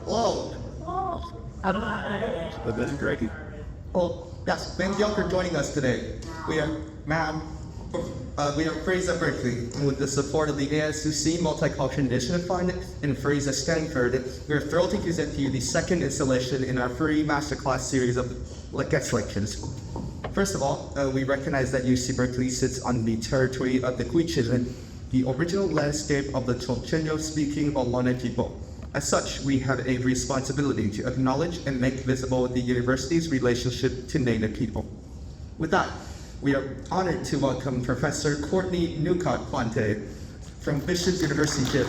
Hello. That's great. Well, yes, thank you all for joining us today. We are Furries at Berkeley, and with the support of the ASUC Multicultural Initiative Fund and Furries at Stanford, we are thrilled to present to you the second installation in our Furry Masterclass series of guest lectures. First of all, we recognize that UC Berkeley sits on the territory of the Quichua, the original landscape of the Chochenyo-speaking Ohlone people. As such, we have a responsibility to acknowledge and make visible the university's relationship to Native people. With that, we are honored to welcome Professor Courtney Nuka Plante from Bishop University.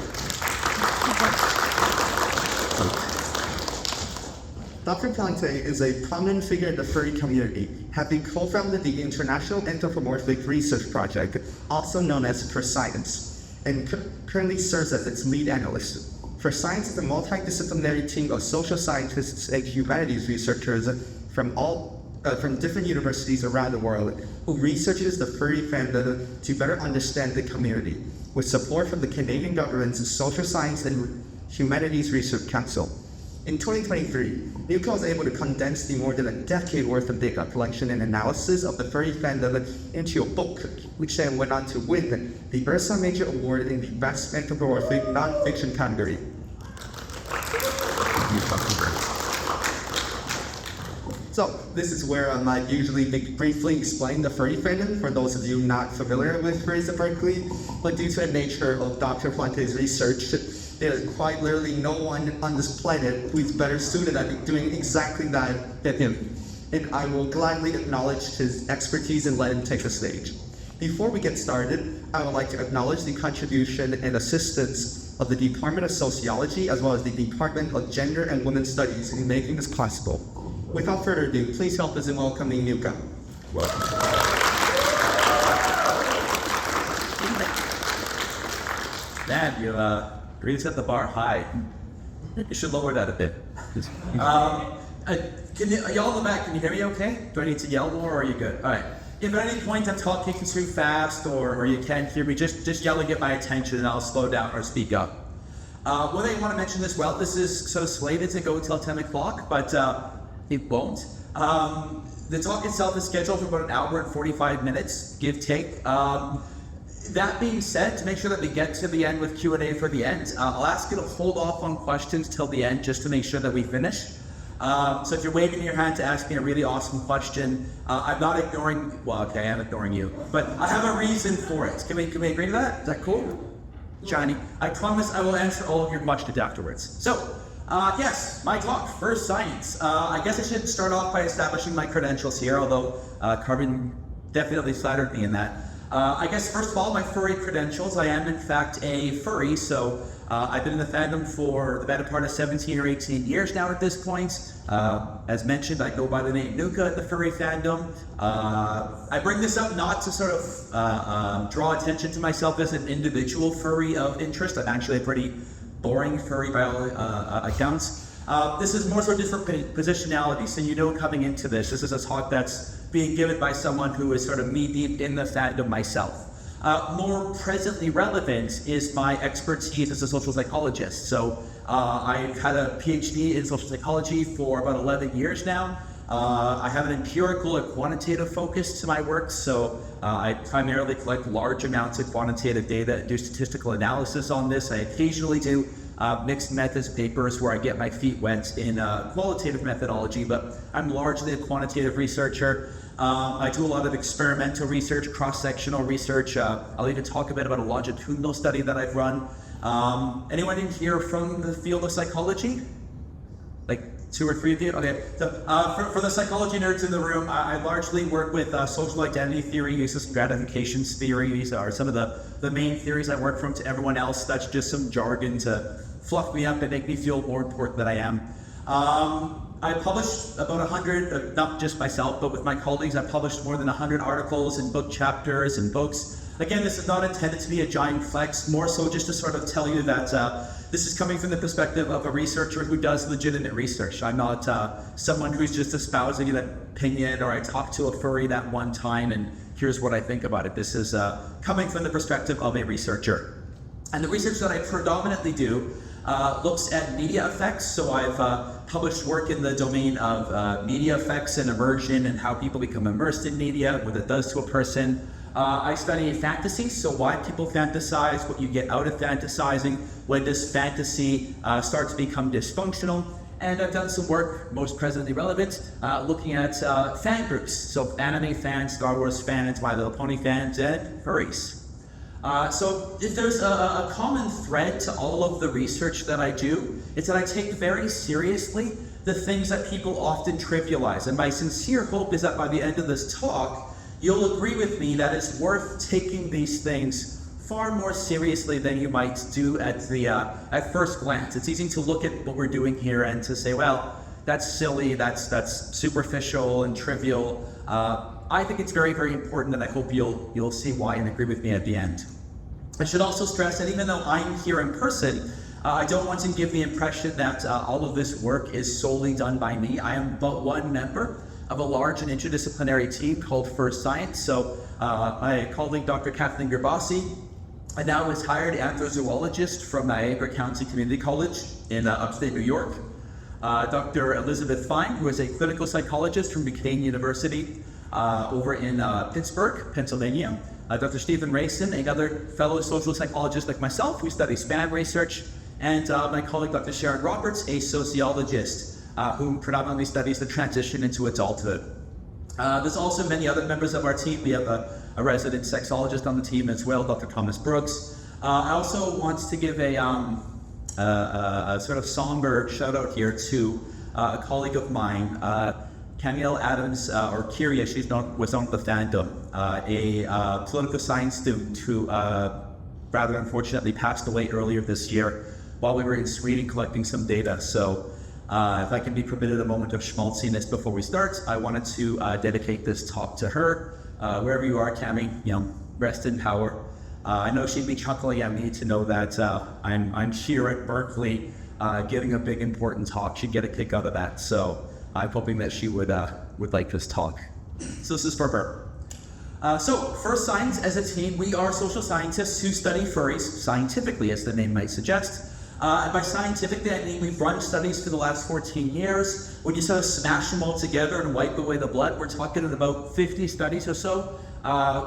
Dr. Plante is a prominent figure in the furry community, having co-founded the International Anthropomorphic Research Project, also known as Furscience, and currently serves as its lead analyst. Furscience is a multidisciplinary team of social scientists and humanities researchers from different universities around the world who researches the furry fandom to better understand the community, with support from the Canadian government's Social Science and Humanities Research Council. In 2023, Nuka was able to condense the more than a decade worth of data collection and analysis of the furry fandom into a book, which then went on to win the Ursa Major Award in the Best Anthropomorphic Nonfiction category. So this is where I might usually briefly explain the furry fandom for those of you not familiar with Furries at Berkeley, but due to the nature of Dr. Plante's research, there is quite literally no one on this planet who is better suited at doing exactly that than him. And I will gladly acknowledge his expertise and let him take the stage. Before we get started, I would like to acknowledge the contribution and assistance of the Department of Sociology as well as the Department of Gender and Women's Studies in making this possible. Without further ado, please help us in welcoming Nuka. Welcome. Man, you really set the bar high. You should lower that a bit. Y'all in the back, can you hear me okay? Do I need to yell more or are you good? All right. If at any point I'm talking too fast or you can't hear me, just yell and get my attention and I'll slow down or speak up. What I want to mention as well, this is sort of slated to go until 10 o'clock, but it won't. The talk itself is scheduled for about an hour and 45 minutes, give take. That being said, to make sure that we get to the end with Q&A for the end, I'll ask you to hold off on questions till the end just to make sure that we finish. So if you're waving your hand to ask me a really awesome question, I'm not ignoring, well, okay, I am ignoring you, but I have a reason for it. Can we agree to that? Is that cool? Johnny, I promise I will answer all of your questions afterwards. So, yes, my talk, Furscience. I guess I should start off by establishing my credentials here, although Carbon definitely flattered me in that. I guess first of all, my furry credentials. I am in fact a furry, so I've been in the fandom for the better part of 17 or 18 years now at this point. As mentioned, I go by the name Nuka at the Furry Fandom. I bring this up not to sort of draw attention to myself as an individual furry of interest. I'm actually a pretty boring furry by all accounts. This is more sort of different positionality, so you know coming into this is a talk that's being given by someone who is sort of knee-deep in the fandom myself. More presently relevant is my expertise as a social psychologist. So I've had a PhD in social psychology for about 11 years now. I have an empirical and quantitative focus to my work, so I primarily collect large amounts of quantitative data and do statistical analysis on this. I occasionally do mixed methods papers where I get my feet wet in qualitative methodology, but I'm largely a quantitative researcher. I do a lot of experimental research, cross-sectional research. I'll even talk a bit about a longitudinal study that I've run. Anyone in here from the field of psychology? Like 2 or 3 of you? Okay, so for the psychology nerds in the room, I largely work with social identity theory, uses gratifications theory. These are some of the main theories I work from. To everyone else, that's just some jargon to fluff me up and make me feel more important than I am. I published about 100, not just myself, but with my colleagues, I published more than 100 articles and book chapters and books. Again, this is not intended to be a giant flex, more so just to sort of tell you that this is coming from the perspective of a researcher who does legitimate research. I'm not someone who's just espousing an opinion, or I talked to a furry that one time and here's what I think about it. This is coming from the perspective of a researcher. And the research that I predominantly do looks at media effects. So I've published work in the domain of media effects and immersion and how people become immersed in media, what it does to a person. I study fantasy, so why people fantasize, what you get out of fantasizing, when does fantasy start to become dysfunctional. And I've done some work, most presently relevant, looking at fan groups. So anime fans, Star Wars fans, My Little Pony fans, and furries. So if there's a common thread to all of the research that I do, it's that I take very seriously the things that people often trivialize. And my sincere hope is that by the end of this talk, you'll agree with me that it's worth taking these things far more seriously than you might do at first glance. It's easy to look at what we're doing here and to say, well, that's silly, that's superficial and trivial. I think it's very, very important, and I hope you'll see why and agree with me at the end. I should also stress that even though I'm here in person, I don't want to give the impression that all of this work is solely done by me. I am but one member of a large and interdisciplinary team called Furscience. So my colleague, Dr. Kathleen Gerbasi, now is hired anthrozoologist from Niagara County Community College in upstate New York. Dr. Elizabeth Fine, who is a clinical psychologist from Duquesne University over in Pittsburgh, Pennsylvania. Dr. Stephen Rayson, another fellow social psychologist like myself, who studies spam research. And my colleague, Dr. Sharon Roberts, a sociologist who predominantly studies the transition into adulthood. There's also many other members of our team. We have a resident sexologist on the team as well, Dr. Thomas Brooks. I also want to give a sort of somber shout out here to a colleague of mine, Camille Adams, or Kiri as she's known, was on the Fandom, a political science student who rather unfortunately passed away earlier this year while we were in Sweden collecting some data. So if I can be permitted a moment of schmaltziness before we start, I wanted to dedicate this talk to her. Wherever you are, Cami, rest in power. I know she'd be chuckling at me to know that I'm here at Berkeley giving a big important talk. She'd get a kick out of that. So I'm hoping that she would like this talk. So this is for her. So Furscience, as a team, we are social scientists who study furries scientifically, as the name might suggest. And by scientifically, I mean we've run studies for the last 14 years. When you sort of smash them all together and wipe away the blood, we're talking about 50 studies or so,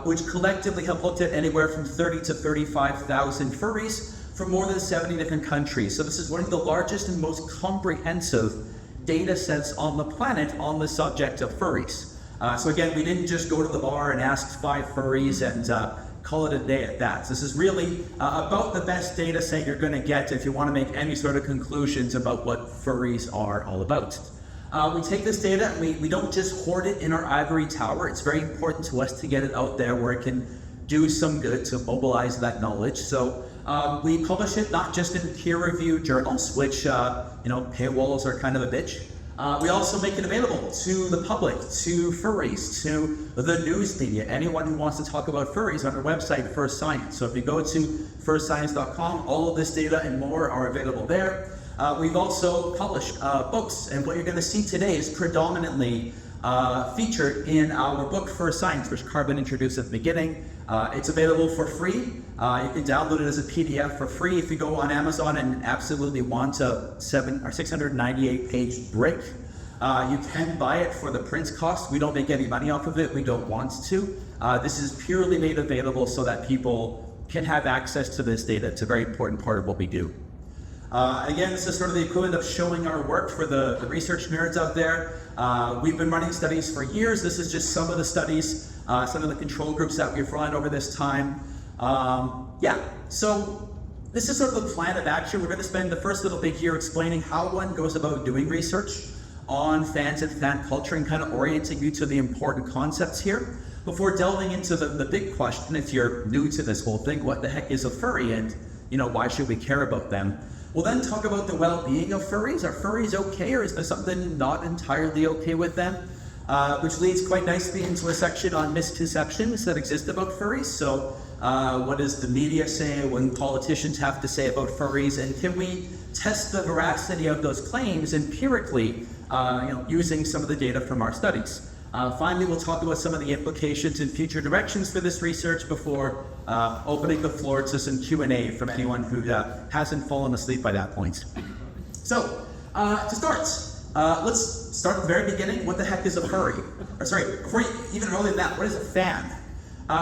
which collectively have looked at anywhere from 30 to 35,000 furries from more than 70 different countries. So this is one of the largest and most comprehensive data sets on the planet on the subject of furries. So again, we didn't just go to the bar and ask 5 furries and call it a day at that. This is really about the best data set you're going to get if you want to make any sort of conclusions about what furries are all about. We take this data and we don't just hoard it in our ivory tower. It's very important to us to get it out there where it can do some good to mobilize that knowledge. So we publish it not just in peer-reviewed journals, which paywalls are kind of a bitch. We also make it available to the public, to furries, to the news media, anyone who wants to talk about furries on our website, Furscience. So if you go to furscience.com, all of this data and more are available there. We've also published books, and what you're going to see today is predominantly featured in our book, Furscience, which Carbon introduced at the beginning. It's available for free. You can download it as a PDF for free if you go on Amazon and absolutely want a 698-page brick. You can buy it for the print cost. We don't make any money off of it. We don't want to. This is purely made available so that people can have access to this data. It's a very important part of what we do. Again, this is sort of the equivalent of showing our work for the research nerds out there. We've been running studies for years. This is just some of the studies, some of the control groups that we've run over this time. So this is sort of the plan of action. We're going to spend the first little bit here explaining how one goes about doing research on fans and fan culture and kind of orienting you to the important concepts here before delving into the big question. If you're new to this whole thing, what the heck is a furry, and why should we care about them? We'll then talk about the well-being of furries. Are furries okay, or is there something not entirely okay with them? Which leads quite nicely into a section on misconceptions that exist about furries. So what does the media say, when politicians have to say about furries, and can we test the veracity of those claims empirically using some of the data from our studies? Finally, we'll talk about some of the implications and future directions for this research before opening the floor to some Q&A from anyone who hasn't fallen asleep by that point. So, to start, let's start at the very beginning. What the heck is a furry? Or sorry, before even earlier than that, what is a fan?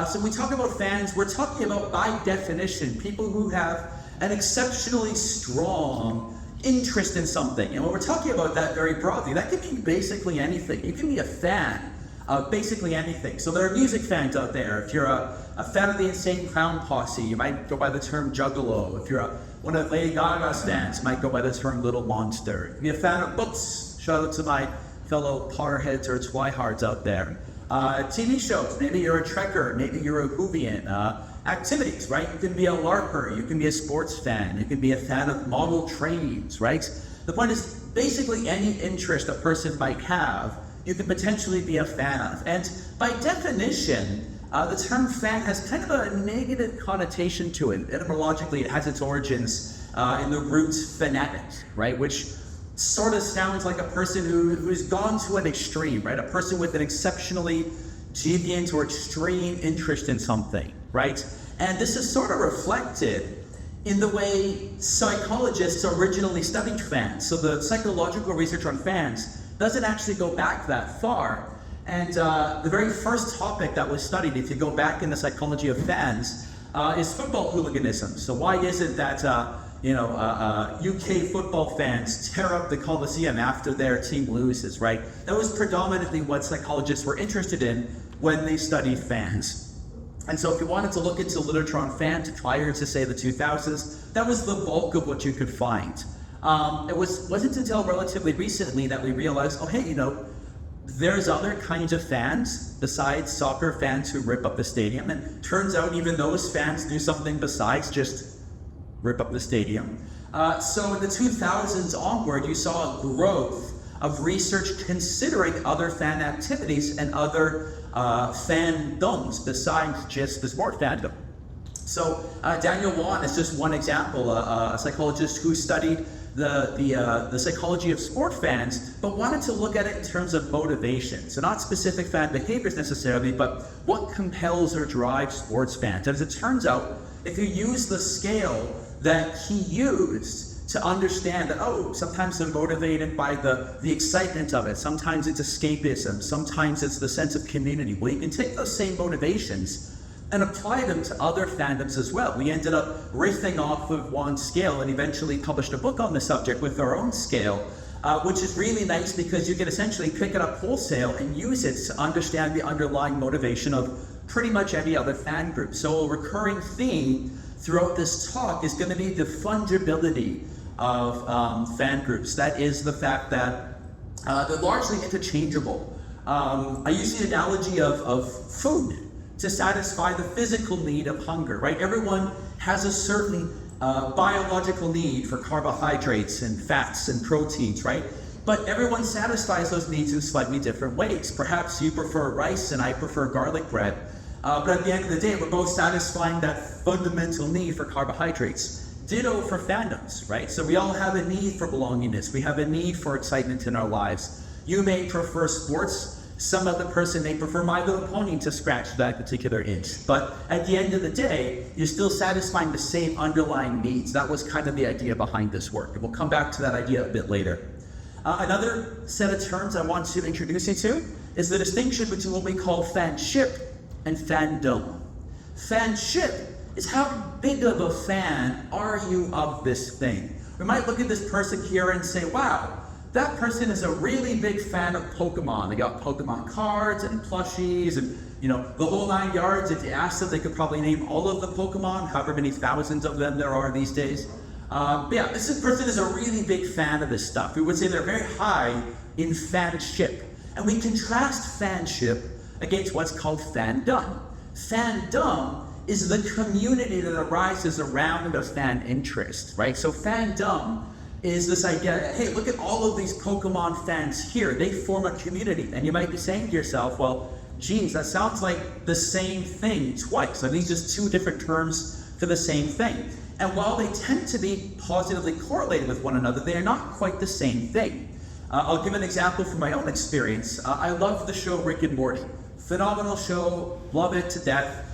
So when we talk about fans, we're talking about, by definition, people who have an exceptionally strong interest in something. And when we're talking about that very broadly, that could be basically anything. You can be a fan of basically anything. So there are music fans out there. If you're a fan of the Insane Clown Posse, you might go by the term Juggalo. If you're one of Lady Gaga's fans, you might go by the term Little Monster. If you're a fan of books, shout out to my fellow Potterheads or Twihards out there. TV shows, maybe you're a Trekker, maybe you're a Whovian. Activities, right? You can be a LARPer, you can be a sports fan, you can be a fan of model trains, right? The point is, basically any interest a person might have, you can potentially be a fan of. And by definition, the term fan has kind of a negative connotation to it. Etymologically, it has its origins in the root phonetic, right? Which sort of sounds like a person who's gone to an extreme, right? A person with an exceptionally deviant or extreme interest in something, right? And this is sort of reflected in the way psychologists originally studied fans. So the psychological research on fans doesn't actually go back that far. And the very first topic that was studied, if you go back in the psychology of fans, is football hooliganism. So why is it that UK football fans tear up the Coliseum after their team loses, right? That was predominantly what psychologists were interested in when they studied fans. And so if you wanted to look into literature on fans prior to, say, the 2000s, that was the bulk of what you could find. It wasn't until relatively recently that we realized, oh, hey, there's other kinds of fans besides soccer fans who rip up the stadium. And turns out even those fans do something besides just rip up the stadium. So in the 2000s onward, you saw a growth of research considering other fan activities and other fandoms besides just the sport fandom. So Daniel Wan is just one example, a psychologist who studied the psychology of sport fans, but wanted to look at it in terms of motivation. So not specific fan behaviors necessarily, but what compels or drives sports fans. As it turns out, if you use the scale that he used to understand that, oh, sometimes they're motivated by the excitement of it, sometimes it's escapism, sometimes it's the sense of community. Well, you can take those same motivations and apply them to other fandoms as well. We ended up riffing off of Wan's scale and eventually published a book on the subject with our own scale, which is really nice because you can essentially pick it up wholesale and use it to understand the underlying motivation of pretty much any other fan group. So a recurring theme throughout this talk is going to be the fungibility of fan groups. That is the fact that they're largely interchangeable. I use the analogy of food to satisfy the physical need of hunger, right? Everyone has a certain biological need for carbohydrates and fats and proteins, right? But everyone satisfies those needs in slightly different ways. Perhaps you prefer rice and I prefer garlic bread. But at the end of the day, we're both satisfying that fundamental need for carbohydrates. Ditto for fandoms, right? So we all have a need for belongingness. We have a need for excitement in our lives. You may prefer sports. Some other person may prefer My Little Pony to scratch that particular itch. But at the end of the day, you're still satisfying the same underlying needs. That was kind of the idea behind this work. And we'll come back to that idea a bit later. Another set of terms I want to introduce you to is the distinction between what we call fanship and fandom. Fanship is how big of a fan are you of this thing? We might look at this person here and say, wow, that person is a really big fan of Pokemon. They got Pokemon cards and plushies and, the whole 9 yards. If you ask them, they could probably name all of the Pokemon, however many thousands of them there are these days. But yeah, this person is a really big fan of this stuff. We would say they're very high in fanship. And we contrast fanship against what's called fandom. Fandom is the community that arises around a fan interest, right? So fandom is this idea, hey, look at all of these Pokemon fans here. They form a community. And you might be saying to yourself, well, geez, that sounds like the same thing twice. Are these just two different terms for the same thing? And while they tend to be positively correlated with one another, they are not quite the same thing. I'll give an example from my own experience. I love the show Rick and Morty. Phenomenal show, love it to death.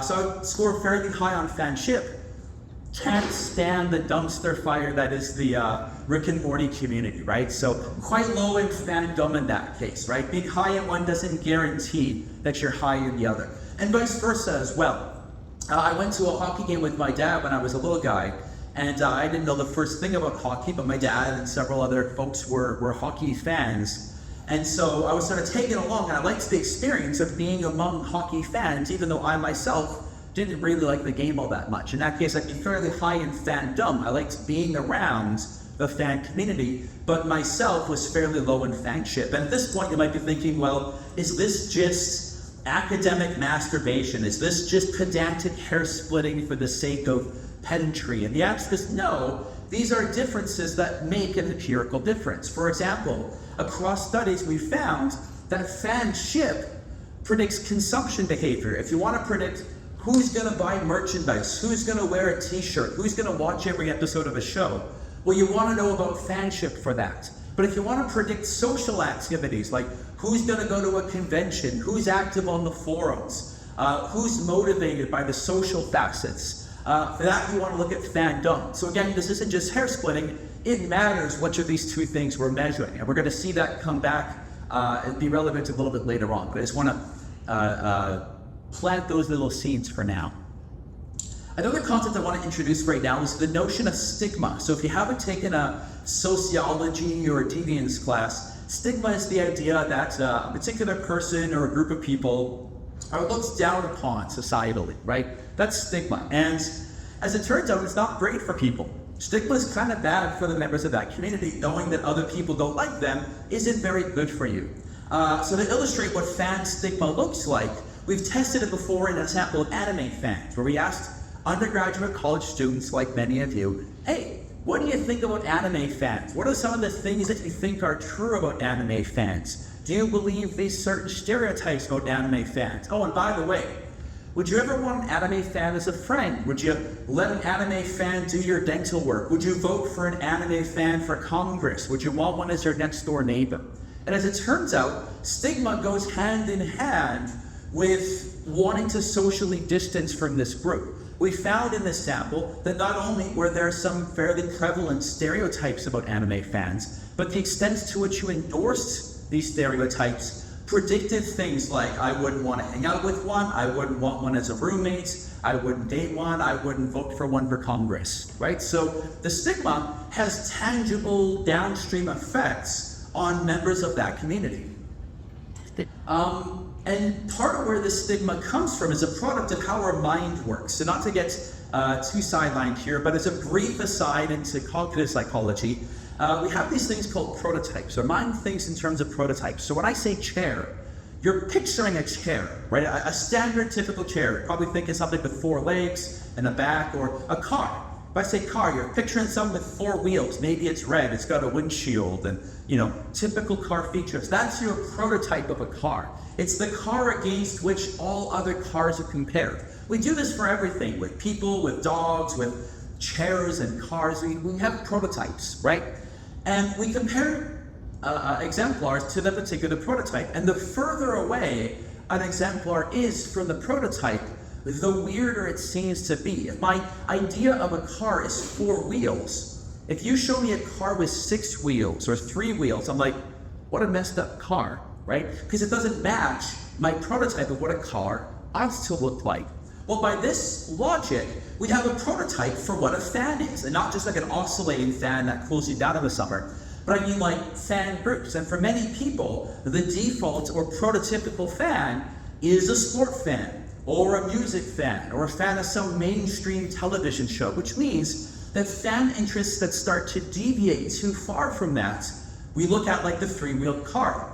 So I score fairly high on fanship. Can't stand the dumpster fire that is the Rick and Morty community, right? So quite low in fandom in that case, right? Being high in one doesn't guarantee that you're high in the other. And vice versa as well. I went to a hockey game with my dad when I was a little guy, and I didn't know the first thing about hockey, but my dad and several other folks were hockey fans. And so I was sort of taken along, and I liked the experience of being among hockey fans, even though I myself didn't really like the game all that much. In that case, I'd be fairly high in fandom. I liked being around the fan community, but myself was fairly low in fanship. And at this point, you might be thinking, well, is this just academic masturbation? Is this just pedantic hair splitting for the sake of pedantry? And the answer is no. These are differences that make an empirical difference. For example, across studies, we found that fanship predicts consumption behavior. If you want to predict who's going to buy merchandise, who's going to wear a t-shirt, who's going to watch every episode of a show, well, you want to know about fanship for that. But if you want to predict social activities, like who's going to go to a convention, who's active on the forums, who's motivated by the social facets, for that you want to look at fandom. So again, this isn't just hair splitting, it matters which of these two things we're measuring. And we're going to see that come back and be relevant a little bit later on. But I just want to plant those little seeds for now. Another concept I want to introduce right now is the notion of stigma. So if you haven't taken a sociology or a deviance class, stigma is the idea that a particular person or a group of people are looked down upon societally, right? That's stigma. And as it turns out, it's not great for people. Stigma is kind of bad for the members of that community. Knowing that other people don't like them isn't very good for you. So to illustrate what fan stigma looks like, we've tested it before in a sample of anime fans, where we asked undergraduate college students, like many of you, hey, what do you think about anime fans? What are some of the things that you think are true about anime fans? Do you believe these certain stereotypes about anime fans? Oh, and by the way, would you ever want an anime fan as a friend? Would you let an anime fan do your dental work? Would you vote for an anime fan for Congress? Would you want one as your next door neighbor? And as it turns out, stigma goes hand in hand with wanting to socially distance from this group. We found in this sample that not only were there some fairly prevalent stereotypes about anime fans, but the extent to which you endorsed these stereotypes predicted things like, I wouldn't want to hang out with one, I wouldn't want one as a roommate, I wouldn't date one, I wouldn't vote for one for Congress, right? So the stigma has tangible downstream effects on members of that community. And part of where this stigma comes from is a product of how our mind works. So not to get too sidelined here, but as a brief aside into cognitive psychology, we have these things called prototypes. Our mind thinks in terms of prototypes. So when I say chair, you're picturing a chair, right? A standard typical chair. You're probably thinking something with 4 legs and a back, or a car. If I say car, you're picturing something with 4 wheels. Maybe it's red, it's got a windshield, and typical car features. That's your prototype of a car. It's the car against which all other cars are compared. We do this for everything, with people, with dogs, with chairs and cars. We have prototypes, right? And we compare exemplars to the particular prototype. And the further away an exemplar is from the prototype, the weirder it seems to be. If my idea of a car is 4 wheels, if you show me a car with 6 wheels or 3 wheels, I'm like, what a messed up car, right? Because it doesn't match my prototype of what a car ought to look like. Well, by this logic, we have a prototype for what a fan is, and not just like an oscillating fan that cools you down in the summer, but I mean like fan groups. And for many people, the default or prototypical fan is a sport fan, or a music fan, or a fan of some mainstream television show, which means that fan interests that start to deviate too far from that, we look at like the 3-wheeled car.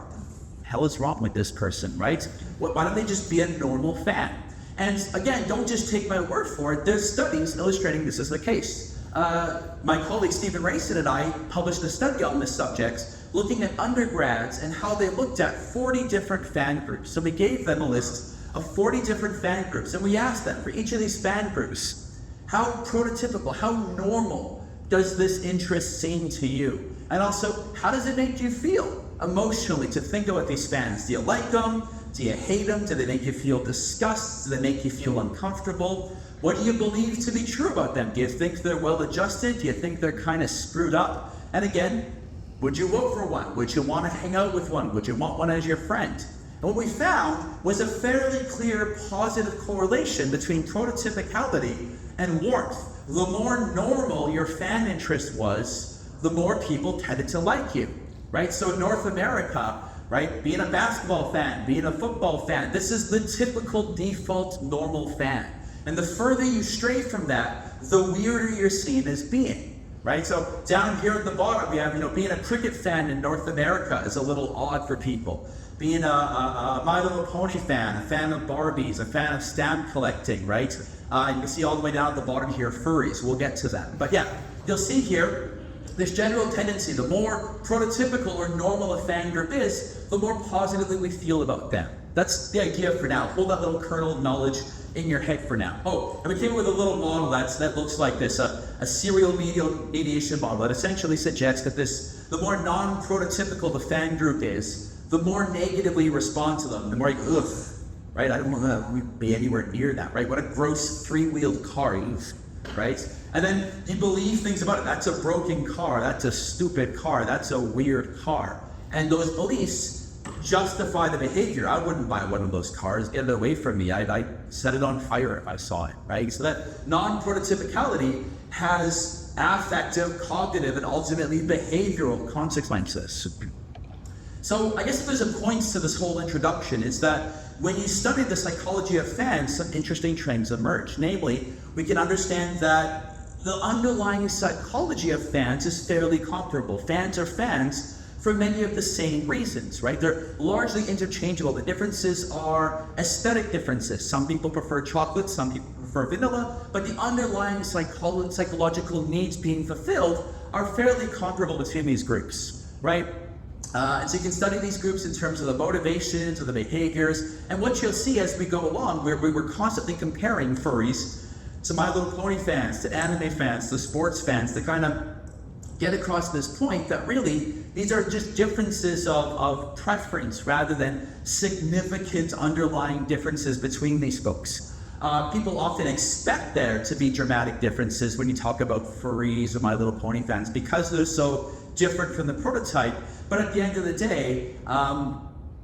Hell is wrong with this person, right? Why don't they just be a normal fan? And again, don't just take my word for it. There's studies illustrating this is the case. My colleague Stephen Rayson and I published a study on this subject, looking at undergrads and how they looked at 40 different fan groups. So we gave them a list of 40 different fan groups, and we asked them for each of these fan groups, how prototypical, how normal does this interest seem to you? And also, how does it make you feel emotionally to think about these fans? Do you like them? Do you hate them? Do they make you feel disgust? Do they make you feel uncomfortable? What do you believe to be true about them? Do you think they're well-adjusted? Do you think they're kind of screwed up? And again, would you vote for one? Would you want to hang out with one? Would you want one as your friend? And what we found was a fairly clear positive correlation between prototypicality and warmth. The more normal your fan interest was, the more people tended to like you, right? So in North America, right, being a basketball fan, being a football fan, this is the typical default normal fan. And the further you stray from that, the weirder you're seen as being, right? So down here at the bottom, we have, being a cricket fan in North America is a little odd for people. Being a My Little Pony fan, a fan of Barbies, a fan of stamp collecting, right? You can see all the way down at the bottom here, furries. We'll get to that. But yeah, you'll see here, this general tendency, the more prototypical or normal a fan group is, the more positively we feel about them. That's the idea for now. Hold that little kernel of knowledge in your head for now. Oh, and we came up with a little model that looks like this, a serial mediation model that essentially suggests that the more non-prototypical the fan group is, the more negatively you respond to them, the more you, ugh, right? I don't want to be anywhere near that, right? What a gross three-wheeled car, right? And then you believe things about it. That's a broken car. That's a stupid car. That's a weird car. And those beliefs justify the behavior. I wouldn't buy one of those cars. Get it away from me. I'd set it on fire if I saw it, right? So that non-prototypicality has affective, cognitive, and ultimately behavioral consequences. So I guess if there's a point to this whole introduction is that when you study the psychology of fans, some interesting trends emerge. Namely, we can understand that the underlying psychology of fans is fairly comparable. Fans are fans for many of the same reasons, right? They're largely interchangeable. The differences are aesthetic differences. Some people prefer chocolate, some people prefer vanilla, but the underlying psychological needs being fulfilled are fairly comparable between these groups, right? And so you can study these groups in terms of the motivations or the behaviors, and what you'll see as we go along, we're constantly comparing furries to My Little Pony fans, to anime fans, to sports fans, to kind of get across this point that really these are just differences of preference rather than significant underlying differences between these folks. People often expect there to be dramatic differences when you talk about furries or My Little Pony fans because they're so different from the prototype, but at the end of the day,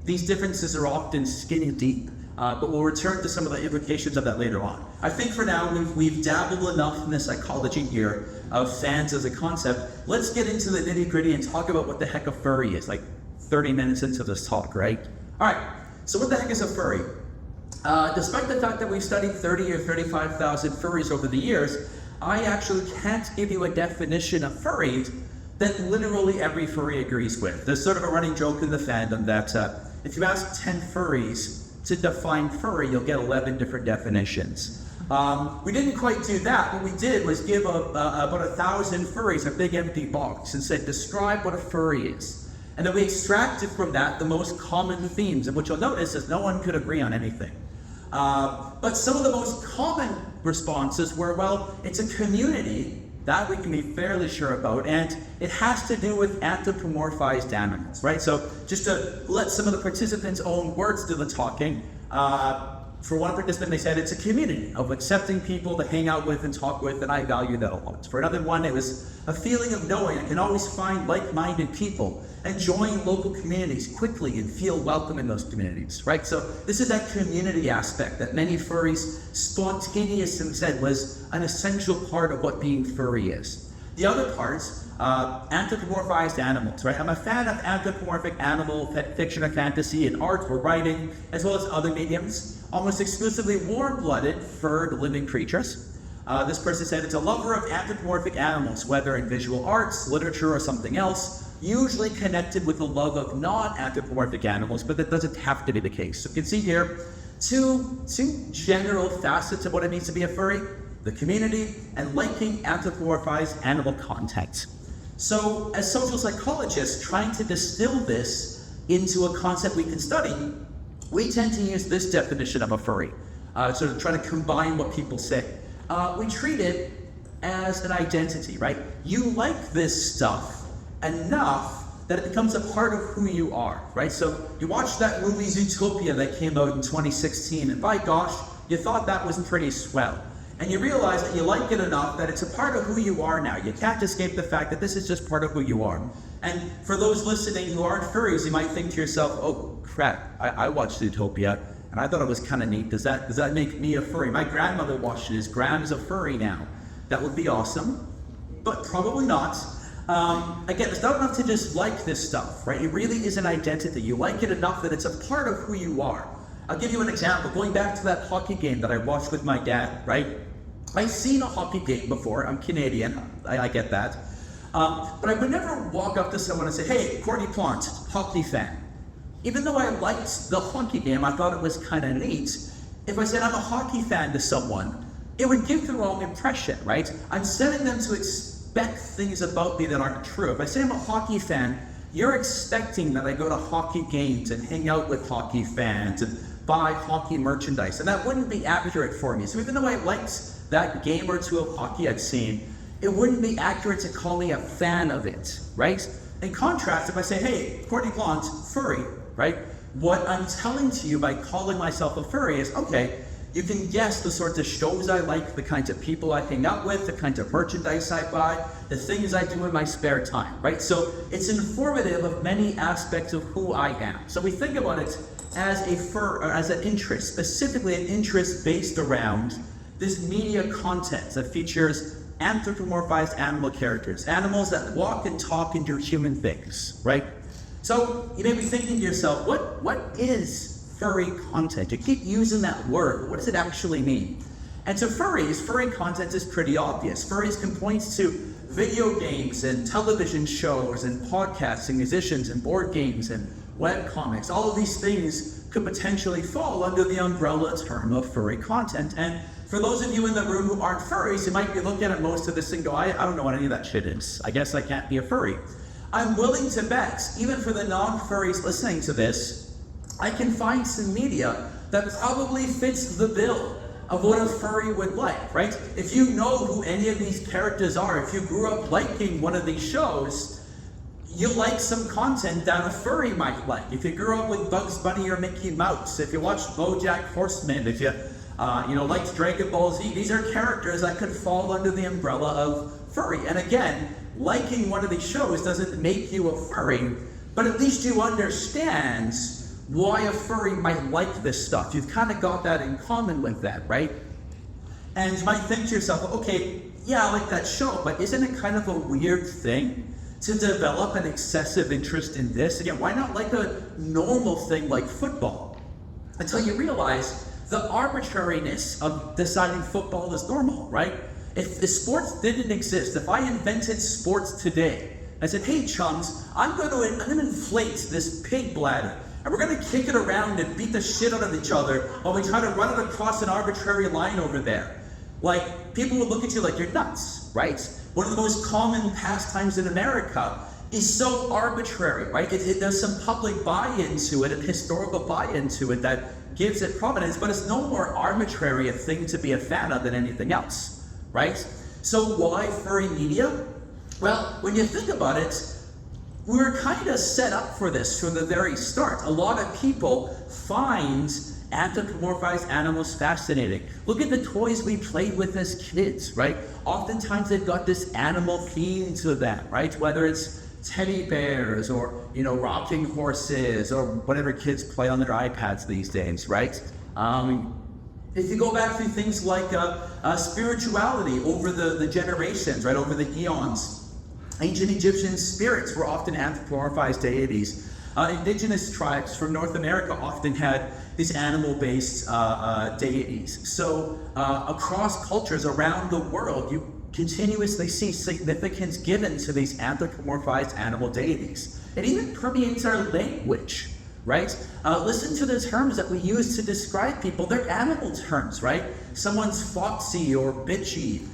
these differences are often skinny deep. But we'll return to some of the implications of that later on. I think for now, we've dabbled enough in the psychology here of fans as a concept. Let's get into the nitty gritty and talk about what the heck a furry is, like 30 minutes into this talk, right? All right, so what the heck is a furry? Despite the fact that we've studied 30 or 35,000 furries over the years, I actually can't give you a definition of furries that literally every furry agrees with. There's sort of a running joke in the fandom that if you ask 10 furries to define furry, you'll get 11 different definitions. We didn't quite do that. What we did was give about 1,000 furries a big empty box and said, describe what a furry is. And then we extracted from that the most common themes, and what you'll notice is no one could agree on anything. But some of the most common responses were, well, it's a community that we can be fairly sure about, and it has to do with anthropomorphized animals, right? So just to let some of the participants' own words do the talking, for one participant, they said it's a community of accepting people to hang out with and talk with, and I value that a lot. For another one, it was a feeling of knowing I can always find like-minded people and join local communities quickly and feel welcome in those communities, right? So this is that community aspect that many furries spontaneously said was an essential part of what being furry is. The other parts, anthropomorphized animals, right? I'm a fan of anthropomorphic animal fiction and fantasy and art or writing, as well as other mediums, almost exclusively warm-blooded, furred living creatures. This person said it's a lover of anthropomorphic animals, whether in visual arts, literature, or something else, usually connected with the love of non-anthropomorphic animals, but that doesn't have to be the case. So you can see here two general facets of what it means to be a furry: the community and liking anthropomorphized animal content. So as social psychologists trying to distill this into a concept we can study, we tend to use this definition of a furry, sort of trying to combine what people say. We treat it as an identity, right? You like this stuff, enough that it becomes a part of who you are, right? So you watch that movie Zootopia that came out in 2016, and by gosh, you thought that was pretty swell. And you realize that you like it enough that it's a part of who you are now. You can't escape the fact that this is just part of who you are. And for those listening who aren't furries, you might think to yourself, oh crap, I watched Zootopia and I thought it was kind of neat. Does that make me a furry? My grandmother watched it. His Graham's a furry now. That would be awesome, but probably not. Again, it's not enough to just like this stuff, right? It really is an identity. You like it enough that it's a part of who you are. I'll give you an example. Going back to that hockey game that I watched with my dad, right? I've seen a hockey game before. I'm Canadian. I get that. But I would never walk up to someone and say, hey, Courtney Plante, hockey fan. Even though I liked the hockey game, I thought it was kind of neat. If I said I'm a hockey fan to someone, it would give the wrong impression, right? I'm setting them to expect things about me that aren't true. If I say I'm a hockey fan, you're expecting that I go to hockey games and hang out with hockey fans and buy hockey merchandise, and that wouldn't be accurate for me. So even though I liked that game or two of hockey I'd seen, it wouldn't be accurate to call me a fan of it, right? In contrast, if I say, hey, Courtney Plante, furry, right? What I'm telling to you by calling myself a furry is, okay, you can guess the sorts of shows I like, the kinds of people I hang out with, the kinds of merchandise I buy, the things I do in my spare time, right? So it's informative of many aspects of who I am. So we think about it as as an interest, specifically an interest based around this media content that features anthropomorphized animal characters, animals that walk and talk and do human things, right? So you may be thinking to yourself, what is furry content? You keep using that word. What does it actually mean? And to furries, furry content is pretty obvious. Furries can point to video games and television shows and podcasts and musicians and board games and web comics. All of these things could potentially fall under the umbrella term of furry content. And for those of you in the room who aren't furries, you might be looking at most of this and go, I don't know what any of that shit is. I guess I can't be a furry. I'm willing to bet, even for the non-furries listening to this, I can find some media that probably fits the bill of what a furry would like, right? If you know who any of these characters are, if you grew up liking one of these shows, you like some content that a furry might like. If you grew up with Bugs Bunny or Mickey Mouse, if you watched BoJack Horseman, if you liked Dragon Ball Z, these are characters that could fall under the umbrella of furry. And again, liking one of these shows doesn't make you a furry, but at least you understand why a furry might like this stuff. You've kind of got that in common with that, right? And you might think to yourself, okay, yeah, I like that show, but isn't it kind of a weird thing to develop an excessive interest in this? Again, why not like a normal thing like football? Until you realize the arbitrariness of deciding football is normal, right? If the sports didn't exist, if I invented sports today, I said, hey chums, I'm gonna inflate this pig bladder, and we're gonna kick it around and beat the shit out of each other while we try to run it across an arbitrary line over there. Like, people would look at you like you're nuts, right? One of the most common pastimes in America is so arbitrary, right? There's some public buy-in to it and historical buy-in to it that gives it prominence, but it's no more arbitrary a thing to be a fan of than anything else, right? So why furry media? Well, when you think about it, we're kind of set up for this from the very start. A lot of people find anthropomorphized animals fascinating. Look at the toys we played with as kids, right? Oftentimes they've got this animal theme to them, right? Whether it's teddy bears or, rocking horses or whatever kids play on their iPads these days, right? If you go back through things like spirituality over the generations, right, over the eons, ancient Egyptian spirits were often anthropomorphized deities. Indigenous tribes from North America often had these animal-based deities. So across cultures around the world, you continuously see significance given to these anthropomorphized animal deities. It even permeates our language, right? Listen to the terms that we use to describe people. They're animal terms, right? Someone's foxy or bitchy.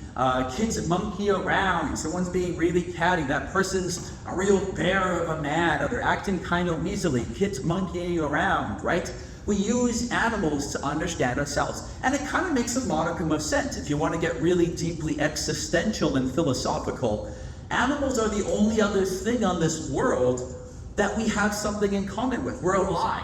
Kids monkey around. Someone's being really catty. That person's a real bear of a man. Or they're acting kind of weaselly. Kids monkeying around, right? We use animals to understand ourselves. And it kind of makes a modicum of sense. If you want to get really deeply existential and philosophical, Animals are the only other thing on this world that we have something in common with. We're alive,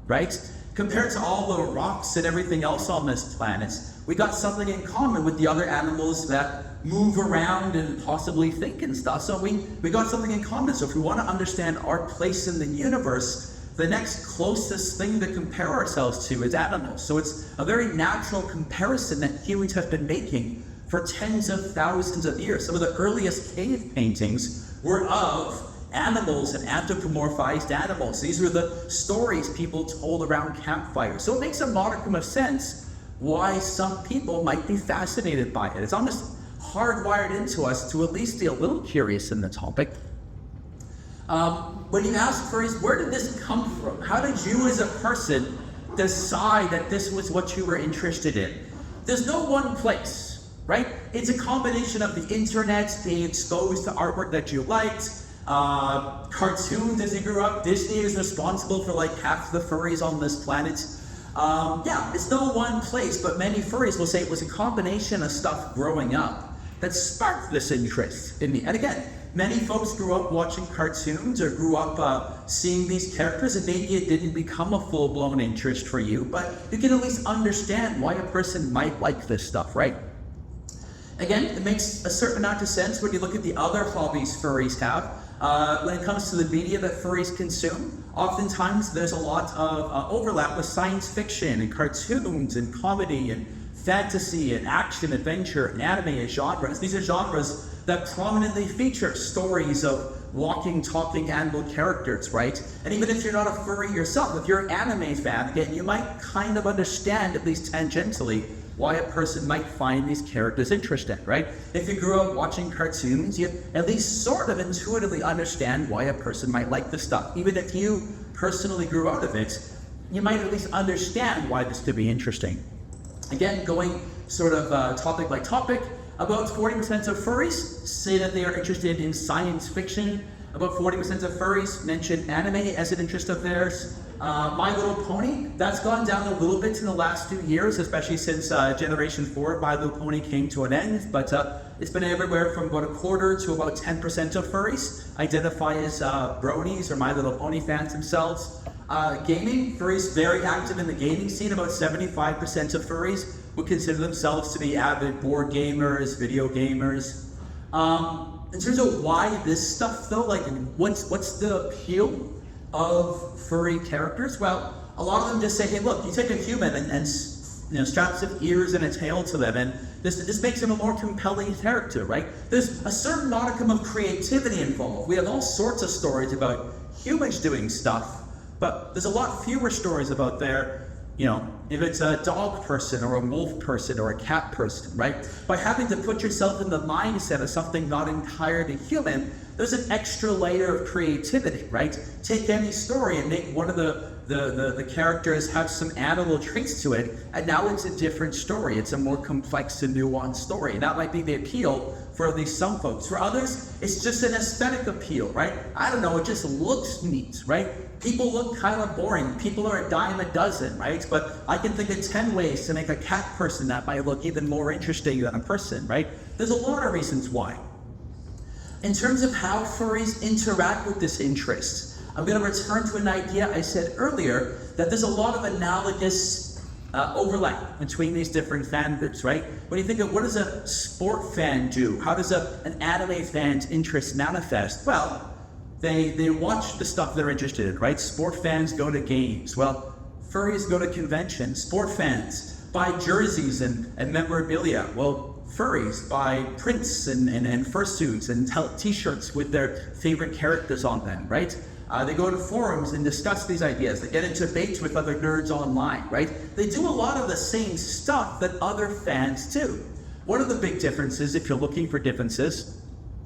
right? Compared to all the rocks and everything else on this planet, we got something in common with the other animals that move around and possibly think and stuff. So we got something in common. So if we want to understand our place in the universe, the next closest thing to compare ourselves to is animals. So it's a very natural comparison that humans have been making for tens of thousands of years. Some of the earliest cave paintings were of animals and anthropomorphized animals. These were the stories people told around campfires. So it makes a modicum of sense why some people might be fascinated by it. It's almost hardwired into us to at least be a little curious in the topic. When you ask furries, where did this come from? How did you as a person decide that this was what you were interested in? There's no one place, right? It's a combination of the internet, being exposed to artwork that you liked, cartoons as you grew up. Disney is responsible for like half the furries on this planet. Yeah, it's no one place, but many furries will say it was a combination of stuff growing up that sparked this interest in me. And again, many folks grew up watching cartoons or grew up seeing these characters, and maybe it didn't become a full-blown interest for you, but you can at least understand why a person might like this stuff, right? Again, it makes a certain amount of sense when you look at the other hobbies furries have. When it comes to the media that furries consume, oftentimes there's a lot of overlap with science fiction and cartoons and comedy and fantasy and action, adventure, and anime as genres. These are genres that prominently feature stories of walking, talking animal characters, right? And even if you're not a furry yourself, if you're an anime fan, again, you might kind of understand, at least tangentially, why a person might find these characters interesting, right? If you grew up watching cartoons, you at least sort of intuitively understand why a person might like this stuff. Even if you personally grew out of it, you might at least understand why this could be interesting. Again, going sort of topic by topic, about 40% of furries say that they are interested in science fiction. About 40% of furries mention anime as an interest of theirs. My Little Pony, that's gone down a little bit in the last few years, especially since Generation 4, My Little Pony came to an end, but it's been everywhere from about a quarter to about 10% of furries identify as bronies or My Little Pony fans themselves. Gaming, furries very active in the gaming scene. About 75% of furries would consider themselves to be avid board gamers, video gamers. In terms of why this stuff though, like what's the appeal of furry characters? Well, a lot of them just say, hey look, you take a human and you know, strap some ears and a tail to them, and this makes them a more compelling character, right? There's a certain modicum of creativity involved. We have all sorts of stories about humans doing stuff, but there's a lot fewer stories about their, you know, if it's a dog person or a wolf person or a cat person, right? By having to put yourself in the mindset of something not entirely human, there's an extra layer of creativity, right? Take any story and make one of the characters have some animal traits to it, and now it's a different story. It's a more complex and nuanced story. And that might be the appeal for at least some folks. For others, it's just an aesthetic appeal, right? I don't know, it just looks neat, right? People look kind of boring. People are a dime a dozen, right? But I can think of 10 ways to make a cat person that might look even more interesting than a person, right? There's a lot of reasons why. In terms of how furries interact with this interest, I'm going to return to an idea I said earlier, that there's a lot of analogous overlap between these different fan groups, right? When you think of what does a sport fan do? How does an anime fan's interest manifest? Well, they watch the stuff they're interested in, right? Sport fans go to games. Well, furries go to conventions. Sport fans buy jerseys and memorabilia. Well, furries buy prints and fursuits and t-shirts with their favorite characters on them, right? They go to forums and discuss these ideas. They get into debates with other nerds online, right? They do a lot of the same stuff that other fans do. One of the big differences, if you're looking for differences,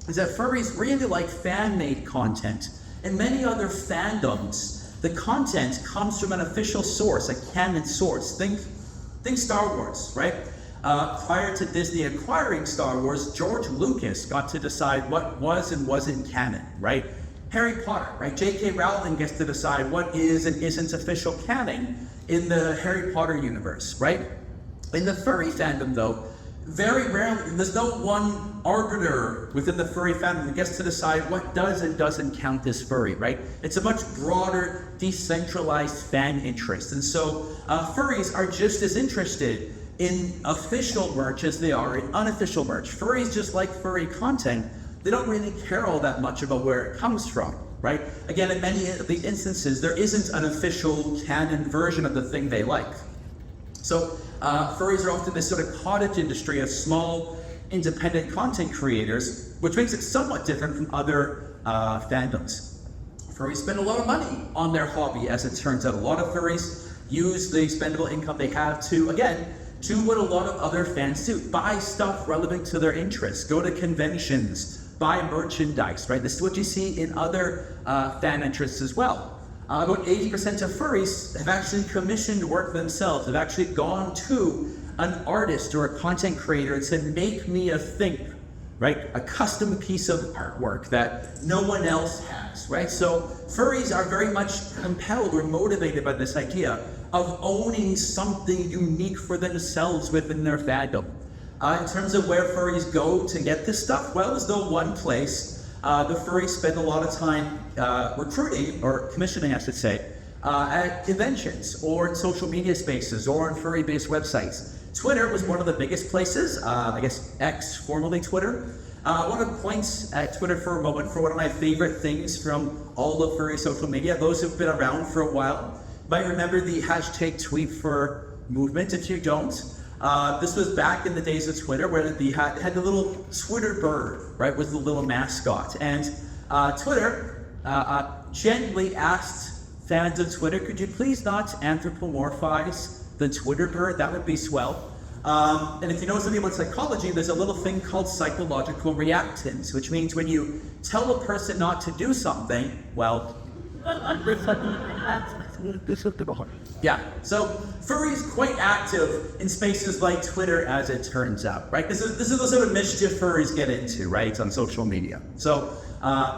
is that furries really like fan-made content. In many other fandoms, the content comes from an official source, a canon source. Think Star Wars, right? Prior to Disney acquiring Star Wars, George Lucas got to decide what was and wasn't canon, right? Harry Potter, right? J.K. Rowling gets to decide what is and isn't official canon in the Harry Potter universe, right? In the furry fandom, though, very rarely, there's no one arbiter within the furry fandom that gets to decide what does and doesn't count as furry, right? It's a much broader, decentralized fan interest. And so furries are just as interested in official merch as they are in unofficial merch. Furries, just like furry content, they don't really care all that much about where it comes from, right? Again, in many of the instances, there isn't an official canon version of the thing they like. So furries are often this sort of cottage industry of small, independent content creators, which makes it somewhat different from other fandoms. Furries spend a lot of money on their hobby, as it turns out. A lot of furries use the expendable income they have to, again, do what a lot of other fans do: buy stuff relevant to their interests, go to conventions, buy merchandise, right? This is what you see in other fan interests as well. About 80% of furries have actually commissioned work themselves, have actually gone to an artist or a content creator and said, make me a thing, right? A custom piece of artwork that no one else has, right? So furries are very much compelled or motivated by this idea of owning something unique for themselves within their fandom. In terms of where furries go to get this stuff, well, there's no one place. The furries spend a lot of time recruiting, or commissioning I should say, at conventions or in social media spaces or on furry-based websites. Twitter was one of the biggest places, I guess X, formerly Twitter. I want to point at Twitter for a moment for one of my favorite things from all of furry social media. Those who've been around for a while might remember the hashtag tweet for movement. If you don't, this was back in the days of Twitter, where they had the little Twitter bird, right, was the little mascot. And Twitter gently asked fans of Twitter, could you please not anthropomorphize the Twitter bird? That would be swell. And if you know something about psychology, there's a little thing called psychological reactance, which means when you tell a person not to do something, well, yeah, so furries quite active in spaces like Twitter, as it turns out, right? This is the sort of mischief furries get into, right, on social media. So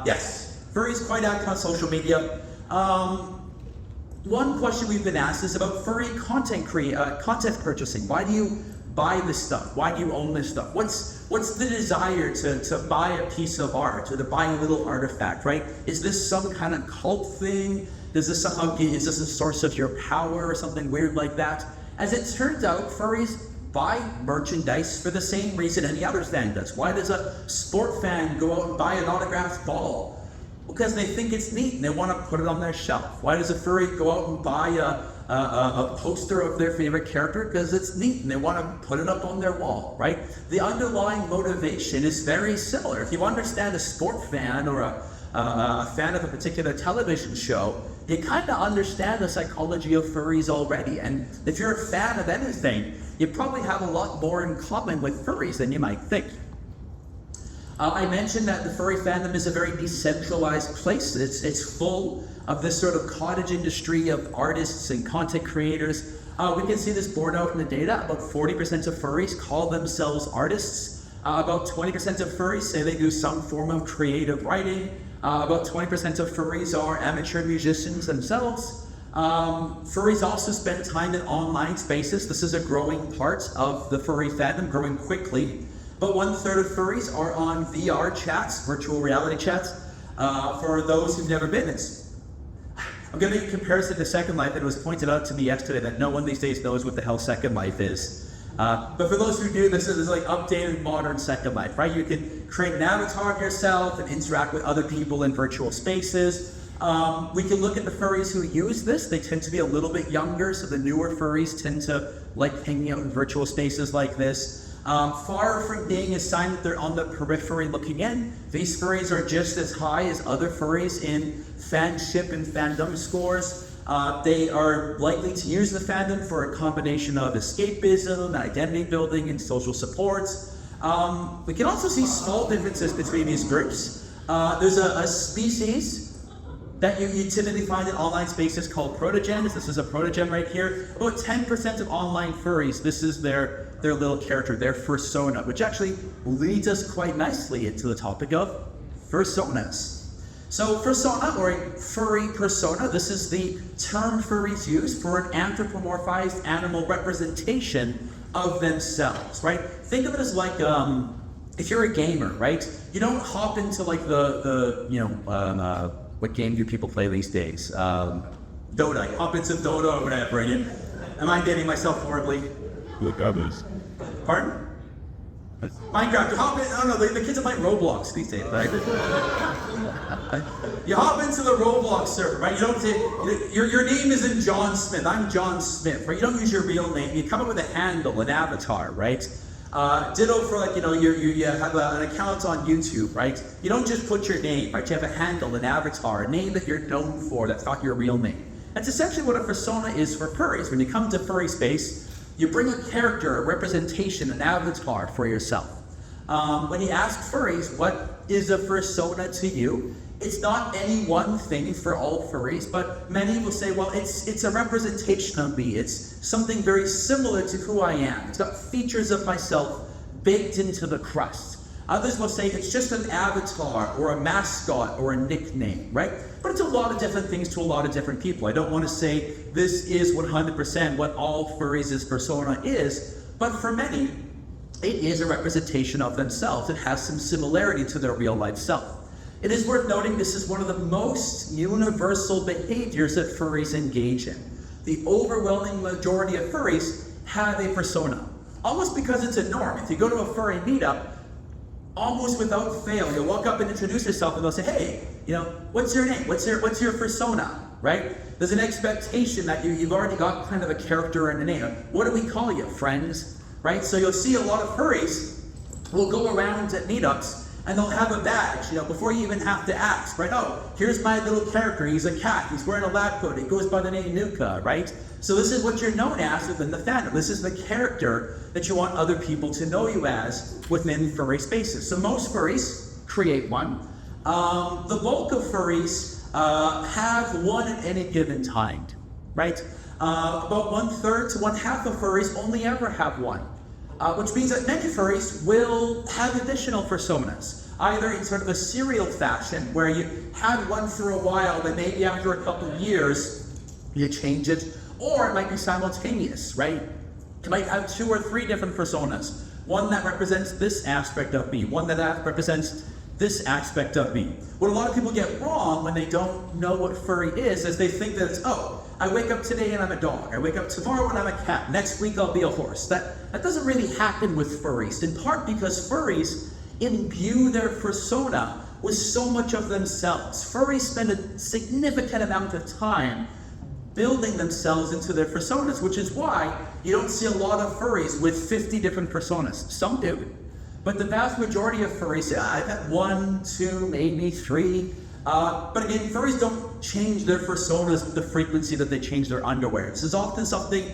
yes, furries quite active on social media. One question we've been asked is about furry content purchasing. Why do you buy this stuff? Why do you own this stuff? What's the desire to buy a piece of art, or to buy a little artifact, right? Is this some kind of cult thing? Is this a source of your power or something weird like that? As it turns out, furries buy merchandise for the same reason any other fan does. Why does a sport fan go out and buy an autographed ball? Because they think it's neat and they want to put it on their shelf. Why does a furry go out and buy a poster of their favorite character? Because it's neat and they want to put it up on their wall, right? The underlying motivation is very similar. If you understand a sport fan or a fan of a particular television show, you kind of understand the psychology of furries already. And if you're a fan of anything, you probably have a lot more in common with furries than you might think. I mentioned that the furry fandom is a very decentralized place. It's full of this sort of cottage industry of artists and content creators. We can see this borne out in the data. About 40% of furries call themselves artists. About 20% of furries say they do some form of creative writing. About 20% of furries are amateur musicians themselves. Furries also spend time in online spaces. This is a growing part of the furry fandom, growing quickly. But 1/3 of furries are on VR chats, virtual reality chats. For those who've never been, I'm going to make a comparison to Second Life. It was pointed out to me yesterday that no one these days knows what the hell Second Life is. But for those who do, this is like updated modern Second Life, right? You can create an avatar of yourself and interact with other people in virtual spaces. We can look at the furries who use this. They tend to be a little bit younger, so the newer furries tend to like hanging out in virtual spaces like this. Far from being a sign that they're on the periphery looking in, these furries are just as high as other furries in fanship and fandom scores. They are likely to use the fandom for a combination of escapism, identity building, and social supports. We can also see small differences between these groups. There's a species that you typically find in online spaces called protogens. This is a protogen right here. About 10% of online furries, this is their little character, their fursona, which actually leads us quite nicely into the topic of fursonas. So fursona, or a furry persona, this is the term furries use for an anthropomorphized animal representation of themselves, right? Think of it as like, if you're a gamer, right? You don't hop into like what game do people play these days? Dota. You hop into Dota or whatever. Am I dating myself horribly? Look others. Pardon? Minecraft. You hop in. I don't know. The kids are playing Roblox these days, right? You hop into the Roblox server, right? You don't say your name isn't John Smith. I'm John Smith, right? You don't use your real name. You come up with a handle, an avatar, right? Ditto for like, you have an account on YouTube, right? You don't just put your name, right? You have a handle, an avatar, a name that you're known for that's not your real name. That's essentially what a persona is for furries. When you come to furry space, you bring a character, a representation, an avatar for yourself. When you ask furries, what is a persona to you? It's not any one thing for all furries, but many will say, well, it's a representation of me. It's something very similar to who I am. It's got features of myself baked into the crust. Others will say it's just an avatar or a mascot or a nickname, right? But it's a lot of different things to a lot of different people. I don't want to say this is 100% what all furries' persona is, but for many, it is a representation of themselves. It has some similarity to their real life self. It is worth noting this is one of the most universal behaviors that furries engage in. The overwhelming majority of furries have a persona, almost because it's a norm. If you go to a furry meetup, almost without fail, you'll walk up and introduce yourself and they'll say, hey, what's your name? What's your persona, right? There's an expectation that you've already got kind of a character and a name. What do we call you, friends, right? So you'll see a lot of furries will go around at meetups and they'll have a badge, before you even have to ask, right? Oh, here's my little character. He's a cat. He's wearing a lab coat. He goes by the name Nuka, right? So this is what you're known as within the fandom. This is the character that you want other people to know you as within furry spaces. So most furries create one. The bulk of furries have one at any given time, right? About 1/3 to 1/2 of furries only ever have one. Which means that many furries will have additional personas, either in sort of a serial fashion, where you had one for a while, but maybe after a couple of years, you change it, or it might be simultaneous, right? You might have 2 or 3 different personas. One that represents this aspect of me, one that represents this aspect of me. What a lot of people get wrong when they don't know what furry is they think that it's, I wake up today and I'm a dog. I wake up tomorrow and I'm a cat. Next week I'll be a horse. That doesn't really happen with furries, in part because furries imbue their persona with so much of themselves. Furries spend a significant amount of time building themselves into their personas, which is why you don't see a lot of furries with 50 different personas. Some do, but the vast majority of furries say, I've got 1, 2, maybe 3. But again, furries don't change their personas with the frequency that they change their underwear. This is often something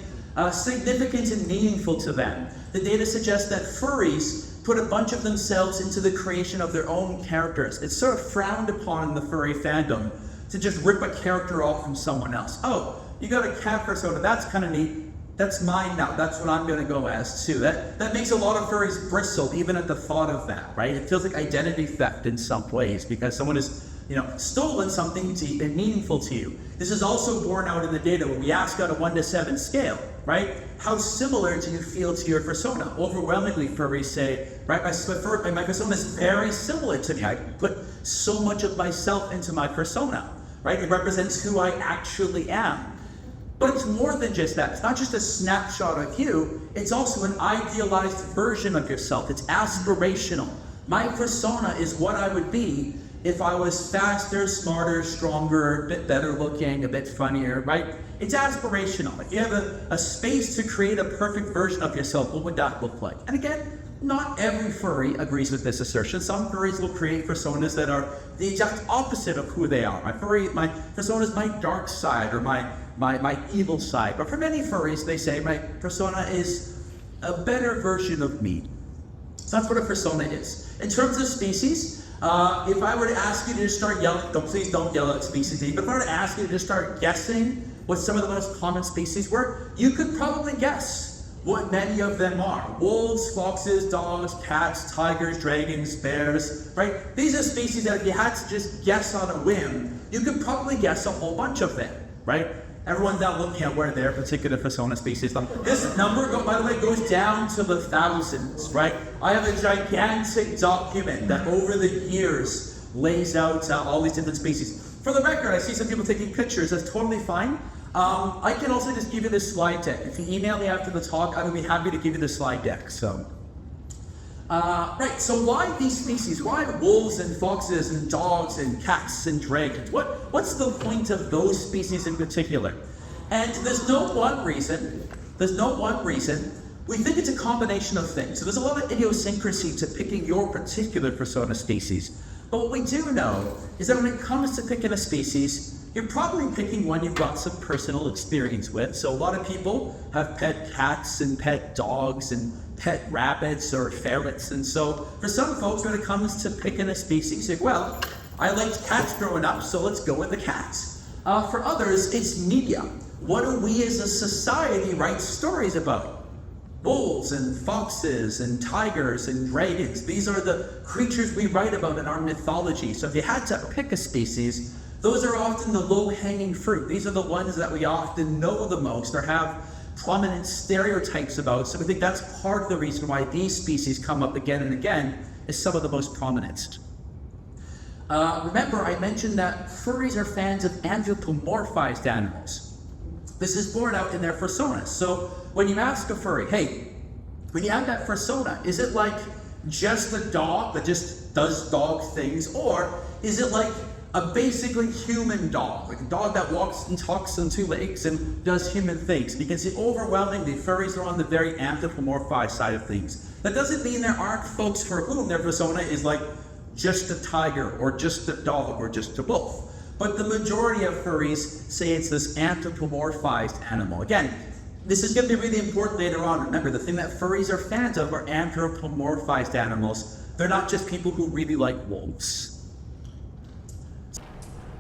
significant and meaningful to them. The data suggests that furries put a bunch of themselves into the creation of their own characters. It's sort of frowned upon in the furry fandom to just rip a character off from someone else. Oh, you got a cat persona, that's kind of neat. That's mine now, that's what I'm gonna go as too. That makes a lot of furries bristle even at the thought of that, right? It feels like identity theft in some ways because someone has stolen something deep and meaningful to you. This is also borne out in the data when we ask on a 1 to 7 scale, right? How similar do you feel to your persona? Overwhelmingly, furries say, right, my persona is very similar to me. I put so much of myself into my persona, right? It represents who I actually am. But it's more than just that. It's not just a snapshot of you, it's also an idealized version of yourself. It's aspirational. My persona is what I would be if I was faster, smarter, stronger, a bit better looking, a bit funnier, right? It's aspirational. If you have a space to create a perfect version of yourself, what would that look like? And again, not every furry agrees with this assertion. Some furries will create personas that are the exact opposite of who they are. My persona is my dark side or my evil side. But for many furries, they say my persona is a better version of me. So that's what a persona is. In terms of species, if I were to ask you to just start yelling, please don't yell at species D, but if I were to ask you to just start guessing what some of the most common species were, you could probably guess what many of them are. Wolves, foxes, dogs, cats, tigers, dragons, bears, right? These are species that if you had to just guess on a whim, you could probably guess a whole bunch of them, right? Everyone's now looking at where their particular persona species are. This number, by the way, goes down to the thousands, right? I have a gigantic document that over the years lays out all these different species. For the record, I see some people taking pictures. That's totally fine. I can also just give you this slide deck. If you email me after the talk, I would be happy to give you the slide deck. So, right, so why these species? Why wolves and foxes and dogs and cats and dragons? What's the point of those species in particular? And there's no one reason. We think it's a combination of things. So there's a lot of idiosyncrasy to picking your particular persona species. But what we do know is that when it comes to picking a species, you're probably picking one you've got some personal experience with. So a lot of people have pet cats and pet dogs and pet rabbits or ferrets. And so for some folks, when it comes to picking a species, like, well, I liked cats growing up, so let's go with the cats. For others, it's media. What do we as a society write stories about? Wolves and foxes and tigers and dragons. These are the creatures we write about in our mythology. So if you had to pick a species, those are often the low-hanging fruit. These are the ones that we often know the most or have prominent stereotypes about. So we think that's part of the reason why these species come up again and again as some of the most prominent. Remember, I mentioned that furries are fans of anthropomorphized animals. This is borne out in their personas. So when you ask a furry, hey, when you have that persona, is it like just a dog that just does dog things? Or is it like a basically human dog, like a dog that walks and talks on two legs and does human things? Because overwhelmingly, furries are on the very anthropomorphized side of things. That doesn't mean there aren't folks for whom their persona is like just a tiger or just a dog or just a wolf. But the majority of furries say it's this anthropomorphized animal. Again, this is going to be really important later on. Remember, the thing that furries are fans of are anthropomorphized animals. They're not just people who really like wolves.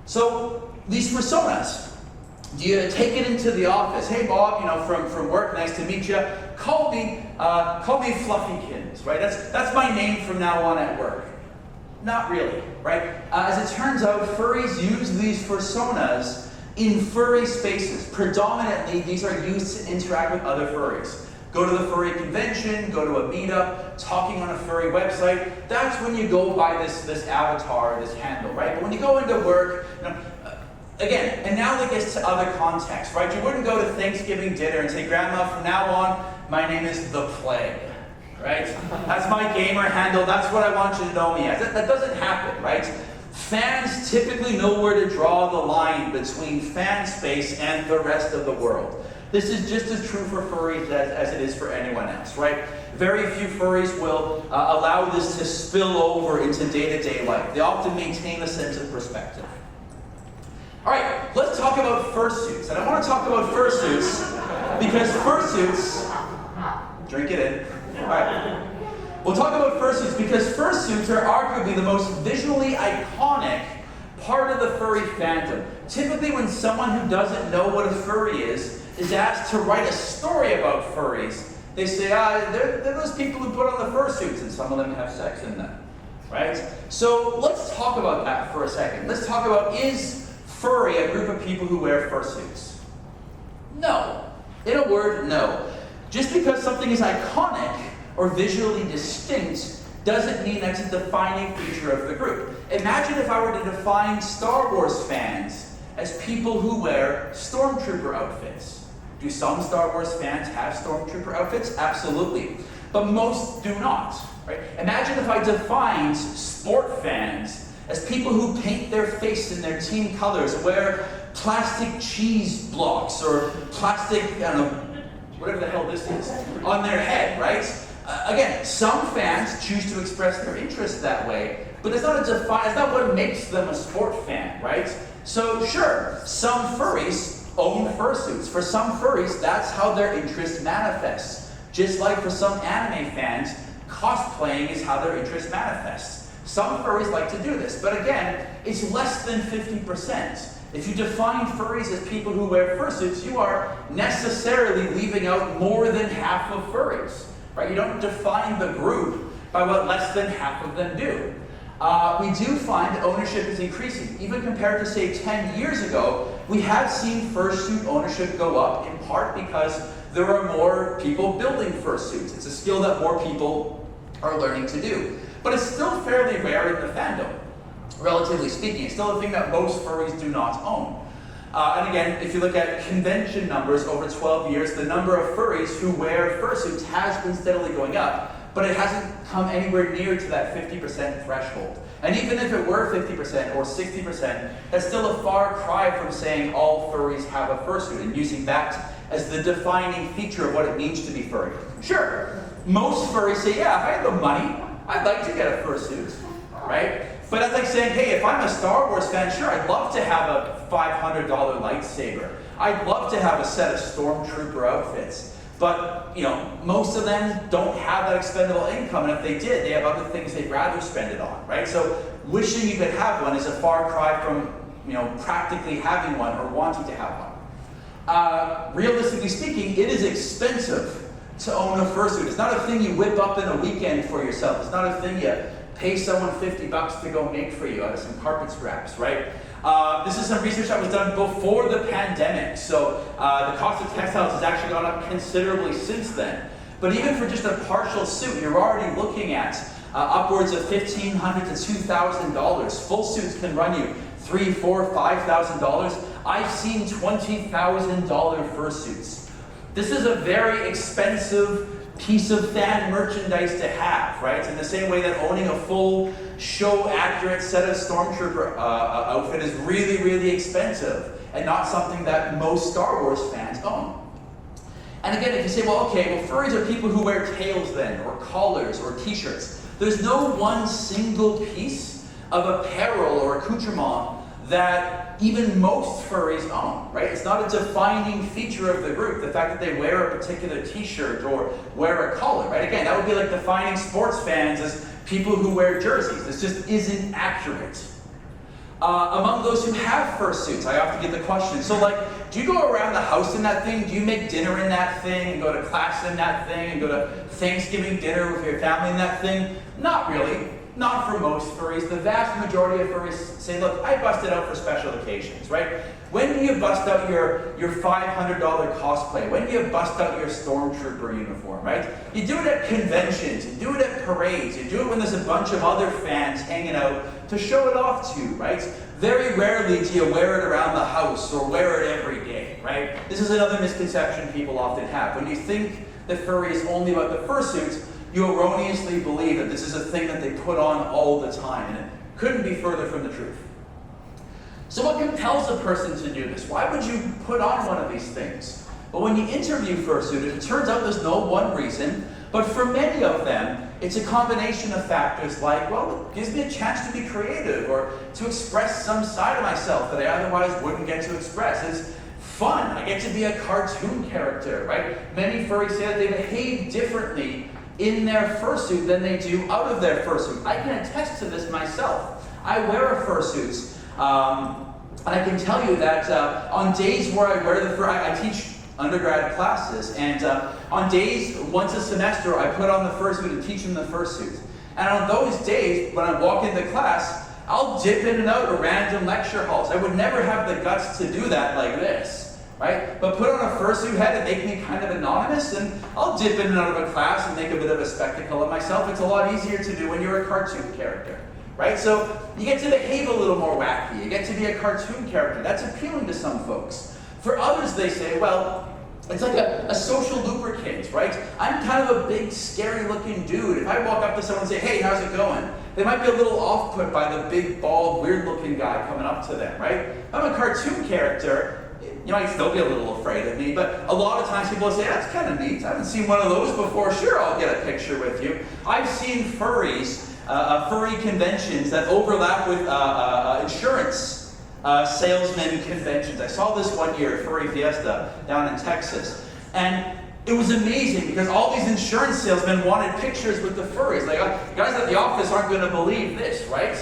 So, these personas, do you take it into the office? Hey Bob, from work, nice to meet you. Call me Fluffykins, right? That's my name from now on at work. Not really, right? As it turns out, furries use these personas in furry spaces. Predominantly, these are used to interact with other furries. Go to the furry convention, go to a meetup, talking on a furry website. That's when you go by this avatar, this handle, right? But when you go into work, again, analogous to other contexts, right? You wouldn't go to Thanksgiving dinner and say, Grandma, from now on, my name is the Plague. Right? That's my gamer handle. That's what I want you to know me as. That doesn't happen, right? Fans typically know where to draw the line between fan space and the rest of the world. This is just as true for furries as it is for anyone else, right? Very few furries will allow this to spill over into day-to-day life. They often maintain a sense of perspective. All right, let's talk about fursuits. And I want to talk about fursuits because fursuits, drink it in. All right. We'll talk about fursuits because fursuits are arguably the most visually iconic part of the furry fandom. Typically when someone who doesn't know what a furry is asked to write a story about furries, they say, they're those people who put on the fursuits and some of them have sex in them, right? So let's talk about that for a second. Let's talk about, is furry a group of people who wear fursuits? No. In a word, no. Just because something is iconic or visually distinct doesn't mean that's a defining feature of the group. Imagine if I were to define Star Wars fans as people who wear stormtrooper outfits. Do some Star Wars fans have stormtrooper outfits? Absolutely. But most do not. Right? Imagine if I defined sport fans as people who paint their face in their team colors, wear plastic cheese blocks or plastic, whatever the hell this is, on their head, right? Again, some fans choose to express their interest that way, but it's not what makes them a sport fan, right? So sure, some furries own fursuits. For some furries, that's how their interest manifests. Just like for some anime fans, cosplaying is how their interest manifests. Some furries like to do this, but again, it's less than 50%. If you define furries as people who wear fursuits, you are necessarily leaving out more than half of furries, right? You don't define the group by what less than half of them do. we do find that ownership is increasing. Even compared to, say, 10 years ago, we have seen fursuit ownership go up, in part because there are more people building fursuits. It's a skill that more people are learning to do. But it's still fairly rare in the fandom, relatively speaking. It's still a thing that most furries do not own. And again, if you look at convention numbers over 12 years, the number of furries who wear fursuits has been steadily going up, but it hasn't come anywhere near to that 50% threshold. And even if it were 50% or 60%, that's still a far cry from saying all furries have a fursuit and using that as the defining feature of what it means to be furry. Sure, most furries say, yeah, if I had the money, I'd like to get a fursuit, right? But that's like saying, hey, if I'm a Star Wars fan, sure, I'd love to have a $500 lightsaber. I'd love to have a set of Stormtrooper outfits. But, you know, most of them don't have that expendable income, and if they did, they have other things they'd rather spend it on, right? So wishing you could have one is a far cry from, you know, practically having one or wanting to have one. Realistically speaking, it is expensive to own a fursuit. It's not a thing you whip up in a weekend for yourself. It's not a thing you pay someone $50 to go make for you out of some carpet scraps, right? This is some research that was done before the pandemic, so the cost of textiles has actually gone up considerably since then. But even for just a partial suit, you're already looking at upwards of $1,500 to $2,000. Full suits can run you $3,000, $4,000, $5,000. I've seen $20,000 fursuits. This is a very expensive piece of fan merchandise to have, right? In the same way that owning a full show-accurate set of Stormtrooper outfit is really, really expensive and not something that most Star Wars fans own. And again, if you say, well, okay, well, furries are people who wear tails then, or collars, or t-shirts. There's no one single piece of apparel or accoutrement that even most furries own, right? It's not a defining feature of the group, the fact that they wear a particular t-shirt or wear a collar, right? Again, that would be like defining sports fans as people who wear jerseys. This just isn't accurate. Among those who have fursuits, I often get the question, so like, do you go around the house in that thing? Do you make dinner in that thing, and go to class in that thing, and go to Thanksgiving dinner with your family in that thing? Not really. Not for most furries. The vast majority of furries say, look, I bust it out for special occasions, right? When do you bust out your $500 cosplay? When do you bust out your Stormtrooper uniform, right? You do it at conventions, you do it at parades, you do it when there's a bunch of other fans hanging out to show it off to, right? Very rarely do you wear it around the house or wear it every day, right? This is another misconception people often have. When you think that furry is only about the fursuits, you erroneously believe that this is a thing that they put on all the time, and it couldn't be further from the truth. So what compels a person to do this? Why would you put on one of these things? Well, when you interview fursuiters, it turns out there's no one reason, but for many of them, it's a combination of factors like, well, it gives me a chance to be creative or to express some side of myself that I otherwise wouldn't get to express. It's fun. I get to be a cartoon character, right? Many furries say that they behave differently in their fursuit than they do out of their fursuit. I can attest to this myself. I wear a fursuit, and I can tell you that on days where I wear the fur, I teach undergrad classes, and on days, once a semester, I put on the fursuit and teach them the fursuit. And on those days, when I walk into class, I'll dip in and out of random lecture halls. I would never have the guts to do that like this. Right? But put on a fursuit head and make me kind of anonymous, and I'll dip in and out of a class and make a bit of a spectacle of myself. It's a lot easier to do when you're a cartoon character, right? So you get to behave a little more wacky. You get to be a cartoon character. That's appealing to some folks. For others, they say, well, it's like a social lubricant, right? I'm kind of a big, scary-looking dude. If I walk up to someone and say, hey, how's it going? They might be a little off-put by the big, bald, weird-looking guy coming up to them, right? If I'm a cartoon character, you might still be a little afraid of me, but a lot of times people will say, that's kind of neat. I haven't seen one of those before. Sure, I'll get a picture with you. I've seen furries, furry conventions that overlap with insurance salesman conventions. I saw this one year at Furry Fiesta down in Texas. And it was amazing because all these insurance salesmen wanted pictures with the furries. Like, guys at the office aren't going to believe this, right?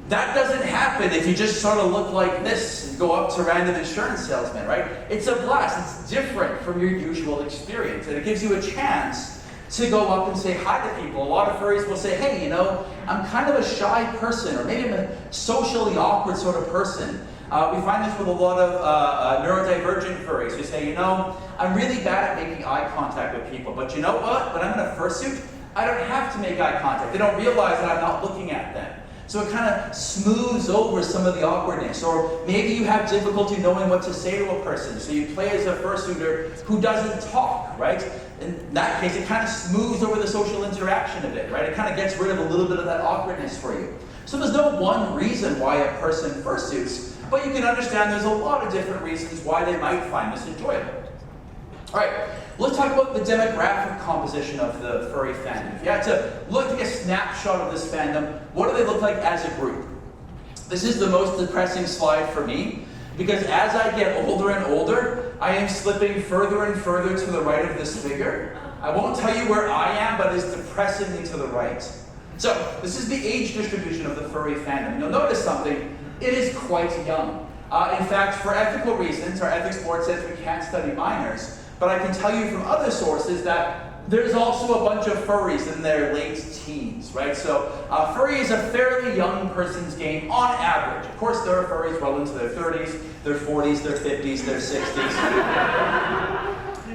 That doesn't happen if you just sort of look like this and go up to random insurance salesmen, right? It's a blast. It's different from your usual experience, and it gives you a chance to go up and say hi to people. A lot of furries will say, hey, you know, I'm kind of a shy person, or maybe I'm a socially awkward sort of person. We find this with a lot of neurodivergent furries who say, you know, I'm really bad at making eye contact with people, but you know what? When I'm in a fursuit, I don't have to make eye contact. They don't realize that I'm not looking at them. So it kind of smooths over some of the awkwardness. Or maybe you have difficulty knowing what to say to a person, so you play as a fursuiter who doesn't talk, right? In that case, it kind of smooths over the social interaction a bit, right? It kind of gets rid of a little bit of that awkwardness for you. So there's no one reason why a person fursuits, but you can understand there's a lot of different reasons why they might find this enjoyable. All right, let's talk about the demographic composition of the furry fandom. If you had to take a snapshot of this fandom, what do they look like as a group? This is the most depressing slide for me, because as I get older and older, I am slipping further and further to the right of this figure. I won't tell you where I am, but it's depressingly to the right. So, this is the age distribution of the furry fandom. You'll notice something, it is quite young. In fact, for ethical reasons, our ethics board says we can't study minors, but I can tell you from other sources that there's also a bunch of furries in their late teens, right? So furry is a fairly young person's game on average. Of course, there are furries well into their 30s, their 40s, their 50s, their 60s.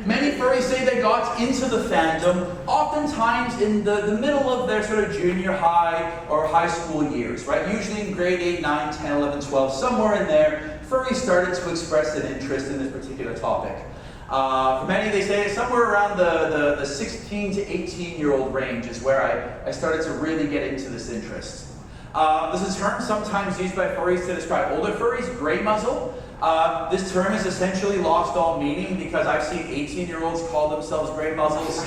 Many furries say they got into the fandom oftentimes in the middle of their sort of junior high or high school years, right? Usually in grade 8, 9, 10, 11, 12, somewhere in there, furries started to express an interest in this particular topic. For many, they say somewhere around the 16 to 18-year-old range is where I started to really get into this interest. This is a term sometimes used by furries to describe older furries, gray muzzle. This term has essentially lost all meaning because I've seen 18-year-olds call themselves gray muzzles.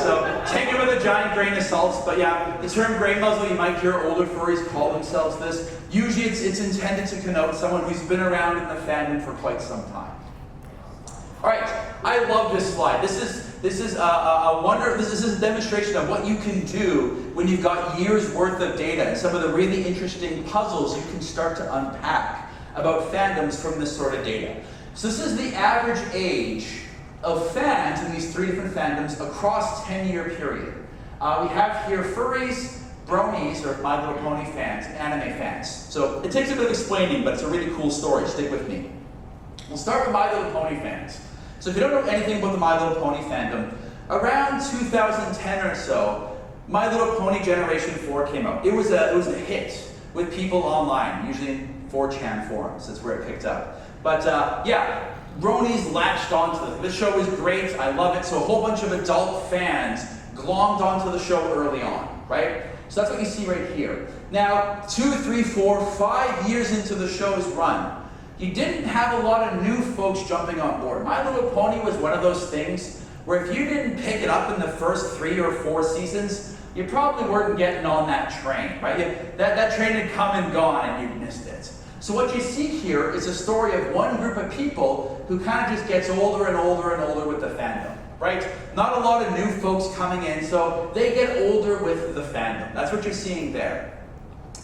So take it with a giant grain of salt. But yeah, the term gray muzzle, you might hear older furries call themselves this. Usually it's intended to connote someone who's been around in the fandom for quite some time. All right, I love this slide. This is a wonder. This is a demonstration of what you can do when you've got years worth of data and some of the really interesting puzzles you can start to unpack about fandoms from this sort of data. So this is the average age of fans in these 3 different fandoms across 10-year period. We have here furries, bronies, or My Little Pony fans, and anime fans. So it takes a bit of explaining, but it's a really cool story. Stick with me. We'll start with My Little Pony fans. So if you don't know anything about the My Little Pony fandom, around 2010 or so, My Little Pony Generation 4 came out. It was a hit with people online, usually in 4chan forums. That's where it picked up. But yeah, bronies latched onto this. This show is great. I love it. So a whole bunch of adult fans glommed onto the show early on, right? So that's what you see right here. Now, 2, 3, 4, 5 years into the show's run, you didn't have a lot of new folks jumping on board. My Little Pony was one of those things where if you didn't pick it up in the first 3 or 4 seasons, you probably weren't getting on that train, right? That train had come and gone and you missed it. So what you see here is a story of one group of people who kind of just gets older and older and older with the fandom, right? Not a lot of new folks coming in, so they get older with the fandom. That's what you're seeing there.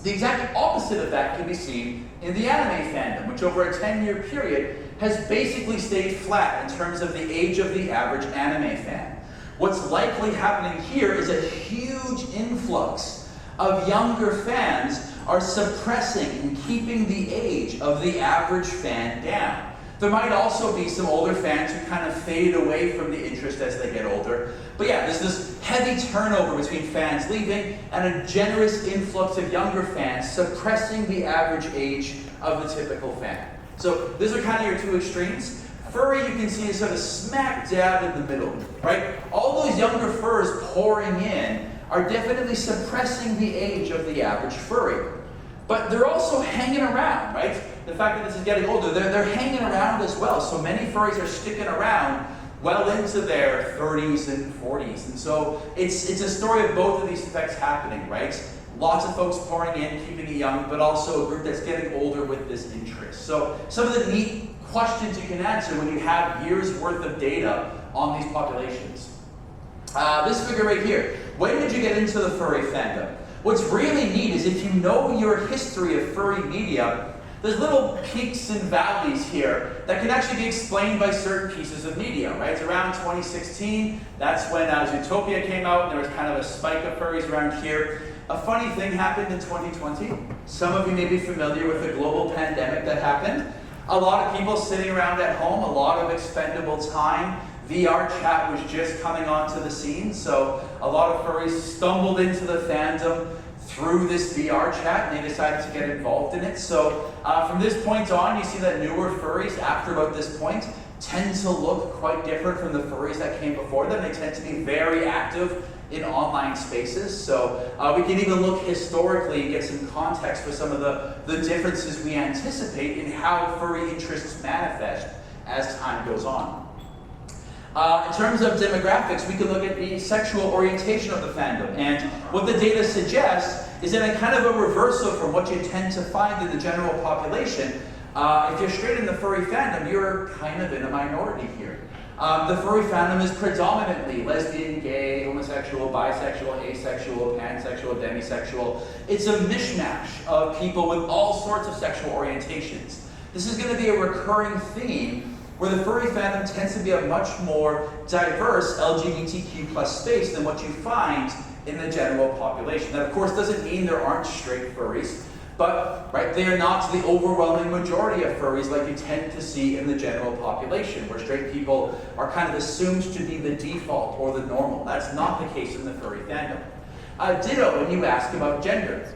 The exact opposite of that can be seen in the anime fandom, which over a 10-year period has basically stayed flat in terms of the age of the average anime fan. What's likely happening here is a huge influx of younger fans are suppressing and keeping the age of the average fan down. There might also be some older fans who kind of fade away from the interest as they get older. But yeah, there's this heavy turnover between fans leaving and a generous influx of younger fans suppressing the average age of the typical fan. So these are kind of your 2 extremes. Furry, you can see, is sort of smack dab in the middle, right? All those younger furs pouring in are definitely suppressing the age of the average furry. But they're also hanging around, right? The fact that this is getting older, they're hanging around as well. So many furries are sticking around well into their 30s and 40s. And so it's a story of both of these effects happening, right? Lots of folks pouring in, keeping it young, but also a group that's getting older with this interest. So some of the neat questions you can answer when you have years worth of data on these populations. This figure right here, when did you get into the furry fandom? What's really neat is if you know your history of furry media, there's little peaks and valleys here that can actually be explained by certain pieces of media, right? It's around 2016, that's when Zootopia came out, and there was kind of a spike of furries around here. A funny thing happened in 2020. Some of you may be familiar with the global pandemic that happened. A lot of people sitting around at home, a lot of expendable time. VR chat was just coming onto the scene, so a lot of furries stumbled into the fandom through this VR chat, and they decided to get involved in it. So from this point on, you see that newer furries, after about this point, tend to look quite different from the furries that came before them. They tend to be very active in online spaces. So we can even look historically and get some context for some of the differences we anticipate in how furry interests manifest as time goes on. In terms of demographics, we can look at the sexual orientation of the fandom. And what the data suggests is that a kind of a reversal from what you tend to find in the general population. If you're straight in the furry fandom, you're kind of in a minority here. The furry fandom is predominantly lesbian, gay, homosexual, bisexual, asexual, pansexual, demisexual. It's a mishmash of people with all sorts of sexual orientations. This is going to be a recurring theme where the furry fandom tends to be a much more diverse LGBTQ+ space than what you find in the general population. That, of course, doesn't mean there aren't straight furries. But they are not the overwhelming majority of furries like you tend to see in the general population, where straight people are kind of assumed to be the default or the normal. That's not the case in the furry fandom. Ditto when you ask about gender.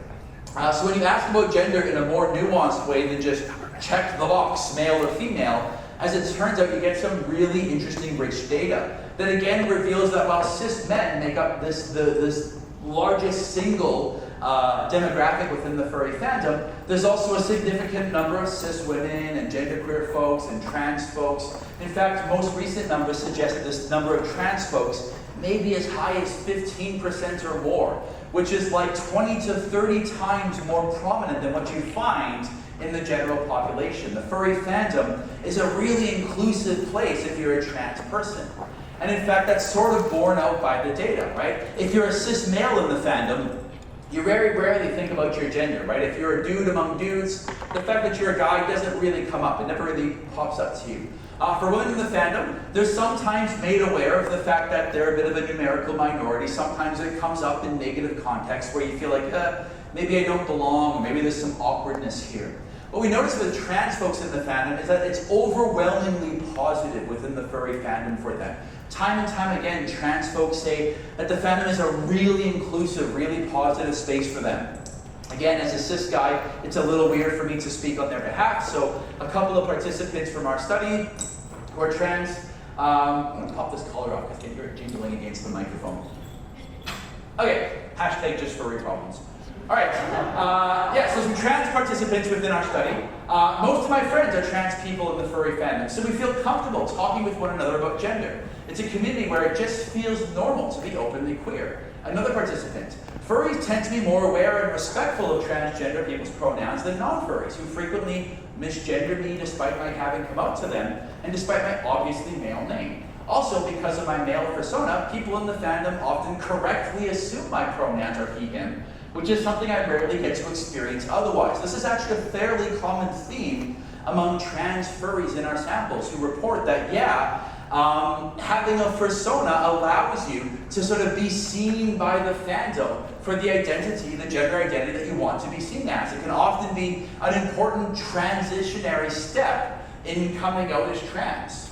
So when you ask about gender in a more nuanced way than just check the box, male or female, as it turns out, you get some really interesting rich data that again reveals that while cis men make up this largest single demographic within the furry fandom, there's also a significant number of cis women and genderqueer folks and trans folks. In fact, most recent numbers suggest that this number of trans folks may be as high as 15% or more, which is like 20 to 30 times more prominent than what you find in the general population. The furry fandom is a really inclusive place if you're a trans person. And in fact, that's sort of borne out by the data, right? If you're a cis male in the fandom, you very rarely think about your gender, right? If you're a dude among dudes, the fact that you're a guy doesn't really come up. It never really pops up to you. For women in the fandom, they're sometimes made aware of the fact that they're a bit of a numerical minority. Sometimes it comes up in negative context where you feel like, maybe I don't belong, or maybe there's some awkwardness here. What we notice with trans folks in the fandom is that it's overwhelmingly positive within the furry fandom for them. Time and time again, trans folks say that the fandom is a really inclusive, really positive space for them. Again, as a cis guy, it's a little weird for me to speak on their behalf, so a couple of participants from our study who are trans, I'm going to pop this collar off because I can hear it jingling against the microphone. Okay, hashtag just furry problems. All right, so some trans participants within our study. Most of my friends are trans people in the furry fandom, so we feel comfortable talking with one another about gender. It's a community where it just feels normal to be openly queer. Another participant. Furries tend to be more aware and respectful of transgender people's pronouns than non-furries, who frequently misgender me despite my having come out to them, and despite my obviously male name. Also, because of my male persona, people in the fandom often correctly assume my pronouns are he, him, which is something I rarely get to experience otherwise. This is actually a fairly common theme among trans furries in our samples who report that, having a persona allows you to sort of be seen by the fandom for the identity, the gender identity that you want to be seen as. It can often be an important transitionary step in coming out as trans.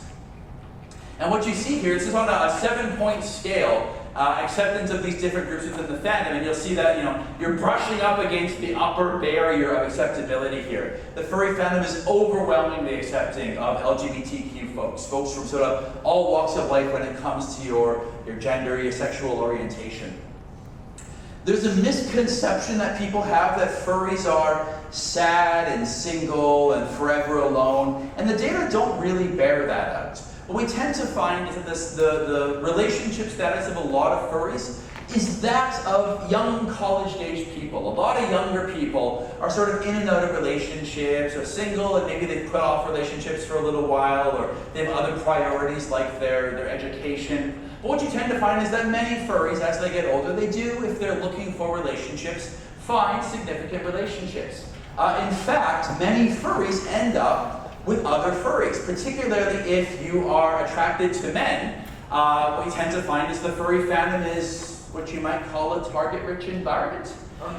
And what you see here, this is on a 7-point scale, acceptance of these different groups within the fandom, and you'll see that you're brushing up against the upper barrier of acceptability here. The furry fandom is overwhelmingly accepting of LGBTQ folks from sort of all walks of life when it comes to your gender, your sexual orientation. There's a misconception that people have that furries are sad and single and forever alone, and the data don't really bear that out. What we tend to find is that the relationship status of a lot of furries is that of young college-age people. A lot of younger people are sort of in and out of relationships, or single, and maybe they've put off relationships for a little while, or they have other priorities like their education. But what you tend to find is that many furries, as they get older, they do, if they're looking for relationships, find significant relationships. In fact, many furries end up with other furries, particularly if you are attracted to men. What you tend to find is the furry fandom is what you might call a target-rich environment. Many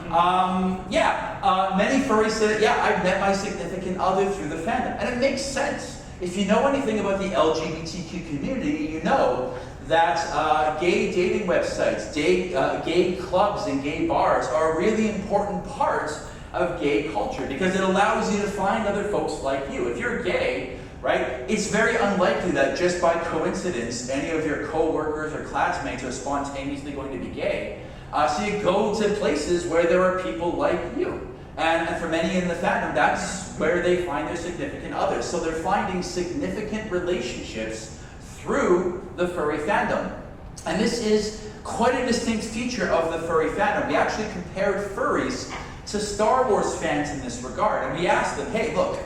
furries say that, yeah, I've met my significant other through the fandom. And it makes sense. If you know anything about the LGBTQ community, you know that gay dating websites, gay clubs and gay bars are a really important part of gay culture because it allows you to find other folks like you. If you're gay, right, it's very unlikely that just by coincidence any of your co-workers or classmates are spontaneously going to be gay. So you go to places where there are people like you. And for many in the fandom, that's where they find their significant others. So they're finding significant relationships through the furry fandom. And this is quite a distinct feature of the furry fandom. We actually compared furries to Star Wars fans in this regard. And we asked them, hey, look,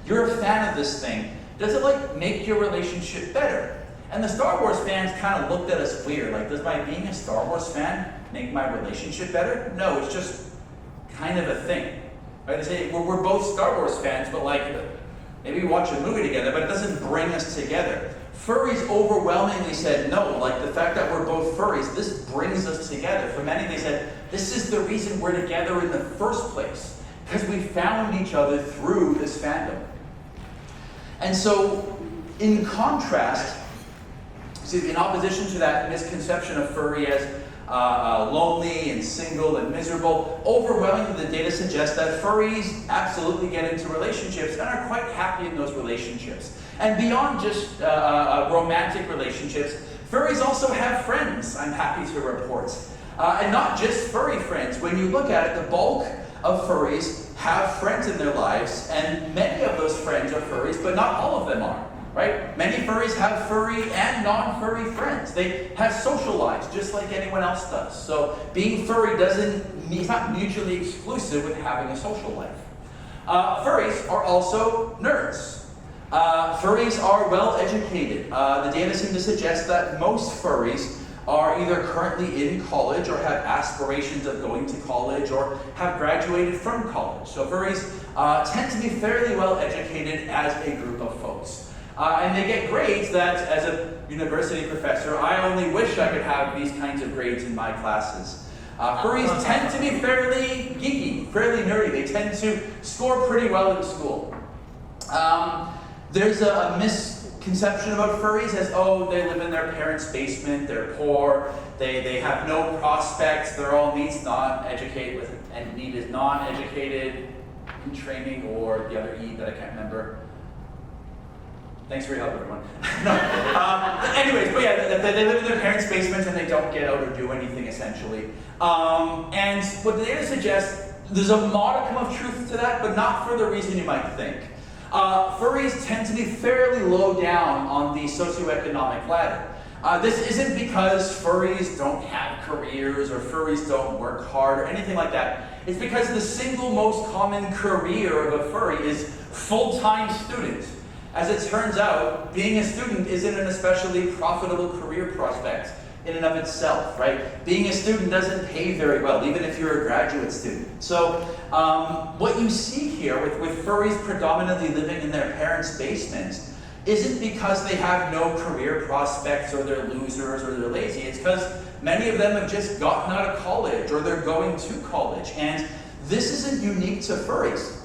you're a fan of this thing. Does it like make your relationship better? And the Star Wars fans kind of looked at us weird. Like, does my being a Star Wars fan make my relationship better? No, it's just kind of a thing. Right? They say, we're both Star Wars fans, but like, maybe we watch a movie together, but it doesn't bring us together. Furries overwhelmingly said, no, like the fact that we're both furries, this brings us together. For many, they said, this is the reason we're together in the first place, because we found each other through this fandom. And so, in contrast, in opposition to that misconception of furry as lonely and single and miserable, overwhelmingly the data suggests that furries absolutely get into relationships and are quite happy in those relationships. And beyond just romantic relationships, furries also have friends, I'm happy to report. And not just furry friends. When you look at it, the bulk of furries have friends in their lives, and many of those friends are furries, but not all of them are. Right? Many furries have furry and non-furry friends. They have social lives, just like anyone else does. So being furry it's not mutually exclusive with having a social life. Furries are also nerds. Furries are well educated. The data seem to suggest that most furries are either currently in college or have aspirations of going to college or have graduated from college. So furries tend to be fairly well educated as a group of folks. And they get grades that, as a university professor, I only wish I could have these kinds of grades in my classes. Furries tend to be fairly geeky, fairly nerdy. They tend to score pretty well in school. There's a misconception about furries as, oh, they live in their parents' basement, they're poor, they have no prospects, they're all needs non-educated, and need is non-educated in training, or the other E that I can't remember. Thanks for your help, everyone. Anyways, but yeah, they live in their parents' basement and they don't get out or do anything, essentially. And what the data suggests, there's a modicum of truth to that, but not for the reason you might think. Furries tend to be fairly low down on the socioeconomic ladder. This isn't because furries don't have careers or furries don't work hard or anything like that. It's because the single most common career of a furry is full-time student. As it turns out, being a student isn't an especially profitable career prospect in and of itself, right? Being a student doesn't pay very well, even if you're a graduate student. So what you see here with furries predominantly living in their parents' basements isn't because they have no career prospects or they're losers or they're lazy. It's because many of them have just gotten out of college or they're going to college. And this isn't unique to furries.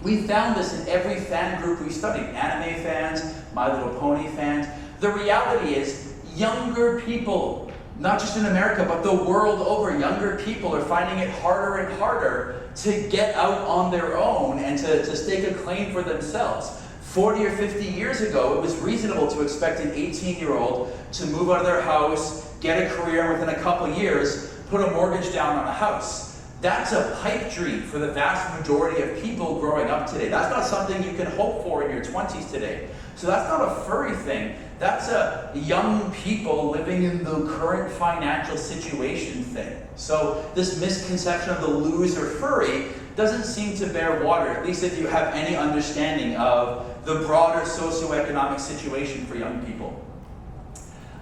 We found this in every fan group we studied, anime fans, My Little Pony fans. The reality is, younger people, not just in America, but the world over, younger people are finding it harder and harder to get out on their own and to stake a claim for themselves. 40 or 50 years ago, it was reasonable to expect an 18-year-old to move out of their house, get a career within a couple years, put a mortgage down on a house. That's a pipe dream for the vast majority of people growing up today. That's not something you can hope for in your 20s today. So that's not a furry thing. That's a young people living in the current financial situation thing. So this misconception of the loser furry doesn't seem to bear water, at least if you have any understanding of the broader socioeconomic situation for young people.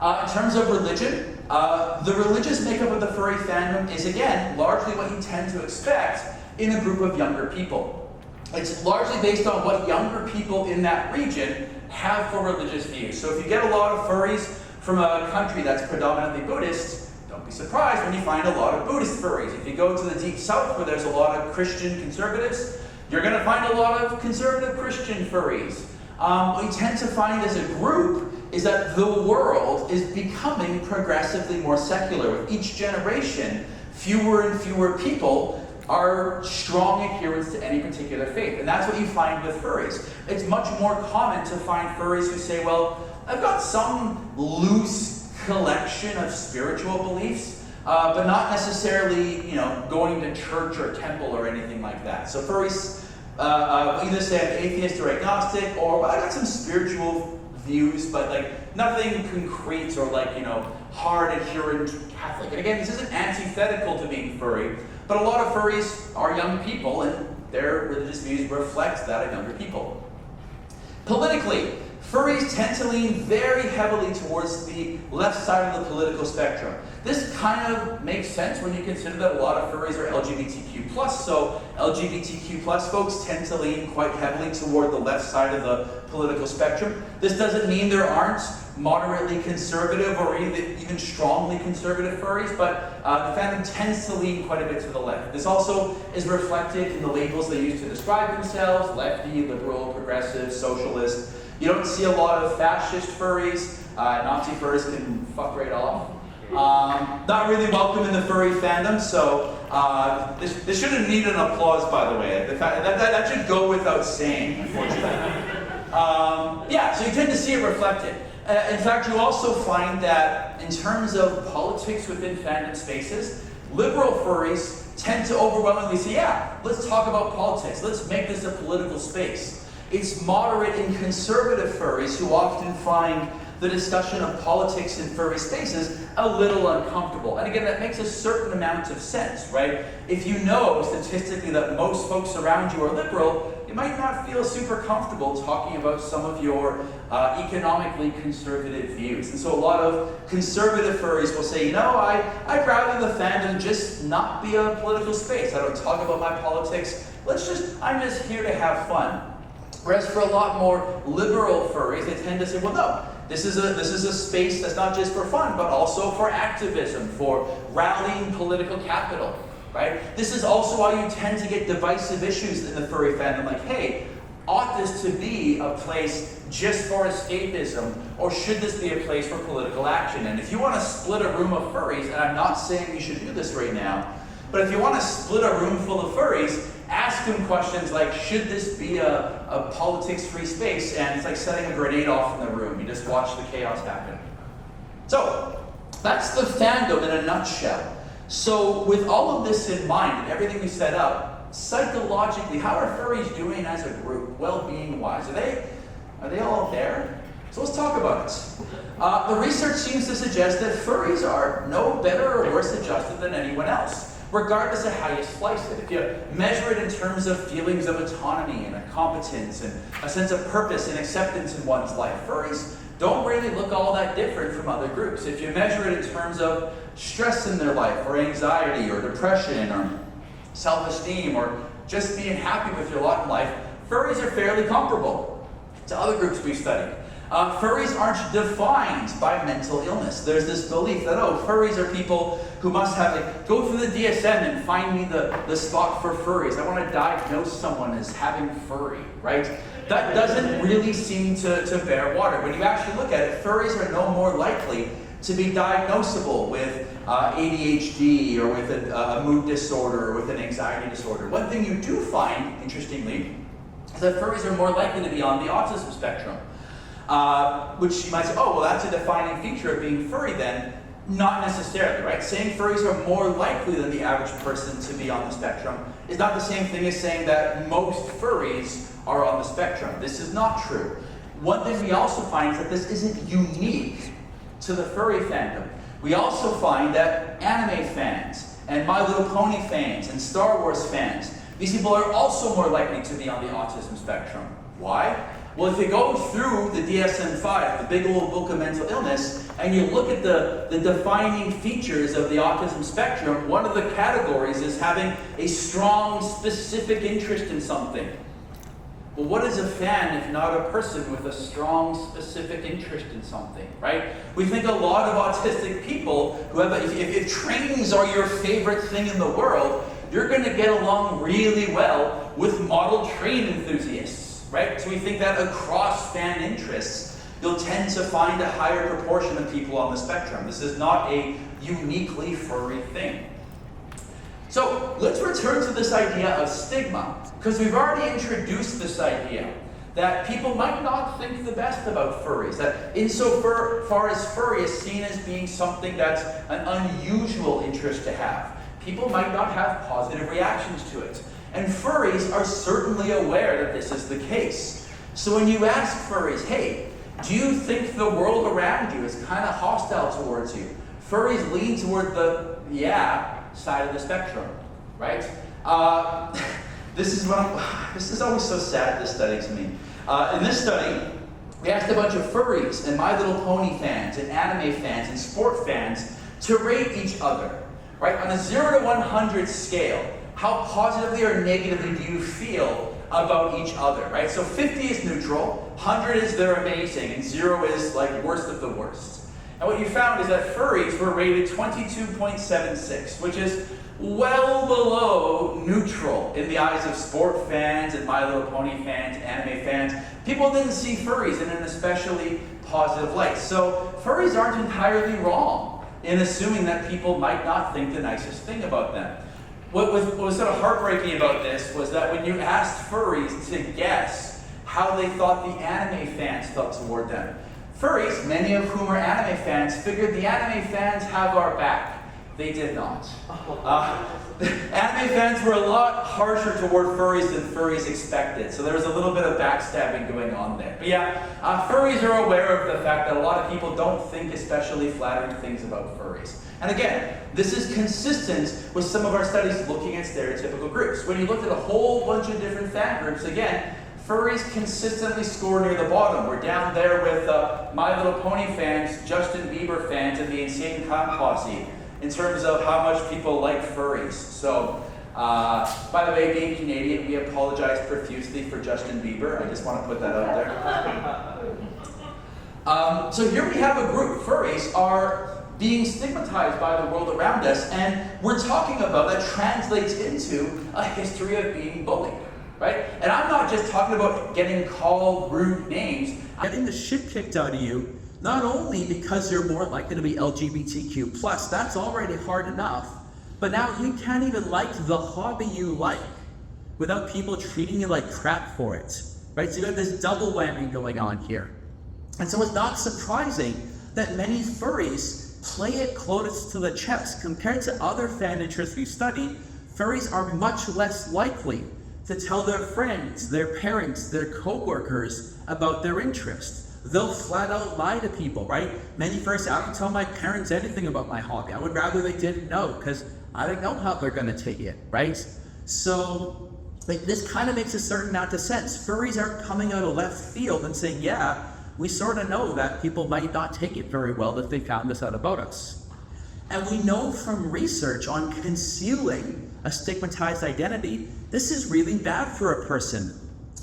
In terms of religion, the religious makeup of the furry fandom is, again, largely what you tend to expect in a group of younger people. It's largely based on what younger people in that region have for religious views. So if you get a lot of furries from a country that's predominantly Buddhist, don't be surprised when you find a lot of Buddhist furries. If you go to the deep south where there's a lot of Christian conservatives, you're going to find a lot of conservative Christian furries. What you tend to find as a group is that the world is becoming progressively more secular. With each generation, fewer and fewer people are strong adherents to any particular faith. And that's what you find with furries. It's much more common to find furries who say, well, I've got some loose collection of spiritual beliefs, but not necessarily, going to church or temple or anything like that. So furries either say I'm atheist or agnostic, or I got some spiritual views, but like nothing concrete or hard adherent Catholic. And again, this isn't antithetical to being furry, but a lot of furries are young people, and their religious views reflect that of younger people. Politically, furries tend to lean very heavily towards the left side of the political spectrum. This kind of makes sense when you consider that a lot of furries are LGBTQ+, so LGBTQ+ folks tend to lean quite heavily toward the left side of the political spectrum. This doesn't mean there aren't moderately conservative or even strongly conservative furries, but the fandom tends to lean quite a bit to the left. This also is reflected in the labels they use to describe themselves: lefty, liberal, progressive, socialist. You don't see a lot of fascist furries. Nazi furries can fuck right off. Not really welcome in the furry fandom, so this shouldn't need an applause, by the way. That should go without saying, unfortunately. So you tend to see it reflected. In fact, you also find that in terms of politics within fandom spaces, liberal furries tend to overwhelmingly say, yeah, let's talk about politics. Let's make this a political space. It's moderate and conservative furries who often find the discussion of politics in furry spaces a little uncomfortable. And again, that makes a certain amount of sense, right? If you know statistically that most folks around you are liberal, you might not feel super comfortable talking about some of your economically conservative views. And so a lot of conservative furries will say, I'd rather the fandom just not be a political space. I don't talk about my politics. I'm just here to have fun. Whereas for a lot more liberal furries, they tend to say, well, no, this is a space that's not just for fun, but also for activism, for rallying political capital, right? This is also why you tend to get divisive issues in the furry fandom, like, hey, ought this to be a place just for escapism, or should this be a place for political action? And if you want to split a room of furries, and I'm not saying you should do this right now, but if you want to split a room full of furries, ask them questions like, should this be a politics-free space? And it's like setting a grenade off in the room. You just watch the chaos happen. So, that's the fandom in a nutshell. So, with all of this in mind, and everything we set up, psychologically, how are furries doing as a group, well-being-wise? Are they all there? So let's talk about it. The research seems to suggest that furries are no better or worse adjusted than anyone else, regardless of how you slice it. If you measure it in terms of feelings of autonomy and a competence and a sense of purpose and acceptance in one's life, furries don't really look all that different from other groups. If you measure it in terms of stress in their life, or anxiety, or depression, or self-esteem, or just being happy with your lot in life, furries are fairly comparable to other groups we've studied. Furries aren't defined by mental illness. There's this belief that, furries are people who must have, go through the DSM and find me the spot for furries. I want to diagnose someone as having furry, right? That doesn't really seem to bear water. When you actually look at it, furries are no more likely to be diagnosable with ADHD or with a mood disorder or with an anxiety disorder. One thing you do find, interestingly, is that furries are more likely to be on the autism spectrum. Which you might say, that's a defining feature of being furry then. Not necessarily, right? Saying furries are more likely than the average person to be on the spectrum is not the same thing as saying that most furries are on the spectrum. This is not true. One thing we also find is that this isn't unique to the furry fandom. We also find that anime fans and My Little Pony fans and Star Wars fans, these people are also more likely to be on the autism spectrum. Why? Well, if you go through the DSM-5, the big old book of mental illness, and you look at the defining features of the autism spectrum, one of the categories is having a strong, specific interest in something. Well, what is a fan if not a person with a strong, specific interest in something, right? We think a lot of autistic people who have, if trains are your favorite thing in the world, you're going to get along really well with model train enthusiasts, right? So we think that across fan interests, you'll tend to find a higher proportion of people on the spectrum. This is not a uniquely furry thing. So let's return to this idea of stigma, because we've already introduced this idea that people might not think the best about furries, that insofar as furry is seen as being something that's an unusual interest to have, people might not have positive reactions to it. And furries are certainly aware that this is the case. So when you ask furries, hey, do you think the world around you is kind of hostile towards you? Furries lean toward the yeah side of the spectrum, right? This is always so sad, this study to me. In this study, we asked a bunch of furries and My Little Pony fans and anime fans and sport fans to rate each other, right? On a 0 to 100 scale, how positively or negatively do you feel about each other, right? So 50 is neutral, 100 is they're amazing, and 0 is like worst of the worst. And what you found is that furries were rated 22.76, which is well below neutral in the eyes of sport fans and My Little Pony fans, anime fans. People didn't see furries in an especially positive light. So furries aren't entirely wrong in assuming that people might not think the nicest thing about them. What was sort of heartbreaking about this was that when you asked furries to guess how they thought the anime fans felt toward them, furries, many of whom are anime fans, figured the anime fans have our back. They did not. Anime fans were a lot harsher toward furries than furries expected, so there was a little bit of backstabbing going on there. But yeah, furries are aware of the fact that a lot of people don't think especially flattering things about furries. And again, this is consistent with some of our studies looking at stereotypical groups. When you looked at a whole bunch of different fan groups, again, furries consistently score near the bottom. We're down there with My Little Pony fans, Justin Bieber fans, and the Insane Clown Posse in terms of how much people like furries. So, by the way, being Canadian, we apologize profusely for Justin Bieber. I just want to put that out there. So here we have a group. Furries are being stigmatized by the world around us, and we're talking about that translates into a history of being bullied. Right? And I'm not just talking about getting called rude names. Getting the shit kicked out of you, not only because you're more likely to be LGBTQ+, that's already hard enough, but now you can't even like the hobby you like without people treating you like crap for it. Right? So you got this double whammy going on here. And so it's not surprising that many furries play it close to the chest. Compared to other fan interests we study, furries are much less likely to tell their friends, their parents, their co-workers about their interests. They'll flat out lie to people, right? Many furries say, I don't tell my parents anything about my hobby. I would rather they didn't know, because I don't know how they're gonna take it, right? So, this kind of makes a certain amount of sense. Furries aren't coming out of left field and saying, yeah, we sort of know that people might not take it very well if they found this out about us. And we know from research on concealing a stigmatized identity, this is really bad for a person.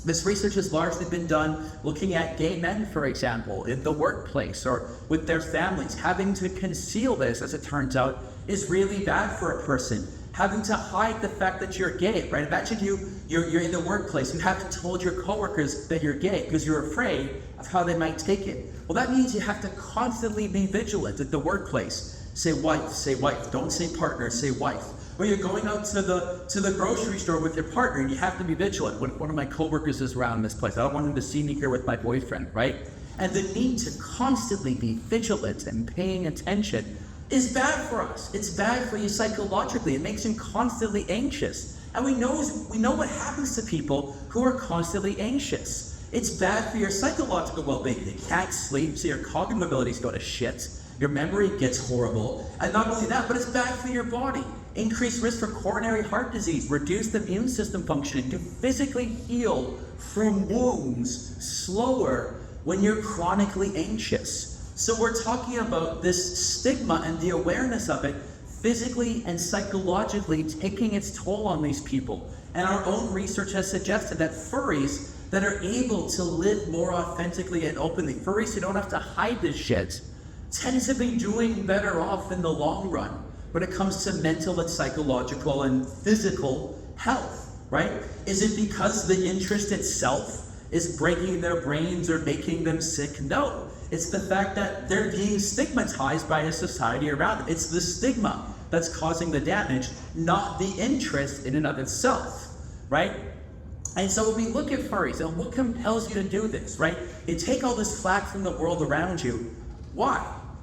This research has largely been done looking at gay men, for example, in the workplace or with their families. Having to conceal this, as it turns out, is really bad for a person. Having to hide the fact that you're gay, right? Imagine you're in the workplace, you haven't told your coworkers that you're gay because you're afraid of how they might take it. Well, that means you have to constantly be vigilant at the workplace. Say wife, don't say partner, say wife. Or you're going out to the grocery store with your partner and you have to be vigilant. One of my coworkers is around this place. I don't want him to see me here with my boyfriend, right? And the need to constantly be vigilant and paying attention is bad for us. It's bad for you psychologically. It makes you constantly anxious. And we know what happens to people who are constantly anxious. It's bad for your psychological well-being. You can't sleep, so your cognitive abilities go to shit. Your memory gets horrible. And not only that, but it's bad for your body. Increased risk for coronary heart disease, reduced immune system functioning, to physically heal from wounds slower when you're chronically anxious. So we're talking about this stigma and the awareness of it physically and psychologically taking its toll on these people. And our own research has suggested that furries that are able to live more authentically and openly. Furries who don't have to hide this shit tend to be doing better off in the long run when it comes to mental and psychological and physical health, right? Is it because the interest itself is breaking their brains or making them sick? No. It's the fact that they're being stigmatized by a society around them. It's the stigma that's causing the damage, not the interest in and of itself, right? And so when we look at furries, and what compels you to do this, right? You take all this flack from the world around you. Why?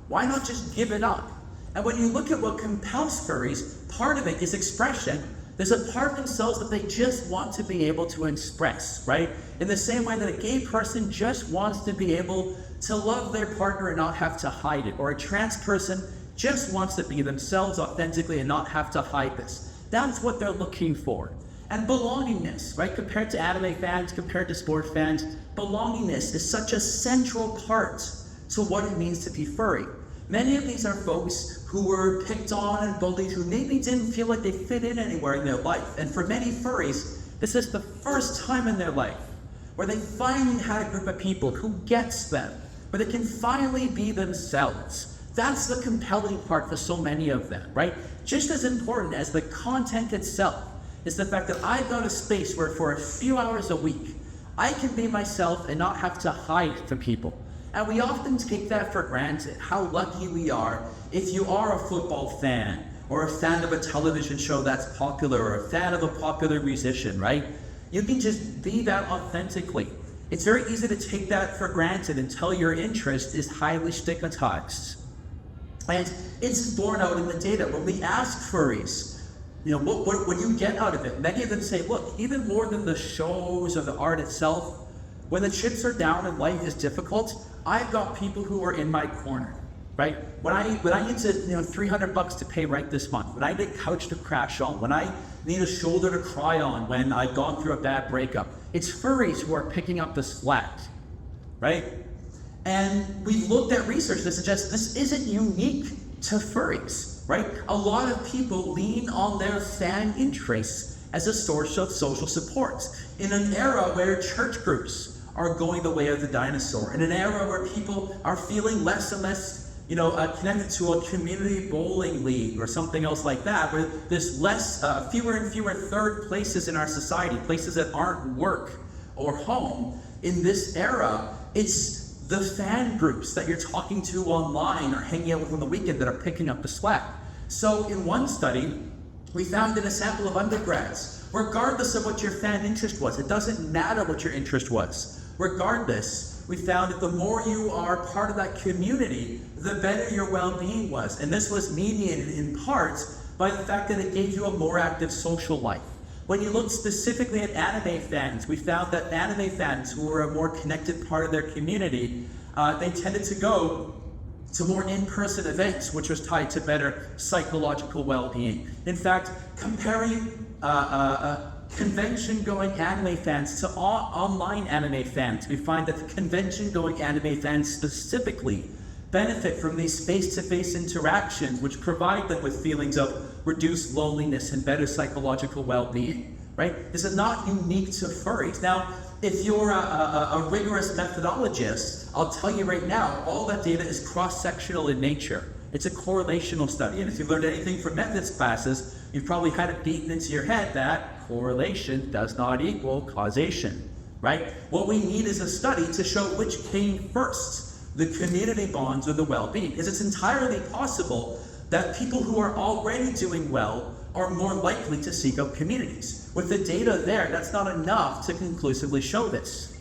Why not just give it up? And when you look at what compels furries, part of it is expression. There's a part of themselves that they just want to be able to express, right? In the same way that a gay person just wants to be able to love their partner and not have to hide it, or a trans person just wants to be themselves authentically and not have to hide this. That's what they're looking for. And belongingness, right? Compared to anime fans, compared to sport fans, belongingness is such a central part to what it means to be furry. Many of these are folks who were picked on and bullied, who maybe didn't feel like they fit in anywhere in their life. And for many furries, this is the first time in their life where they finally had a group of people who gets them, where they can finally be themselves. That's the compelling part for so many of them, right? Just as important as the content itself is the fact that I've got a space where for a few hours a week, I can be myself and not have to hide from people. And we often take that for granted, how lucky we are if you are a football fan, or a fan of a television show that's popular, or a fan of a popular musician, right? You can just be that authentically. It's very easy to take that for granted until your interest is highly stigmatized. And it's borne out in the data. When we ask furries, what do you get out of it? Many of them say, look, even more than the shows or the art itself, when the chips are down and life is difficult, I've got people who are in my corner, right? When I need to, $300 to pay rent this month, when I need a couch to crash on, when I need a shoulder to cry on, when I've gone through a bad breakup, it's furries who are picking up the slack, right? And we've looked at research that suggests this isn't unique to furries, right? A lot of people lean on their fan interests as a source of social support in an era where church groups are going the way of the dinosaur, in an era where people are feeling less and less, connected to a community bowling league or something else like that, where there's fewer and fewer third places in our society, places that aren't work or home. In this era, it's the fan groups that you're talking to online or hanging out with on the weekend that are picking up the slack. So in one study, we found in a sample of undergrads, regardless of what your fan interest was, it doesn't matter what your interest was. Regardless, we found that the more you are part of that community, the better your well-being was. And this was mediated in part by the fact that it gave you a more active social life. When you look specifically at anime fans, we found that anime fans who were a more connected part of their community, they tended to go to more in-person events, which was tied to better psychological well-being. In fact, comparing convention-going anime fans to online anime fans, we find that the convention-going anime fans specifically benefit from these face-to-face interactions, which provide them with feelings of reduced loneliness and better psychological well-being, right? This is not unique to furries. Now, if you're a rigorous methodologist, I'll tell you right now, all that data is cross-sectional in nature. It's a correlational study, and if you've learned anything from methods classes, you've probably had it beaten into your head that correlation does not equal causation, right? What we need is a study to show which came first, the community bonds or the well-being, because it's entirely possible that people who are already doing well are more likely to seek out communities. With the data there, that's not enough to conclusively show this.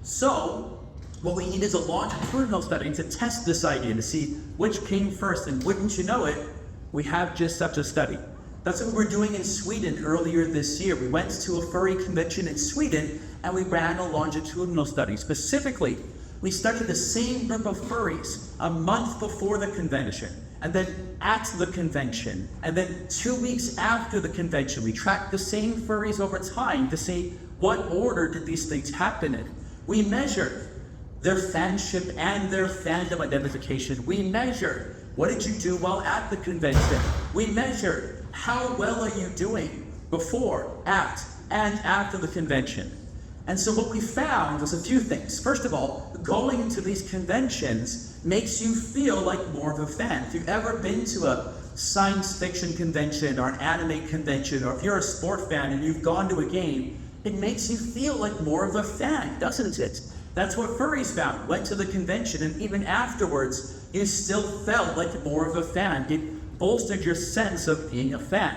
So, what we need is a longitudinal study to test this idea, to see which came first, and wouldn't you know it, we have just such a study. That's what we're doing in Sweden earlier this year. We went to a furry convention in Sweden, and we ran a longitudinal study. Specifically, we studied the same group of furries a month before the convention, and then at the convention, and then 2 weeks after the convention. We tracked the same furries over time to see what order did these things happen in. We measured their fanship and their fandom identification. We measured what did you do while at the convention. We measured how well are you doing before, at, and after the convention. And so what we found was a few things. First of all, going to these conventions makes you feel like more of a fan. If you've ever been to a science fiction convention or an anime convention, or if you're a sport fan and you've gone to a game, it makes you feel like more of a fan, doesn't it? That's what furries found. Went to the convention, and even afterwards, you still felt like more of a fan. It bolstered your sense of being a fan.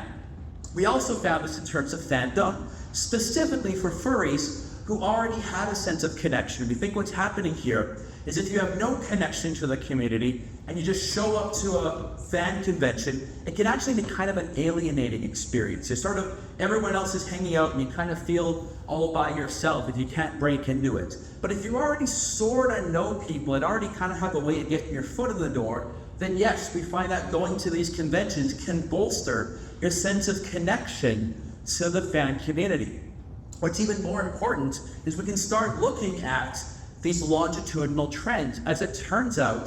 We also found this in terms of fandom, specifically for furries who already had a sense of connection. We think what's happening here is if you have no connection to the community and you just show up to a fan convention, it can actually be kind of an alienating experience. It's sort of everyone else is hanging out and you kind of feel all by yourself if you can't break into it. But if you already sort of know people and already kind of have a way of getting your foot in the door, then yes, we find that going to these conventions can bolster your sense of connection to the fan community. What's even more important is we can start looking at these longitudinal trends. As it turns out,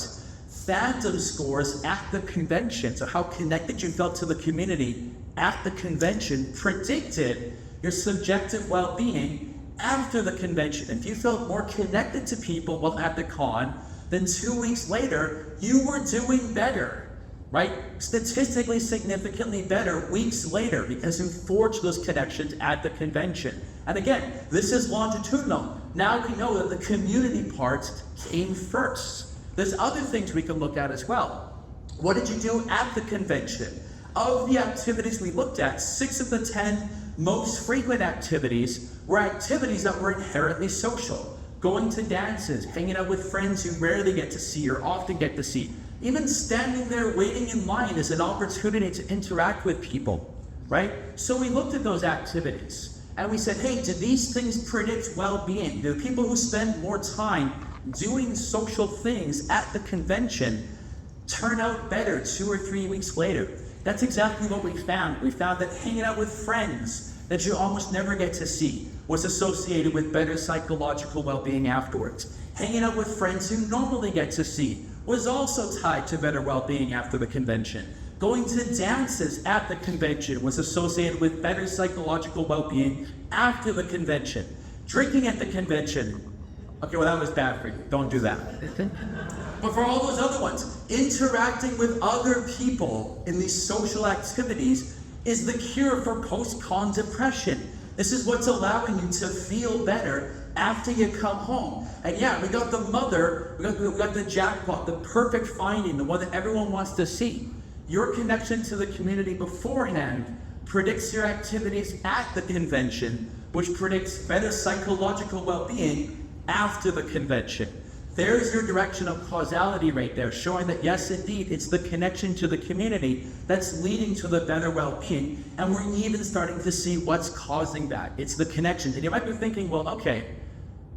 fandom scores at the convention, so how connected you felt to the community at the convention, predicted your subjective well-being after the convention. If you felt more connected to people while at the con, then 2 weeks later, you were doing better. Right? Statistically significantly better weeks later because you forged those connections at the convention. And again, this is longitudinal. Now we know that the community part came first. There's other things we can look at as well. What did you do at the convention? Of the activities we looked at, 6 of the 10 most frequent activities were activities that were inherently social. Going to dances, hanging out with friends you rarely get to see or often get to see. Even standing there waiting in line is an opportunity to interact with people, right? So we looked at those activities and we said, hey, do these things predict well-being? Do people who spend more time doing social things at the convention turn out better 2 or 3 weeks later? That's exactly what we found. We found that hanging out with friends that you almost never get to see was associated with better psychological well-being afterwards. Hanging out with friends you normally get to see was also tied to better well-being after the convention. Going to dances at the convention was associated with better psychological well-being after the convention. Drinking at the convention, okay, well that was bad for you, don't do that. But for all those other ones, interacting with other people in these social activities is the cure for post-con depression. This is what's allowing you to feel better after you come home. And yeah, we got the mother, we got the jackpot, the perfect finding, the one that everyone wants to see. Your connection to the community beforehand predicts your activities at the convention, which predicts better psychological well-being after the convention. There's your direction of causality right there, showing that yes, indeed, it's the connection to the community that's leading to the better well-being, and we're even starting to see what's causing that. It's the connections. And you might be thinking, well, okay,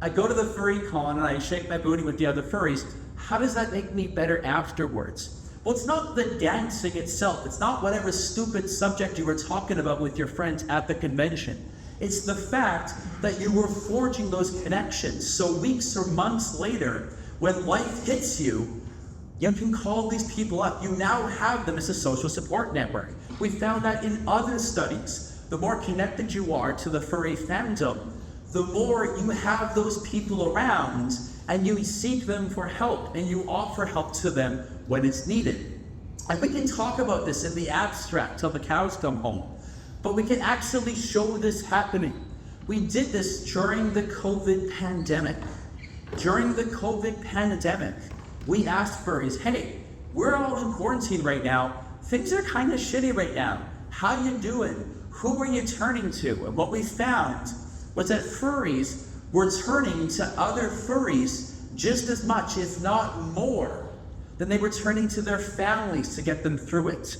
I go to the furry con and I shake my booty with the other furries. How does that make me better afterwards? Well, it's not the dancing itself. It's not whatever stupid subject you were talking about with your friends at the convention. It's the fact that you were forging those connections. So weeks or months later, when life hits you, you can call these people up. You now have them as a social support network. We found that in other studies. The more connected you are to the furry fandom, the more you have those people around and you seek them for help and you offer help to them when it's needed. And we can talk about this in the abstract till the cows come home. But we can actually show this happening. We did this during the COVID pandemic. During the COVID pandemic, we asked furries, hey, we're all in quarantine right now. Things are kind of shitty right now. How you doing? Who are you turning to? And what we found was that furries were turning to other furries just as much, if not more, than they were turning to their families to get them through it.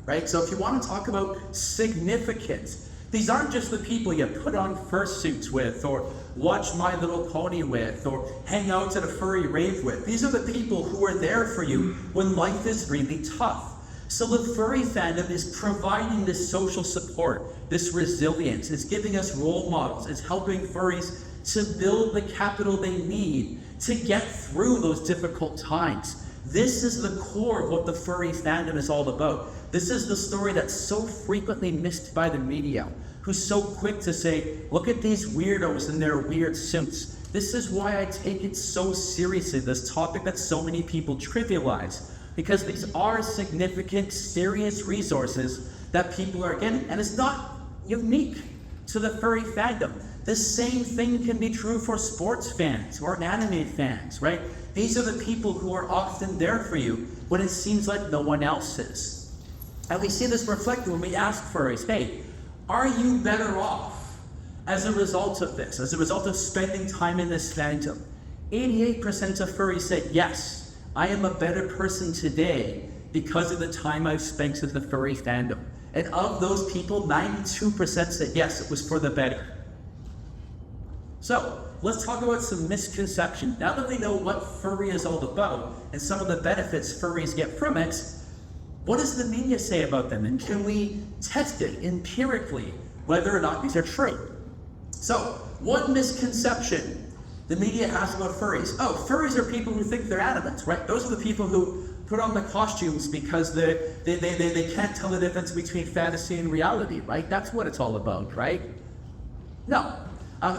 Right? So if you want to talk about significance, these aren't just the people you put on fursuits with, or watch My Little Pony with, or hang out at a furry rave with. These are the people who are there for you when life is really tough. So the furry fandom is providing this social support, this resilience. It's giving us role models. It's helping furries to build the capital they need to get through those difficult times. This is the core of what the furry fandom is all about. This is the story that's so frequently missed by the media. who's so quick to say, look at these weirdos in their weird suits. This is why I take it so seriously, this topic that so many people trivialize, because these are significant, serious resources that people are getting, and it's not unique to the furry fandom. The same thing can be true for sports fans or anime fans, right? These are the people who are often there for you when it seems like no one else is. And we see this reflected when we ask furries, hey, are you better off as a result of this, as a result of spending time in this fandom? 88% of furries said, yes, I am a better person today because of the time I've spent in the furry fandom. And of those people, 92% said, yes, it was for the better. So, let's talk about some misconceptions. Now that we know what furry is all about and some of the benefits furries get from it, what does the media say about them? And can we test it empirically, whether or not these are true? So, one misconception the media has about furries. Oh, furries are people who think they're animals, right? Those are the people who put on the costumes because they can't tell the difference between fantasy and reality, right? That's what it's all about, right? No.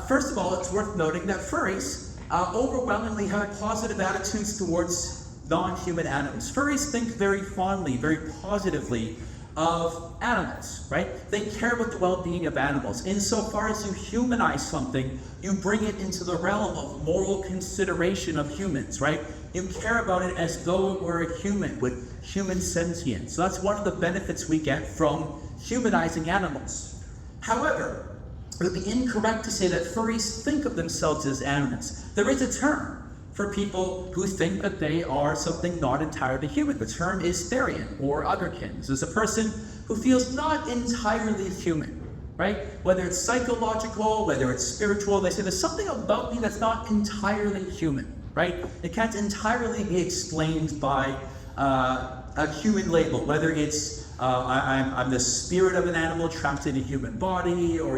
First of all, it's worth noting that furries overwhelmingly have positive attitudes towards non-human animals. Furries think very fondly, very positively of animals, right? They care about the well-being of animals. Insofar as you humanize something, you bring it into the realm of moral consideration of humans, right? You care about it as though it were a human with human sentience. So that's one of the benefits we get from humanizing animals. However, it would be incorrect to say that furries think of themselves as animals. There is a term for people who think that they are something not entirely human. The term is therian, or otherkin. This is a person who feels not entirely human, right? Whether it's psychological, whether it's spiritual, they say there's something about me that's not entirely human, right? It can't entirely be explained by a human label, whether it's I'm the spirit of an animal trapped in a human body, or,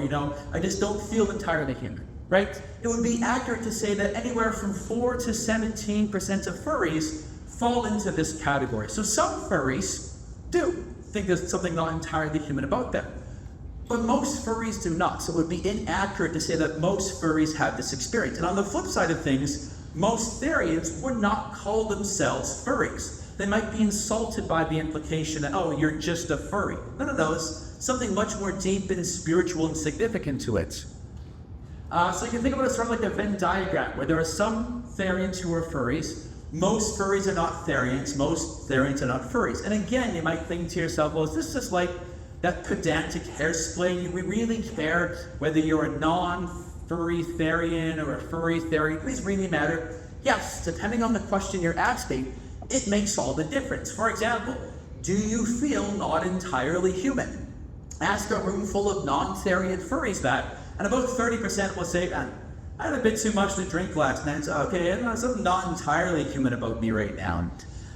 I just don't feel entirely human, right? It would be accurate to say that anywhere from 4 to 17% of furries fall into this category. So some furries do think there's something not entirely human about them, but most furries do not. So it would be inaccurate to say that most furries have this experience. And on the flip side of things, most therians would not call themselves furries. They might be insulted by the implication that, oh, you're just a furry. None of those. Something much more deep and spiritual and significant to it. So you can think about it sort of like a Venn diagram, where there are some therians who are furries. Most furries are not therians. Most therians are not furries. And again, you might think to yourself, well, is this just like that pedantic hair splitting? We really care whether you're a non-furry therian or a furry therian? Does it really matter? Yes, depending on the question you're asking, it makes all the difference. For example, do you feel not entirely human? Ask a room full of non-therian furries that, and about 30% will say, I had a bit too much to drink last night, so okay, there's something not entirely human about me right now.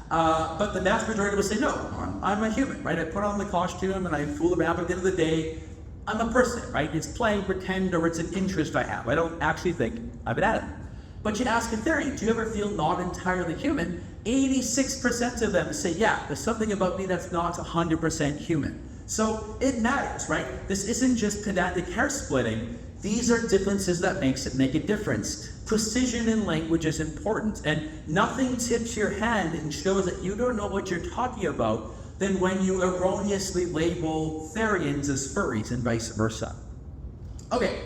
But the vast majority will say, no, I'm a human, right? I put on the costume and I fool around, but at the end of the day, I'm a person, right? It's playing pretend, or it's an interest I have. I don't actually think I'm an animal. But you ask a therian, do you ever feel not entirely human? 86% of them say, yeah, there's something about me that's not 100% human. So it matters, right? This isn't just pedantic hair splitting. These are differences that make a difference. Precision in language is important, and nothing tips your hand and shows that you don't know what you're talking about than when you erroneously label therians as furries and vice versa. Okay,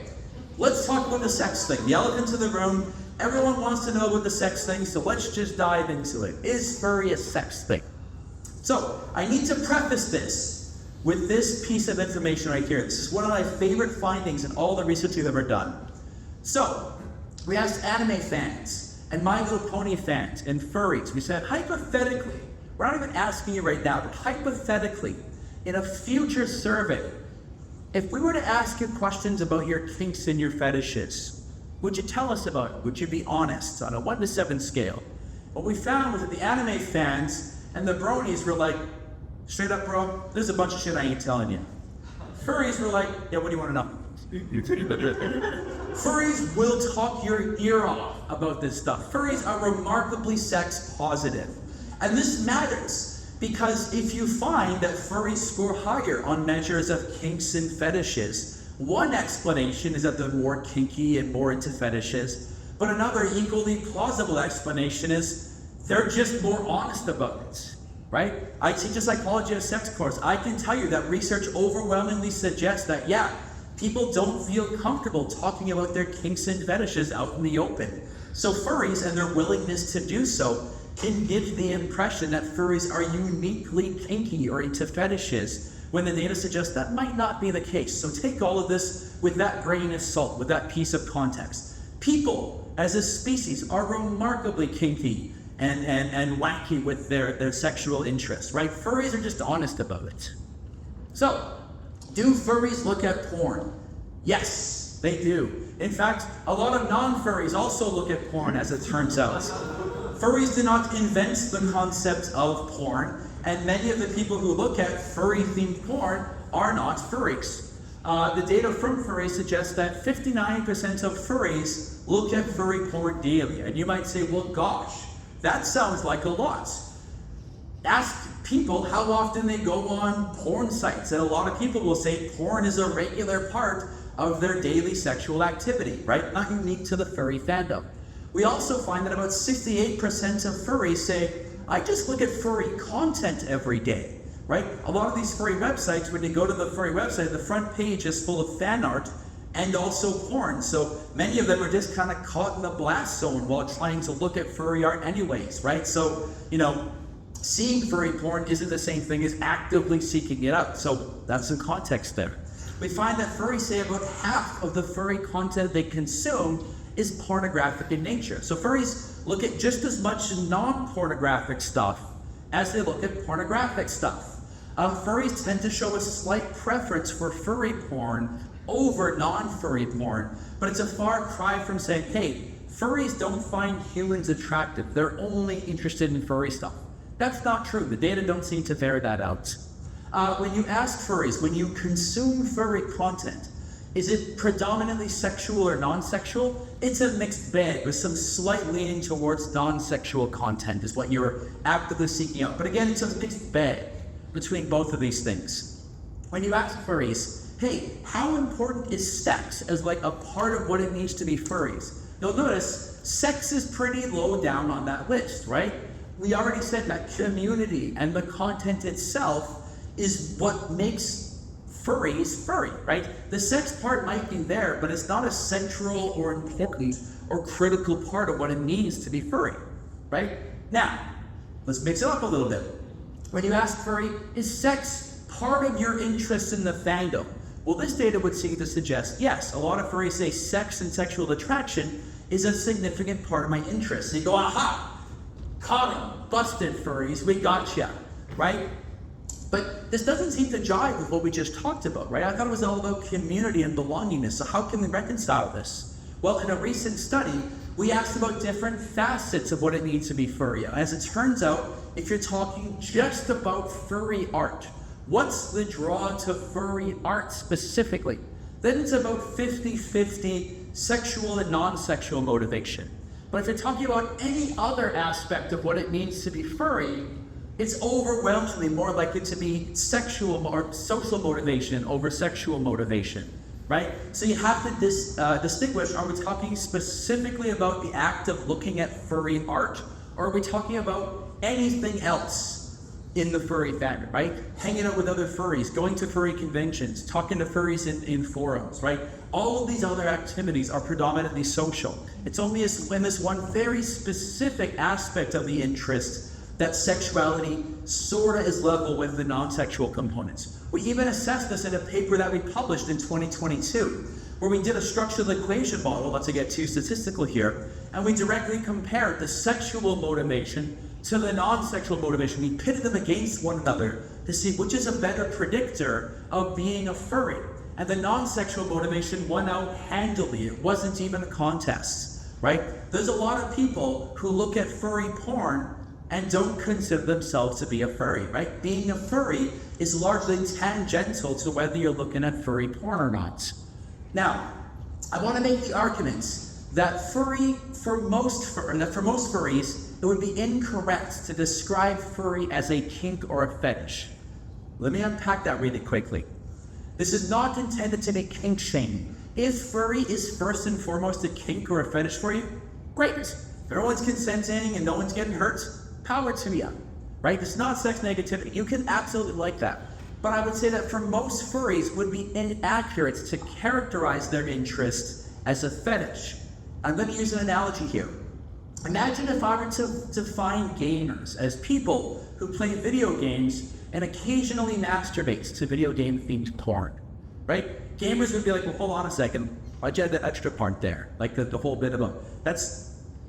let's talk about the sex thing. The elephant in the room. Everyone wants to know about the sex thing, so let's just dive into it. Is furry a sex thing? So, I need to preface this with this piece of information right here. This is one of my favorite findings in all the research we've ever done. So, we asked anime fans, and My Little Pony fans, and furries. We said, hypothetically, we're not even asking you right now, but hypothetically, in a future survey, if we were to ask you questions about your kinks and your fetishes, would you tell us about it? Would you be honest on a 1 to 7 scale? What we found was that the anime fans and the bronies were like, straight up, bro, there's a bunch of shit I ain't telling you. Furries were like, yeah, what do you want to know? Furries will talk your ear off about this stuff. Furries are remarkably sex positive. And this matters because if you find that furries score higher on measures of kinks and fetishes, One explanation is that they're more kinky and more into fetishes, but another equally plausible explanation is they're just more honest about it, right? I teach a psychology of sex course. I can tell you that research overwhelmingly suggests that, yeah, people don't feel comfortable talking about their kinks and fetishes out in the open. So furries and their willingness to do so can give the impression that furries are uniquely kinky or into fetishes, when the data suggests that might not be the case. So take all of this with that grain of salt, with that piece of context. People, as a species, are remarkably kinky and wacky with their sexual interests, right? Furries are just honest about it. So, do furries look at porn? Yes, they do. In fact, a lot of non-furries also look at porn, as it turns out. Furries do not invent the concept of porn, and many of the people who look at furry-themed porn are not furries. The data from furries suggests that 59% of furries look at furry porn daily. And you might say, well, gosh, that sounds like a lot. Ask people how often they go on porn sites, and a lot of people will say porn is a regular part of their daily sexual activity, right? Not unique to the furry fandom. We also find that about 68% of furries say, I just look at furry content every day, right? A lot of these furry websites, when you go to the furry website, the front page is full of fan art and also porn. So many of them are just kind of caught in the blast zone while trying to look at furry art anyways, right? So, seeing furry porn isn't the same thing as actively seeking it out. So that's some context there. We find that furries say about half of the furry content they consume is pornographic in nature. So furries look at just as much non-pornographic stuff as they look at pornographic stuff. Furries tend to show a slight preference for furry porn over non-furry porn, but it's a far cry from saying, hey, furries don't find humans attractive, they're only interested in furry stuff. That's not true. The data don't seem to bear that out. When you ask furries, when you consume furry content, is it predominantly sexual or non-sexual? It's a mixed bag with some slight leaning towards non-sexual content is what you're actively seeking out. But again, it's a mixed bag between both of these things. When you ask furries, hey, how important is sex as like a part of what it means to be furries? You'll notice sex is pretty low down on that list, right? We already said that community and the content itself is what makes furries furry, right? The sex part might be there, but it's not a central or important or critical part of what it means to be furry, right? Now, let's mix it up a little bit. When you ask furry, is sex part of your interest in the fandom? Well, this data would seem to suggest yes. A lot of furries say sex and sexual attraction is a significant part of my interest. So you go, aha, caught him, busted furries, we gotcha, right? But this doesn't seem to jive with what we just talked about, right? I thought it was all about community and belongingness. So how can we reconcile this? Well, in a recent study, we asked about different facets of what it means to be furry. As it turns out, if you're talking just about furry art, what's the draw to furry art specifically? Then it's about 50-50 sexual and non-sexual motivation. But if you're talking about any other aspect of what it means to be furry, it's overwhelmingly more likely to be sexual or social motivation over sexual motivation, right? So you have to distinguish, are we talking specifically about the act of looking at furry art, or are we talking about anything else in the furry fandom, right? Hanging out with other furries, going to furry conventions, talking to furries in forums, right? All of these other activities are predominantly social. It's only when this one very specific aspect of the interest that sexuality sort of is level with the non-sexual components. We even assessed this in a paper that we published in 2022, where we did a structural equation model, not to get too statistical here, and we directly compared the sexual motivation to the non-sexual motivation. We pitted them against one another to see which is a better predictor of being a furry. And the non-sexual motivation won out handily. It wasn't even a contest, right? There's a lot of people who look at furry porn and don't consider themselves to be a furry, right? Being a furry is largely tangential to whether you're looking at furry porn or not. Now, I want to make the argument that for most furries, it would be incorrect to describe furry as a kink or a fetish. Let me unpack that really quickly. This is not intended to be kink shame. If furry is first and foremost a kink or a fetish for you, great. If everyone's consenting and no one's getting hurt, power to you, right? It's not sex negativity. You can absolutely like that. But I would say that for most furries, it would be inaccurate to characterize their interest as a fetish. I'm going to use an analogy here. Imagine if I were to define gamers as people who play video games and occasionally masturbate to video game themed porn, right? Gamers would be like, well, hold on a second. Why'd you add that extra part there? Like the whole bit of a,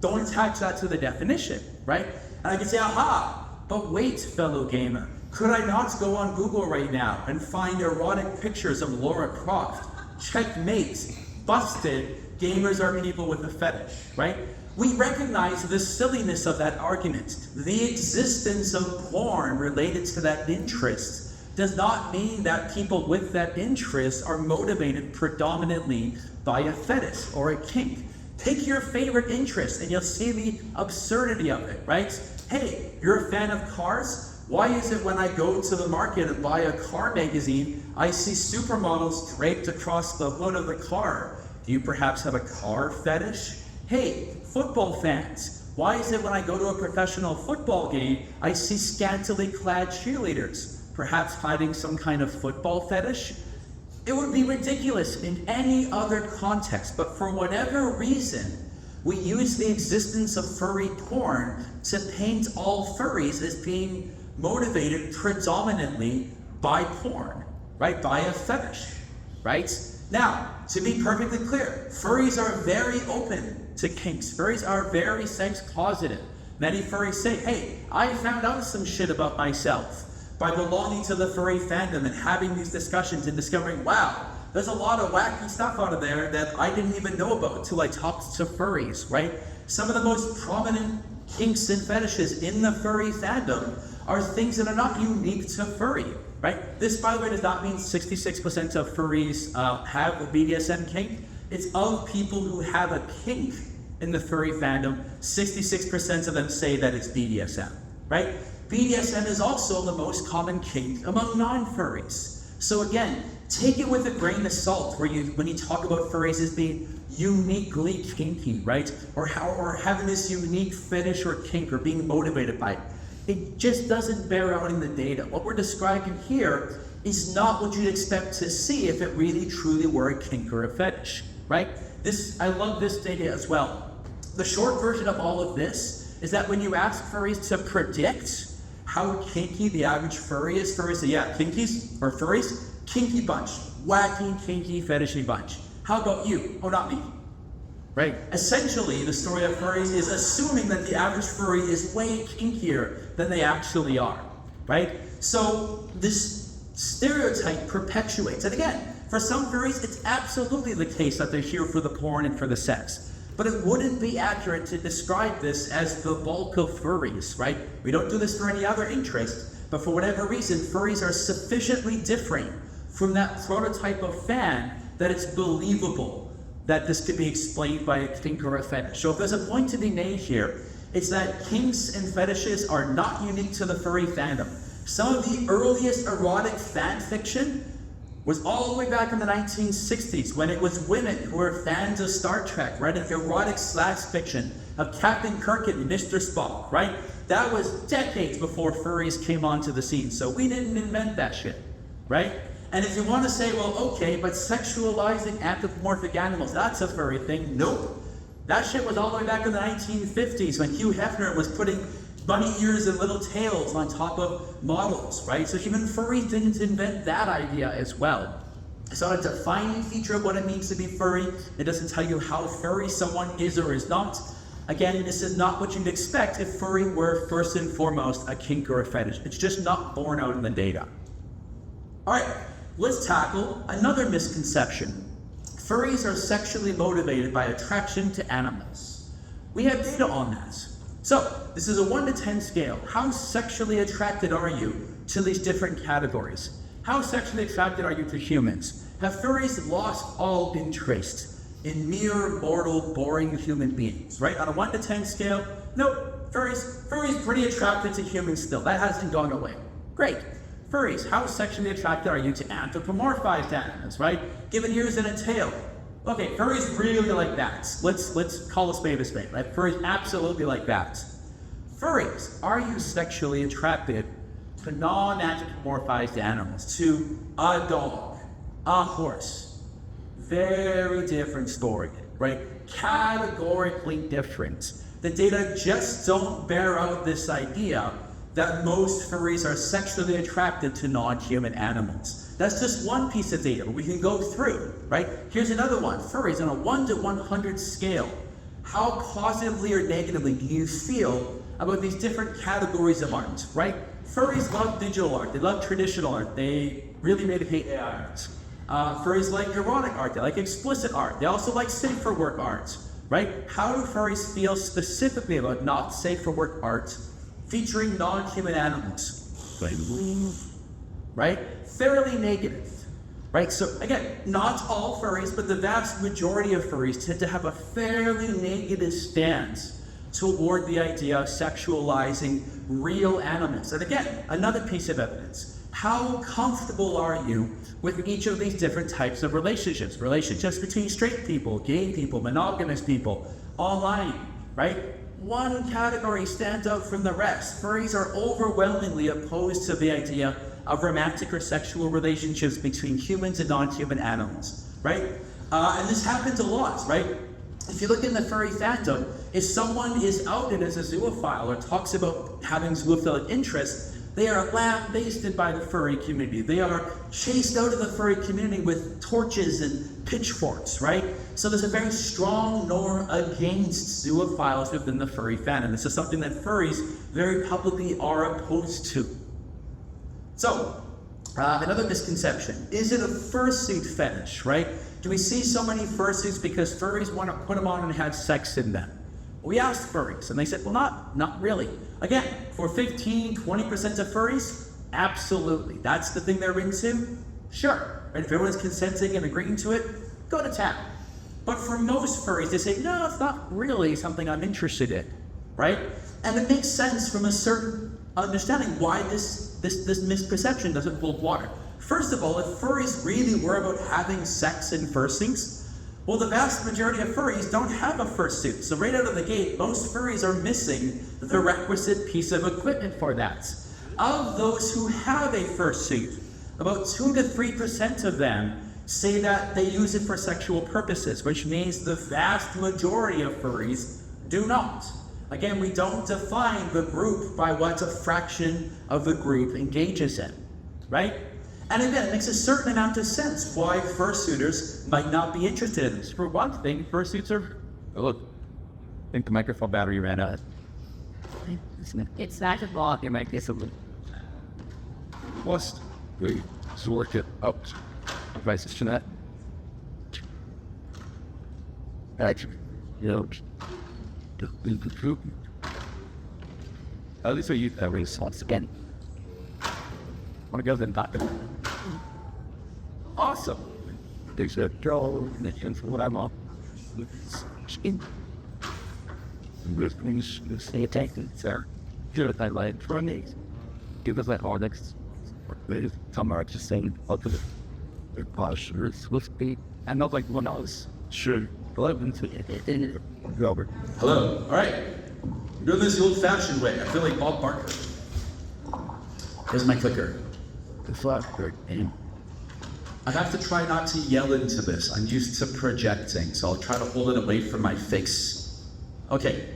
don't attach that to the definition, right? And I could say, aha, but wait, fellow gamer, could I not go on Google right now and find erotic pictures of Laura Croft? Checkmate, busted, gamers are people with a fetish, right? We recognize the silliness of that argument. The existence of porn related to that interest does not mean that people with that interest are motivated predominantly by a fetish or a kink. Pick your favorite interest and you'll see the absurdity of it, right? Hey, you're a fan of cars? Why is it when I go to the market and buy a car magazine, I see supermodels draped across the hood of the car? Do you perhaps have a car fetish? Hey, football fans, why is it when I go to a professional football game, I see scantily clad cheerleaders, perhaps hiding some kind of football fetish? It would be ridiculous in any other context, but for whatever reason, we use the existence of furry porn to paint all furries as being motivated predominantly by porn, right? By a fetish, right? Now, to be perfectly clear, furries are very open to kinks. Furries are very sex positive. Many furries say, hey, I found out some shit about myself by belonging to the furry fandom and having these discussions and discovering, wow, there's a lot of wacky stuff out of there that I didn't even know about until I talked to furries, right? Some of the most prominent kinks and fetishes in the furry fandom are things that are not unique to furry, right? This, by the way, does not mean 66% of furries have a BDSM kink. It's of people who have a kink in the furry fandom, 66% of them say that it's BDSM, right? BDSM is also the most common kink among non-furries. So again, take it with a grain of salt when you talk about furries as being uniquely kinky, right? Or having this unique fetish or kink or being motivated by it. It just doesn't bear out in the data. What we're describing here is not what you'd expect to see if it really truly were a kink or a fetish, right? I love this data as well. The short version of all of this is that when you ask furries to predict how kinky the average furry is, furries say, yeah, kinkies or furries, kinky bunch, wacky, kinky, fetishy bunch. How about you? Oh, not me. Right? Essentially, the story of furries is assuming that the average furry is way kinkier than they actually are, right? So this stereotype perpetuates. And again, for some furries, it's absolutely the case that they're here for the porn and for the sex. But it wouldn't be accurate to describe this as the bulk of furries, right? We don't do this for any other interest, but for whatever reason, furries are sufficiently different from that prototype of fan that it's believable that this could be explained by a kink or a fetish. So if there's a point to be made here, it's that kinks and fetishes are not unique to the furry fandom. Some of the earliest erotic fan fiction was all the way back in the 1960s when it was women who were fans of Star Trek, right? An erotic / fiction of Captain Kirk and Mr. Spock, right? That was decades before furries came onto the scene, so we didn't invent that shit, right? And if you want to say, well, okay, but sexualizing anthropomorphic animals, that's a furry thing. Nope. That shit was all the way back in the 1950s when Hugh Hefner was putting bunny ears and little tails on top of models, right? So even furries didn't invent that idea as well. It's not a defining feature of what it means to be furry. It doesn't tell you how furry someone is or is not. Again, this is not what you'd expect if furry were first and foremost a kink or a fetish. It's just not borne out in the data. All right, let's tackle another misconception. Furries are sexually motivated by attraction to animals. We have data on that. So, this is a 1 to 10 scale. How sexually attracted are you to these different categories? How sexually attracted are you to humans? Have furries lost all interest in mere mortal, boring human beings, right? On a 1 to 10 scale, nope. Furries pretty attracted to humans still. That hasn't gone away. Great. Furries, how sexually attracted are you to anthropomorphized animals, right? Given ears and a tail. Okay, furries really like bats. Let's call a spade, right? Furries absolutely like bats. Furries, are you sexually attracted to non-anthropomorphized animals, to a dog, a horse? Very different story, right? Categorically different. The data just don't bear out this idea that most furries are sexually attracted to non-human animals. That's just one piece of data we can go through, right? Here's another one. Furries on a 1 to 100 scale. How positively or negatively do you feel about these different categories of art, right? Furries love digital art. They love traditional art. They really hate AI art. Furries like erotic art. They like explicit art. They also like safe for work art, right? How do furries feel specifically about not safe for work art featuring non-human animals? Right? Fairly negative, right? So again, not all furries, but the vast majority of furries tend to have a fairly negative stance toward the idea of sexualizing real animals. And again, another piece of evidence. How comfortable are you with each of these different types of relationships? Relationships between straight people, gay people, monogamous people, online, right? One category stands out from the rest. Furries are overwhelmingly opposed to the idea of romantic or sexual relationships between humans and non-human animals, right? And this happens a lot, right? If you look in the furry fandom, if someone is outed as a zoophile or talks about having zoophilic interests, they are lambasted by the furry community. They are chased out of the furry community with torches and pitchforks, right? So there's a very strong norm against zoophiles within the furry fandom. This is something that furries very publicly are opposed to. So, another misconception. Is it a fursuit fetish, right? Do we see so many fursuits because furries want to put them on and have sex in them? We asked furries, and they said, well, not really. Again, for 15, 20% of furries, absolutely. That's the thing they're into? Sure. And if everyone's consenting and agreeing to it, go to town. But for most furries, they say, no, it's not really something I'm interested in, right? And it makes sense from a certain understanding why this misperception doesn't hold water. First of all, if furries really were about having sex in fursuits, well, the vast majority of furries don't have a fursuit. So right out of the gate, most furries are missing the requisite piece of equipment for that. Of those who have a fursuit, about 2 to 3% of them say that they use it for sexual purposes, which means the vast majority of furries do not. Again, we don't define the group by what a fraction of the group engages in, right? And again, it makes a certain amount of sense why fursuiters might not be interested in this. For one thing, fursuits are... Oh, look, I think the microphone battery ran out. It's not a ball, you might get something. Must we sort it out? Advice to that. At least we use that response again. Want to go then back. Awesome. There's a draw and for what I'm on. With things to say attention, sir. Good, I like for me. Give us that all next. Some are just saying, I'll do it. Their postures will speak. And not like one else. Sure. 11 to it. Robert. Hello. All right. We're doing this the old-fashioned way. I feel like Bob Barker. Here's my clicker. The flashlight. I have to try not to yell into this. I'm used to projecting, so I'll try to hold it away from my face. Okay.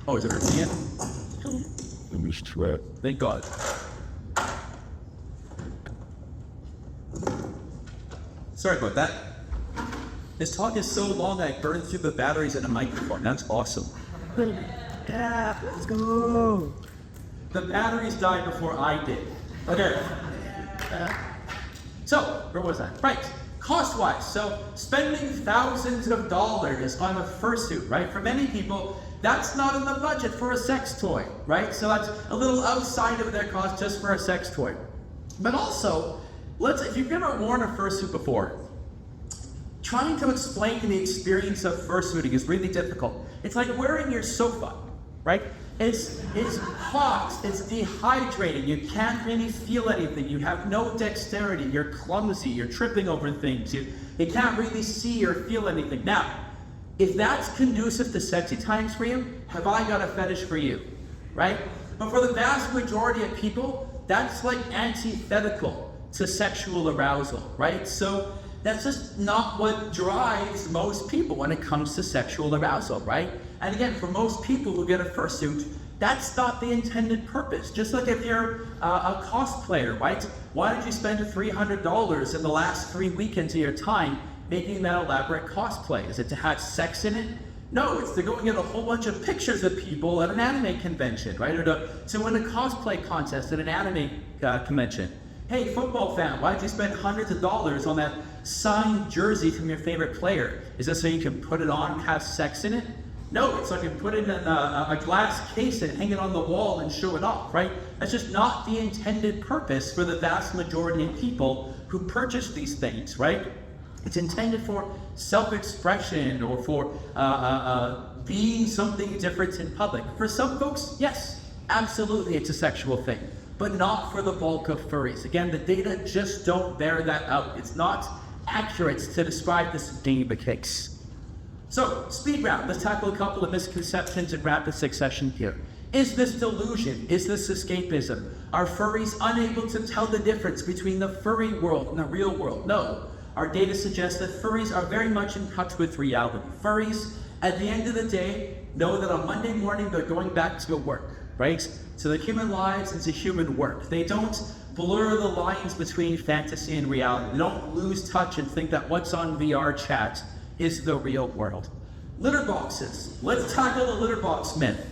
Oh, is it hurting yet? Thank God. Sorry about that. This talk is so long I burned through the batteries in a microphone. That's awesome. Yeah, let's go. The batteries died before I did. Okay. So, where was I? Right. Cost-wise, so spending thousands of dollars on a fursuit, right? For many people, that's not in the budget for a sex toy, right? So that's a little outside of their cost just for a sex toy. But also, if you've never worn a fursuit before, trying to explain the experience of fursuiting is really difficult. It's like wearing your sofa, right? It's hot, it's dehydrating, you can't really feel anything, you have no dexterity, you're clumsy, you're tripping over things, you can't really see or feel anything. Now, if that's conducive to sexy times for you, have I got a fetish for you, right? But for the vast majority of people, that's like antithetical to sexual arousal, right? So that's just not what drives most people when it comes to sexual arousal, right? And again, for most people who get a fursuit, that's not the intended purpose. Just like if you're a cosplayer, right? Why did you spend $300 in the last 3 weekends of your time making that elaborate cosplay? Is it to have sex in it? No, it's to go and get a whole bunch of pictures of people at an anime convention, right? Or to win a cosplay contest at an anime convention. Hey, football fan, why did you spend hundreds of dollars on that signed jersey from your favorite player? Is that so you can put it on and have sex in it? No, it's like you put it in a glass case and hang it on the wall and show it off, right? That's just not the intended purpose for the vast majority of people who purchase these things, right? It's intended for self-expression or for being something different in public. For some folks, yes, absolutely it's a sexual thing, but not for the bulk of furries. Again, the data just don't bear that out. It's not accurate to describe this being the case. So, speed round. Let's tackle a couple of misconceptions in rapid succession here. Is this delusion? Is this escapism? Are furries unable to tell the difference between the furry world and the real world? No. Our data suggests that furries are very much in touch with reality. Furries, at the end of the day, know that on Monday morning they're going back to work, right? So their human lives is a human work. They don't blur the lines between fantasy and reality. They don't lose touch and think that what's on VR chat is the real world. Litter boxes. Let's tackle the litter box myth.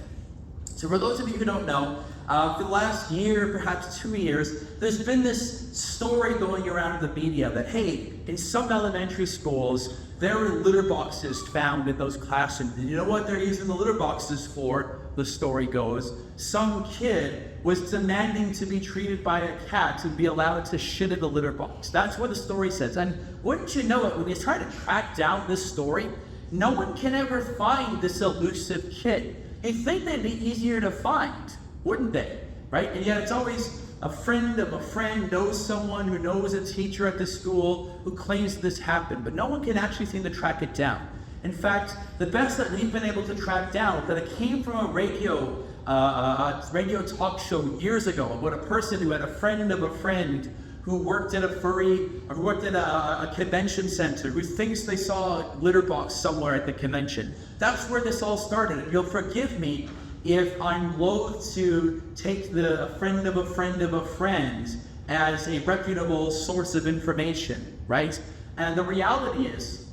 So for those of you who don't know, for the last year, perhaps 2 years, there's been this story going around in the media that, hey, in some elementary schools, there are litter boxes found in those classrooms. And you know what they're using the litter boxes for, the story goes? Some kid was demanding to be treated by a cat and be allowed to shit in the litter box. That's what the story says. And wouldn't you know it, when you try to track down this story, no one can ever find this elusive kid. You'd think they'd be easier to find, wouldn't they? Right? And yet it's always a friend of a friend knows someone who knows a teacher at the school who claims this happened, but no one can actually seem to track it down. In fact, the best that we've been able to track down, that it came from a radio talk show years ago about a person who had a friend of a friend who worked at a convention center, who thinks they saw a litter box somewhere at the convention. That's where this all started. And you'll forgive me if I'm loath to take the friend of a friend of a friend as a reputable source of information, right? And the reality is,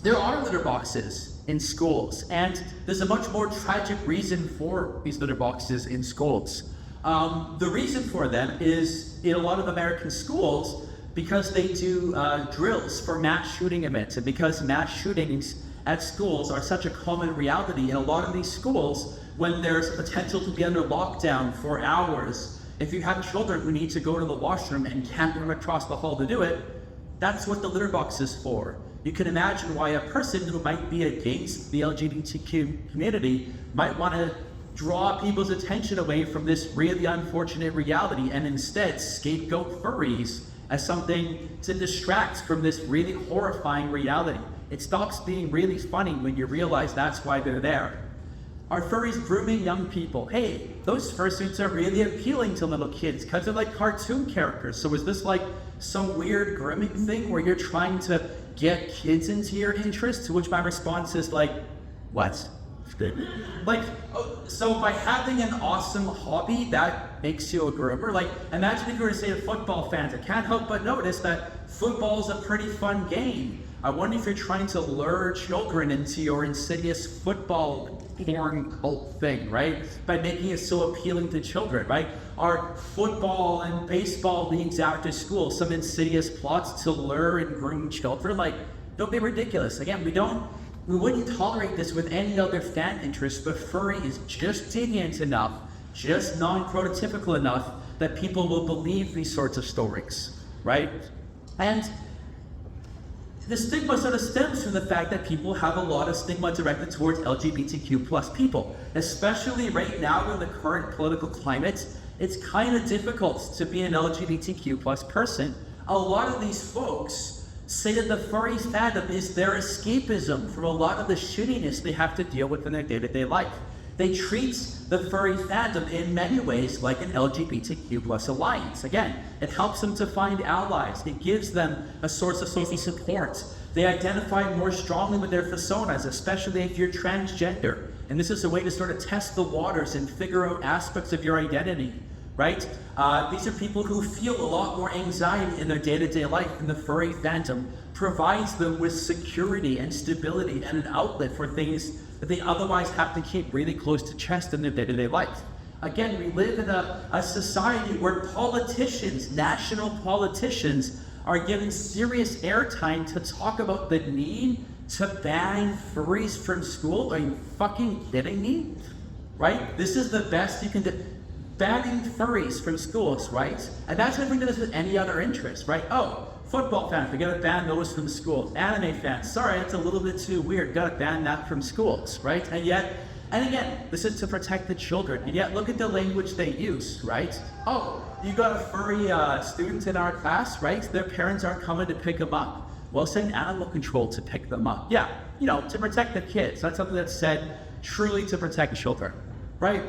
there are litter boxes in schools, and there's a much more tragic reason for these litter boxes in schools. The reason for them is, in a lot of American schools, because they do drills for mass shooting events, and because mass shootings at schools are such a common reality in a lot of these schools, when there's potential to be under lockdown for hours, if you have children who need to go to the washroom and can't run across the hall to do it, that's what the litter box is for. You can imagine why a person who might be against the LGBTQ community might want to draw people's attention away from this really unfortunate reality and instead scapegoat furries as something to distract from this really horrifying reality. It stops being really funny when you realize that's why they're there. Are furries grooming young people? Hey, those fursuits are really appealing to little kids because they're like cartoon characters. So is this like some weird grooming thing where you're trying to get kids into your interest? To which my response is like, what? Like, so by having an awesome hobby, that makes you a groomer? Like, imagine if you were to say to football fans, I can't help but notice that football's a pretty fun game. I wonder if you're trying to lure children into your insidious football porn cult thing, right? By making it so appealing to children, right? Are football and baseball leagues after school some insidious plots to lure and groom children? Like, don't be ridiculous. Again, we wouldn't tolerate this with any other fan interest, but furry is just deviant enough, just non-prototypical enough that people will believe these sorts of stories, right? And the stigma sort of stems from the fact that people have a lot of stigma directed towards LGBTQ plus people, especially right now in the current political climate. It's kind of difficult to be an LGBTQ plus person. A lot of these folks say that the furry fandom is their escapism from a lot of the shittiness they have to deal with in their day-to-day life. They treat the furry fandom in many ways like an LGBTQ plus alliance. Again, it helps them to find allies. It gives them a source of social support. They identify more strongly with their personas, especially if you're transgender. And this is a way to sort of test the waters and figure out aspects of your identity, right? These are people who feel a lot more anxiety in their day-to-day life, and the furry fandom provides them with security and stability and an outlet for things that they otherwise have to keep really close to chest in their day-to-day life. Again, we live in a society where politicians, national politicians, are given serious airtime to talk about the need to ban furries from school. Are you fucking kidding me? Right? This is the best you can do. Banning furries from schools, right? And that's different than this with any other interest, right? Oh, football fans, we gotta ban those from schools. Anime fans, sorry, that's a little bit too weird. Gotta ban that from schools, right? And again, this is to protect the children. And yet, look at the language they use, right? Oh, you got a furry student in our class, right? Their parents aren't coming to pick them up. Well, send animal control to pick them up. Yeah, to protect the kids. That's something that's said truly to protect children, right?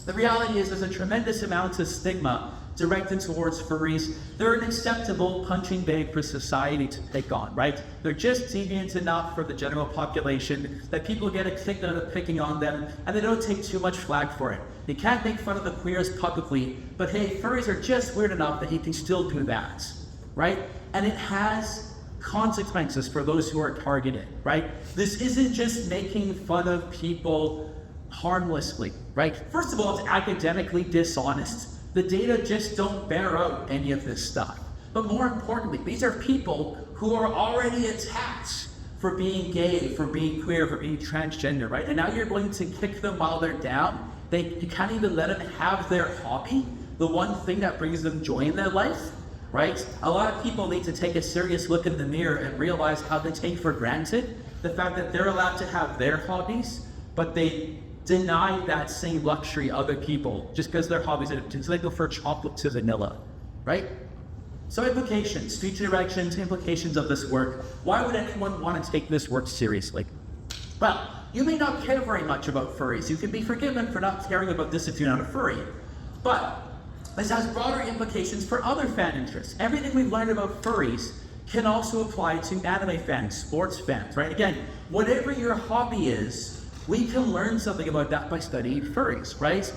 The reality is there's a tremendous amount of stigma directed towards furries. They're an acceptable punching bag for society to take on, right? They're just deviant enough for the general population that people get kicked out of picking on them, and they don't take too much flack for it. You can't make fun of the queers publicly, but hey, furries are just weird enough that you can still do that, right? And it has consequences for those who are targeted, right? This isn't just making fun of people harmlessly, right? First of all, it's academically dishonest. The data just don't bear out any of this stuff. But more importantly, these are people who are already attacked for being gay, for being queer, for being transgender, right? And now you're going to kick them while they're down. You can't even let them have their hobby, the one thing that brings them joy in their life, right? A lot of people need to take a serious look in the mirror and realize how they take for granted the fact that they're allowed to have their hobbies, but they deny that same luxury other people just because their hobbies are so they go for chocolate to vanilla, right? So implications, future directions, implications of this work. Why would anyone want to take this work seriously? Well, you may not care very much about furries. You can be forgiven for not caring about this if you're not a furry. But this has broader implications for other fan interests. Everything we've learned about furries can also apply to anime fans, sports fans, right? Again, whatever your hobby is, we can learn something about that by studying furries, right?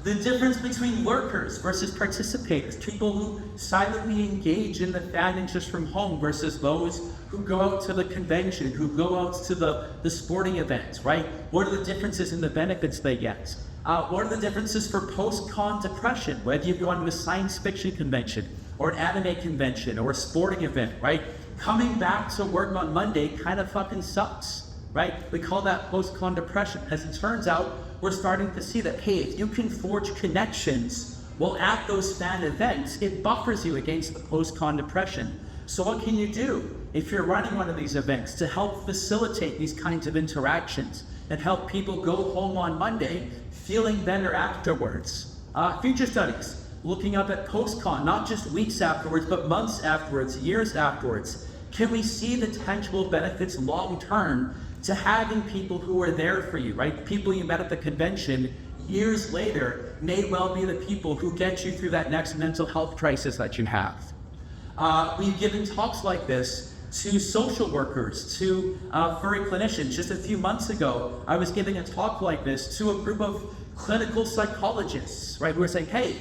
The difference between lurkers versus participators, people who silently engage in the fan interest from home versus those who go out to the convention, who go out to the sporting events, right? What are the differences in the benefits they get? What are the differences for post-con depression, whether you've gone to a science fiction convention or an anime convention or a sporting event, right? Coming back to work on Monday kind of fucking sucks. Right? We call that post-con depression. As it turns out, we're starting to see that, hey, if you can forge connections while at those fan events, it buffers you against the post-con depression. So what can you do if you're running one of these events to help facilitate these kinds of interactions and help people go home on Monday feeling better afterwards? Future studies, looking up at post-con, not just weeks afterwards, but months afterwards, years afterwards. Can we see the tangible benefits long-term to having people who are there for you, right? People you met at the convention years later may well be the people who get you through that next mental health crisis that you have. We've given talks like this to social workers, to furry clinicians. Just a few months ago, I was giving a talk like this to a group of clinical psychologists, right? Who were saying, hey,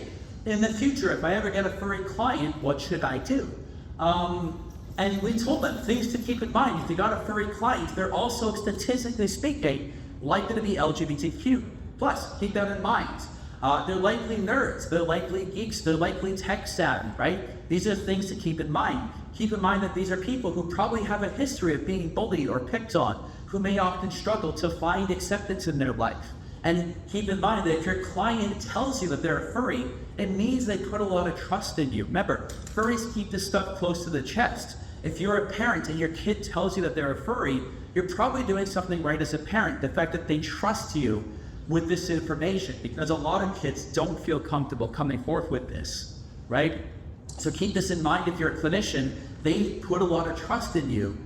in the future, if I ever get a furry client, what should I do? And we told them things to keep in mind. If you got a furry client, they're also, statistically speaking, likely to be LGBTQ+. Keep that in mind. They're likely nerds, they're likely geeks, they're likely tech savvy, right? These are things to keep in mind. Keep in mind that these are people who probably have a history of being bullied or picked on, who may often struggle to find acceptance in their life. And keep in mind that if your client tells you that they're a furry, it means they put a lot of trust in you. Remember, furries keep this stuff close to the chest. If you're a parent and your kid tells you that they're a furry, you're probably doing something right as a parent. The fact that they trust you with this information, because a lot of kids don't feel comfortable coming forth with this, right? So keep this in mind if you're a clinician. They put a lot of trust in you.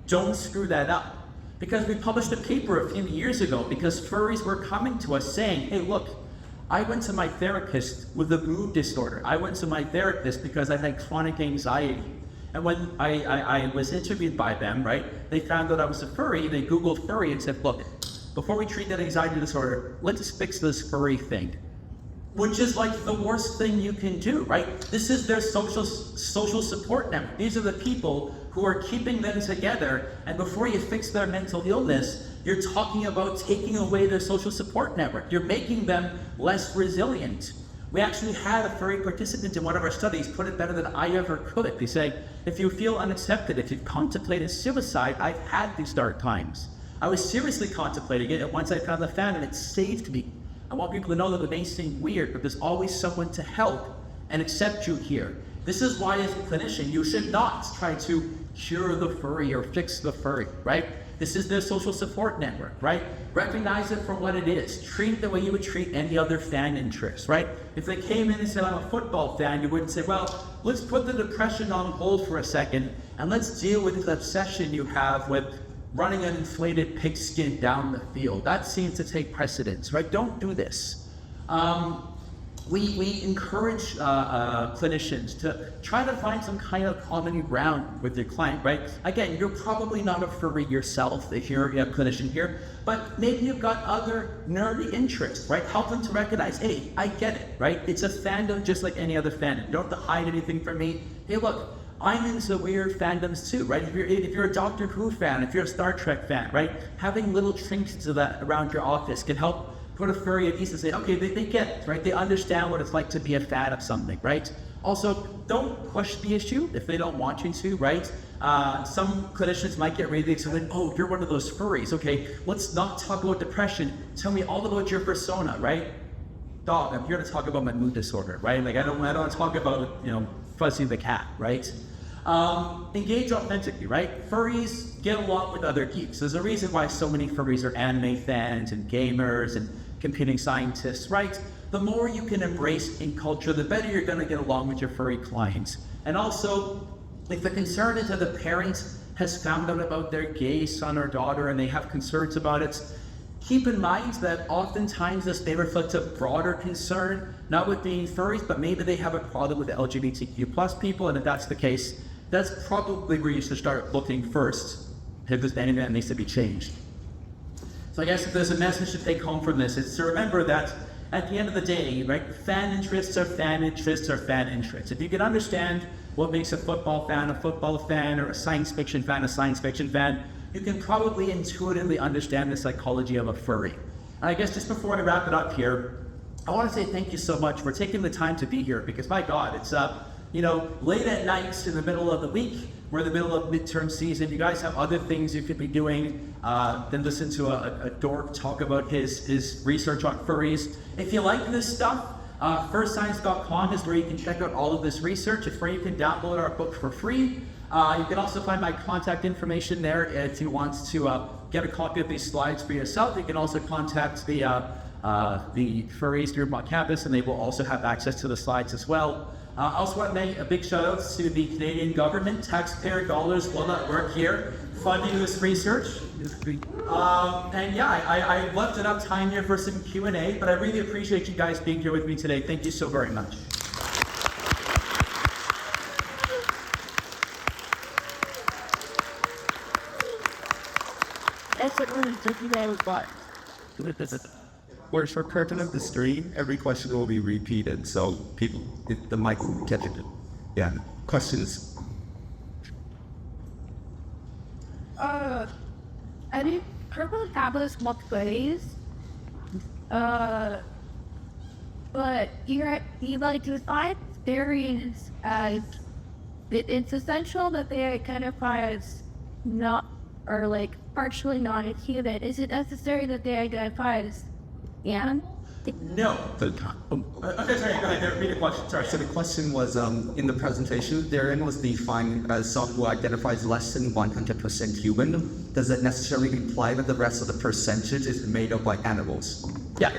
Don't screw that up. Because we published a paper a few years ago because furries were coming to us saying, hey, look, I went to my therapist with a mood disorder. I went to my therapist because I had chronic anxiety. And when I was interviewed by them, right, they found out I was a furry. They Googled furry and said, look, before we treat that anxiety disorder, let's fix this furry thing. Which is like the worst thing you can do, right? This is their social support network. These are the people who are keeping them together. And before you fix their mental illness, you're talking about taking away their social support network. You're making them less resilient. We actually had a furry participant in one of our studies put it better than I ever could. They say, if you feel unaccepted, if you've contemplated suicide, I've had these dark times. I was seriously contemplating it, and once I found the Fandom, it saved me. I want people to know that it may seem weird, but there's always someone to help and accept you here. This is why, as a clinician, you should not try to cure the furry or fix the furry, right? This is their social support network, right? Recognize it for what it is. Treat it the way you would treat any other fan interest, right? If they came in and said, I'm a football fan, you wouldn't say, well, let's put the depression on hold for a second, and let's deal with this obsession you have with running an inflated pigskin down the field. That seems to take precedence, right? Don't do this. We encourage clinicians to try to find some kind of common ground with your client, right? Again, you're probably not a furry yourself if you're a clinician here, but maybe you've got other nerdy interests, right? Help them to recognize, hey, I get it, right? It's a fandom just like any other fandom. You don't have to hide anything from me. Hey, look, I'm into weird fandoms too, right? If you're a Doctor Who fan, if you're a Star Trek fan, right? Having little trinkets of that around your office can help put a furry at ease and say, okay, they get it, right? They understand what it's like to be a fan of something, right? Also, don't push the issue if they don't want you to, right? Some clinicians might get really excited, oh, you're one of those furries. Okay, let's not talk about depression. Tell me all about your persona, right? Dog, I'm here to talk about my mood disorder, right? Like I don't want to talk about, Fuzzy the cat, right? Engage authentically, right? Furries get along with other geeks. There's a reason why so many furries are anime fans and gamers and computing scientists, right? The more you can embrace in culture, the better you're going to get along with your furry clients. And also, if the concern is that the parent has found out about their gay son or daughter and they have concerns about it, keep in mind that oftentimes this may reflect a broader concern, not with being furries, but maybe they have a problem with LGBTQ+ people, and if that's the case, that's probably where you should start looking first, if there's anything that needs to be changed. So I guess if there's a message to take home from this, it's to remember that at the end of the day, right, fan interests are fan interests are fan interests. If you can understand what makes a football fan, or a science fiction fan, you can probably intuitively understand the psychology of a furry. And I guess just before I wrap it up here, I want to say thank you so much for taking the time to be here, because my God, it's late at night in the middle of the week. We're in the middle of midterm season. You guys have other things you could be doing than listen to a dork talk about his research on furries. If you like this stuff, Furscience.com is where you can check out all of this research. It's where you can download our book for free. You can also find my contact information there if you want to get a copy of these slides for yourself. You can also contact the Furries through my campus, and they will also have access to the slides as well. I also want to make a big shout out to the Canadian government. Taxpayer dollars will not work here funding this research. I left enough time here for some Q&A, but I really appreciate you guys being here with me today. Thank you so very much. Whereas for purpose of the stream, every question will be repeated, so the mic will catch it. Yeah, questions? I think purple tablets look ways. But you like to find variants as it's essential that they identify as not, or partially non-human. Is it necessary that they identify as No. Okay, sorry, go ahead. Repeat the question. Sorry. So the question was, in the presentation, therein was defined as someone who identifies less than 100% human. Does that necessarily imply that the rest of the percentage is made up like animals? Yeah.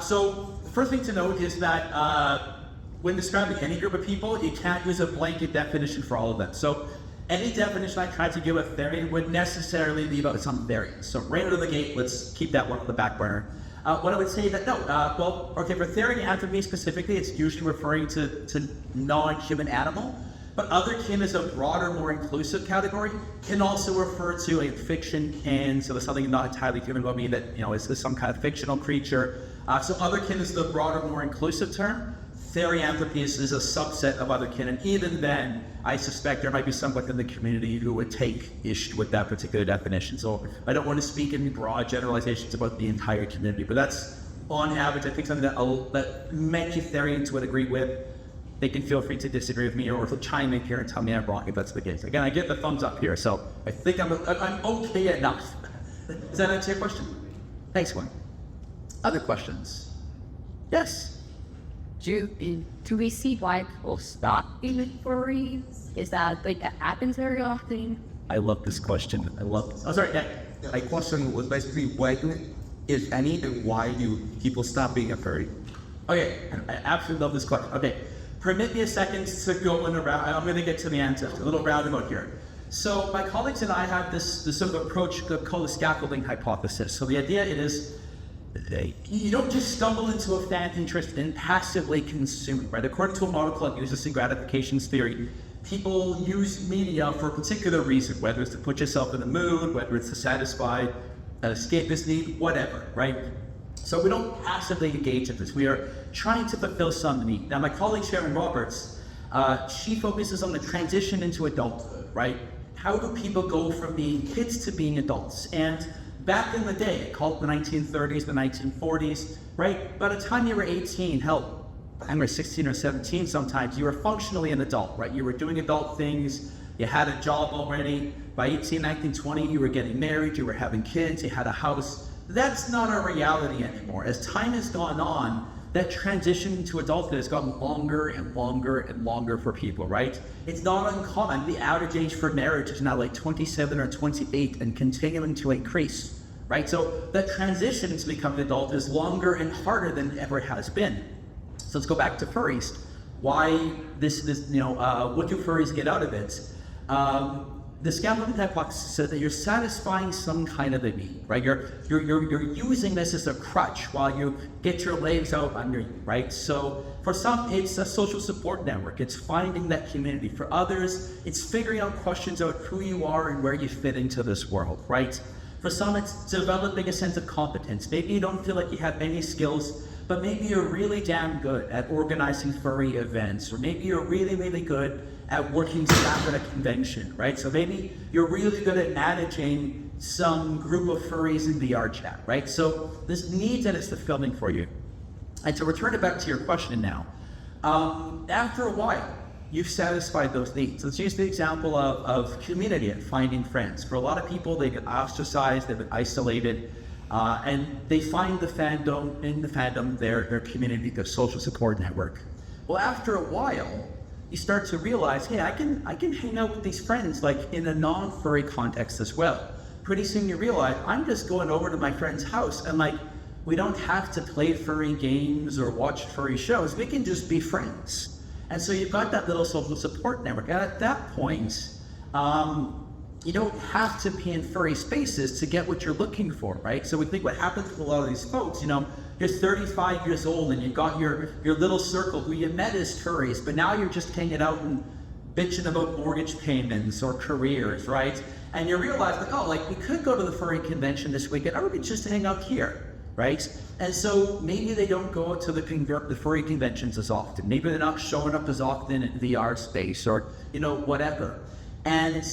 So the first thing to note is that when describing any group of people, you can't use a blanket definition for all of them. So any definition I tried to give a Therian would necessarily leave out some variance. So right out of the gate, let's keep that one on the back burner. What I would say that, no, well, okay, for Therian anthropy specifically, it's usually referring to non-human animal, but otherkin is a broader, more inclusive category, can also refer to a fiction kin, so there's something not entirely human about me that, is some kind of fictional creature. So otherkin is the broader, more inclusive term. Therianthropy is a subset of otherkin, and even then, I suspect there might be someone in the community who would take issue with that particular definition. So I don't want to speak in broad generalizations about the entire community, but that's, on average, I think something that many Therians would agree with. They can feel free to disagree with me or to chime in here and tell me I'm wrong if that's the case. Again, I get the thumbs up here, so I think I'm okay enough. Does that answer your question? Thanks, Gwen. Other questions? Yes. Do we see why people stop being furries? Is that that happens very often? I love this question. Oh, sorry, yeah. My question was basically when, if any, and why do people stop being a furry? Okay, I absolutely love this question. Okay, permit me a second to go in around. I'm going to get to the answer, a little roundabout here. So my colleagues and I have this sort of approach called the scaffolding hypothesis. So the idea is, you don't just stumble into a fan interest and passively consume, right? According to a model called user gratifications theory, people use media for a particular reason, whether it's to put yourself in the mood, whether it's to satisfy an escapist need, whatever, right? So we don't passively engage in this. We are trying to fulfill some need. Now, my colleague Sharon Roberts, she focuses on the transition into adulthood, right? How do people go from being kids to being adults? And back in the day, called the 1930s, the 1940s, right? By the time you were 18, hell, I remember 16 or 17 sometimes, you were functionally an adult, right? You were doing adult things, you had a job already. By 18, 19, 20, you were getting married, you were having kids, you had a house. That's not our reality anymore. As time has gone on, that transition to adulthood has gotten longer and longer and longer for people, right? It's not uncommon. The average age for marriage is now like 27 or 28 and continuing to increase, right? So that transition to becoming an adult is longer and harder than it ever has been. So let's go back to furries. Why what do furries get out of it? The scaffolding hypothesis says that you're satisfying some kind of a need, right? You're using this as a crutch while you get your legs out under you, right? So for some, it's a social support network. It's finding that community. For others, it's figuring out questions about who you are and where you fit into this world, right? For some, it's developing a sense of competence. Maybe you don't feel like you have any skills, but maybe you're really damn good at organizing furry events, or maybe you're really, really good at working staff at a convention, right? So maybe you're really good at managing some group of furries in VR chat, right? So this need that it's fulfilling for you. And to return it back to your question now, after a while, you've satisfied those needs. Let's use the example of community and finding friends. For a lot of people, they get ostracized, they've been isolated, and they find the fandom, their community, their social support network. Well, after a while, you start to realize, hey, I can hang out with these friends like in a non-furry context as well. Pretty soon you realize, I'm just going over to my friend's house and like, we don't have to play furry games or watch furry shows. We can just be friends. And so you've got that little social support network. And at that point, you don't have to be in furry spaces to get what you're looking for, right? So we think what happens to a lot of these folks, you're 35 years old and you've got your little circle who you met as furries, but now you're just hanging out and bitching about mortgage payments or careers, right? And you realize we could go to the furry convention this weekend, or we could just hang out here, right? And so maybe they don't go to the furry conventions as often. Maybe they're not showing up as often in VR space or, whatever. And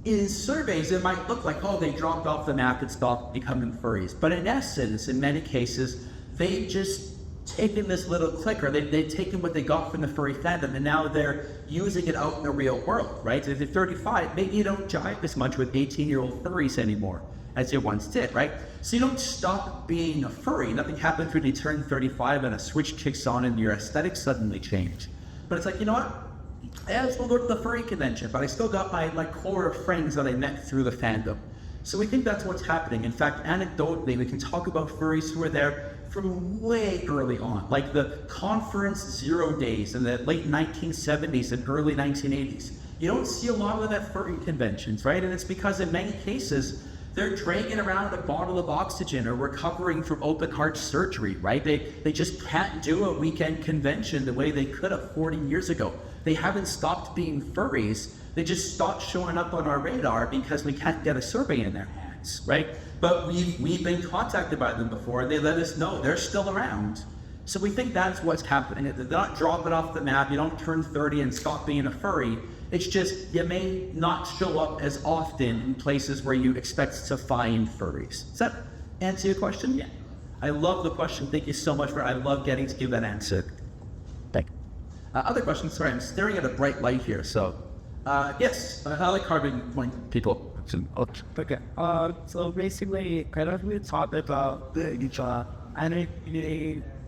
in surveys, it might look like, they dropped off the map and stopped becoming furries. But in essence, in many cases, they've just taken this little clicker, they've taken what they got from the furry fandom, and now they're using it out in the real world, right? If you're 35, maybe you don't jive as much with 18-year-old furries anymore. as you once did, right? So you don't stop being a furry. Nothing happens when you turn 35 and a switch kicks on and your aesthetics suddenly change. But it's like, you know what? I still go to the furry convention, but I still got my core of friends that I met through the fandom. So we think that's what's happening. In fact, anecdotally, we can talk about furries who were there from way early on, like the conference 0 days in the late 1970s and early 1980s. You don't see a lot of that at furry conventions, right? And it's because in many cases, they're dragging around a bottle of oxygen or recovering from open heart surgery, right? They just can't do a weekend convention the way they could have 40 years ago. They haven't stopped being furries. They just stopped showing up on our radar because we can't get a survey in their hands, right? But we've been contacted by them before, and they let us know they're still around. So we think that's what's happening. They're not dropping off the map. You don't turn 30 and stop being a furry. It's just you may not show up as often in places where you expect to find furries. Does that answer your question? Yeah. I love the question. Thank you so much I love getting to give that answer. Thank you. Other questions? Sorry, I'm staring at a bright light here. So, yes, I like carving point people. Okay. So basically, kind of we talked about the and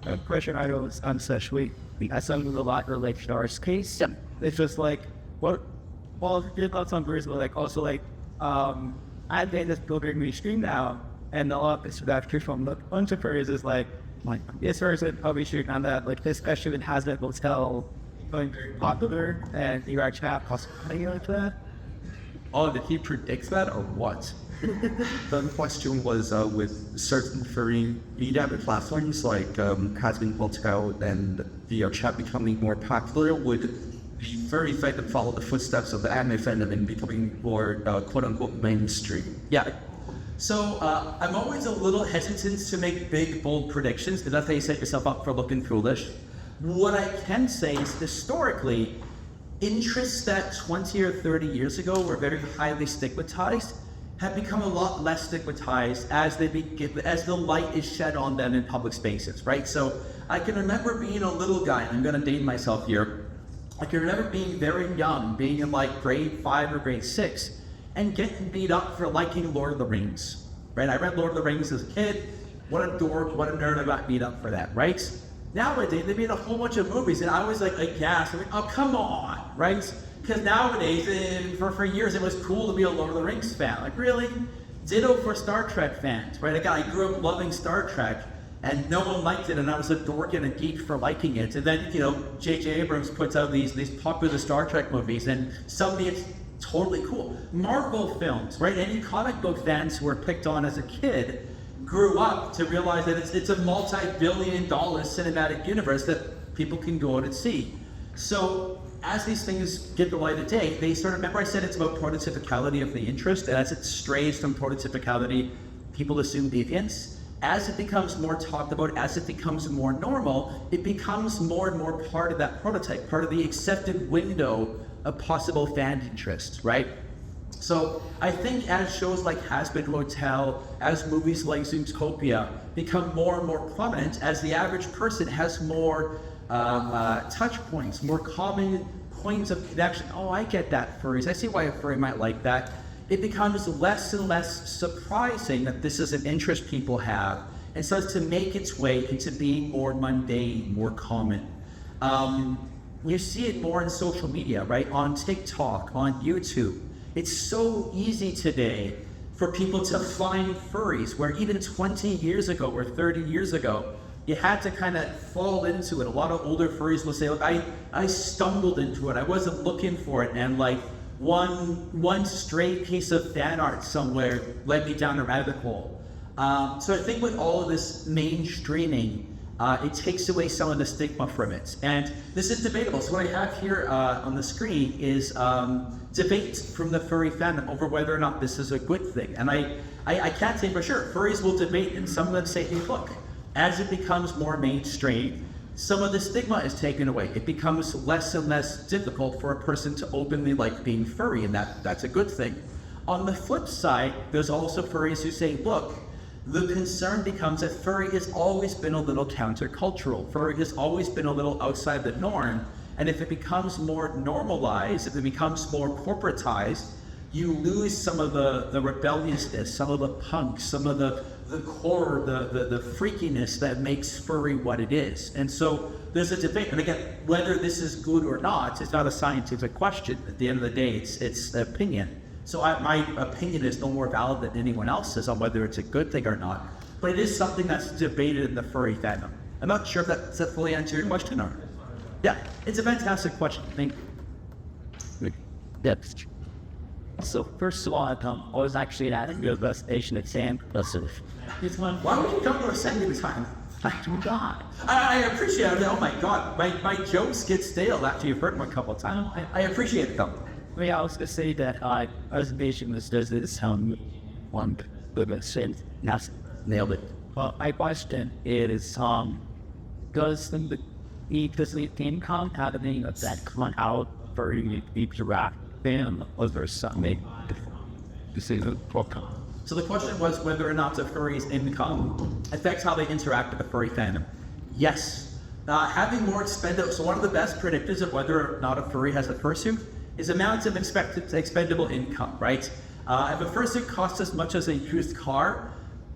a question I was especially as some of the lot related to our case. Yeah. It's just like well, your thoughts on Furries, but like also like I think this building mainstream now, and a lot of this after from the bunch of Furries is like this person probably shooting on that, like this especially with Hazard Hotel going very popular, and you actually have something like that. Oh, did he predict that or what? The question was with certain furry media platforms like Hazard Hotel and the chat becoming more popular, would the furry fandom follow the footsteps of the anime fandom in becoming more quote-unquote mainstream? Yeah. So I'm always a little hesitant to make big, bold predictions because that's how you set yourself up for looking foolish. What I can say is historically, interests that 20 or 30 years ago were very highly stigmatized have become a lot less stigmatized as as the light is shed on them in public spaces, right? So I can remember being a little guy, and I'm going to date myself here. I can remember being very young, being in like grade 5 or grade 6, and getting beat up for liking Lord of the Rings, right? I read Lord of the Rings as a kid. What a dork, what a nerd, I got beat up for that, right? Nowadays, they made a whole bunch of movies, and I was like aghast. I'm like, oh, come on, right? Because nowadays, for years, it was cool to be a Lord of the Rings fan. Like, really? Ditto for Star Trek fans, right? Again, I grew up loving Star Trek, and no one liked it, and I was a dork and a geek for liking it. And then, J.J. Abrams puts out these popular Star Trek movies, and suddenly it's totally cool. Marvel films, right? Any comic book fans who were picked on as a kid grew up to realize that it's a multi-billion-dollar cinematic universe that people can go out and see. So as these things get the light of day, they sort of, remember I said it's about prototypicality of the interest, and as it strays from prototypicality, people assume deviance. As it becomes more talked about, as it becomes more normal, it becomes more and more part of that prototype, part of the accepted window of possible fan interest, right? So I think as shows like Hazbin Hotel, as movies like Zootopia become more and more prominent, as the average person has more touch points, more common points of connection. Oh, I get that, furries. I see why a furry might like that. It becomes less and less surprising that this is an interest people have, and starts to make its way into being more mundane, more common. You see it more in social media, right? On TikTok, on YouTube. It's so easy today for people to find furries, where even 20 years ago or 30 years ago, you had to kind of fall into it. A lot of older furries will say, look, I stumbled into it. I wasn't looking for it. And like one stray piece of fan art somewhere led me down a rabbit hole. So I think with all of this mainstreaming, it takes away some of the stigma from it. And this is debatable. So what I have here on the screen is debate from the furry fandom over whether or not this is a good thing. And I can't say for sure. Furries will debate, and some of them say, hey, look, as it becomes more mainstream, some of the stigma is taken away. It becomes less and less difficult for a person to openly like being furry, and that's a good thing. On the flip side, there's also furries who say, look, the concern becomes that furry has always been a little countercultural. Furry has always been a little outside the norm. And if it becomes more normalized, if it becomes more corporatized, you lose some of the rebelliousness, some of the punk, some of the core, the freakiness that makes furry what it is. And so there's a debate. And again, whether this is good or not, it's not a scientific question. At the end of the day, it's opinion. So my opinion is no more valid than anyone else's on whether it's a good thing or not. But it is something that's debated in the furry fandom. I'm not sure if that fully answers your question or not. Yeah, it's a fantastic question. Thank you. That's true. So first of all, I was actually at an investigation exam. Why would you come to a second time? God. I appreciate it. Oh my God, my jokes get stale after you've heard them a couple of times. I appreciate it though. Well, yeah, I was gonna say that observation was does this one good sense. Nailed it. Well, my question is does the income happening of that come out for each rat them or there something to say the program? So the question was whether or not the furry's income affects how they interact with the furry fandom. Yes. Having more expendable, so one of the best predictors of whether or not a furry has a fursuit is amounts of expendable income, right? If a fursuit costs as much as a used car,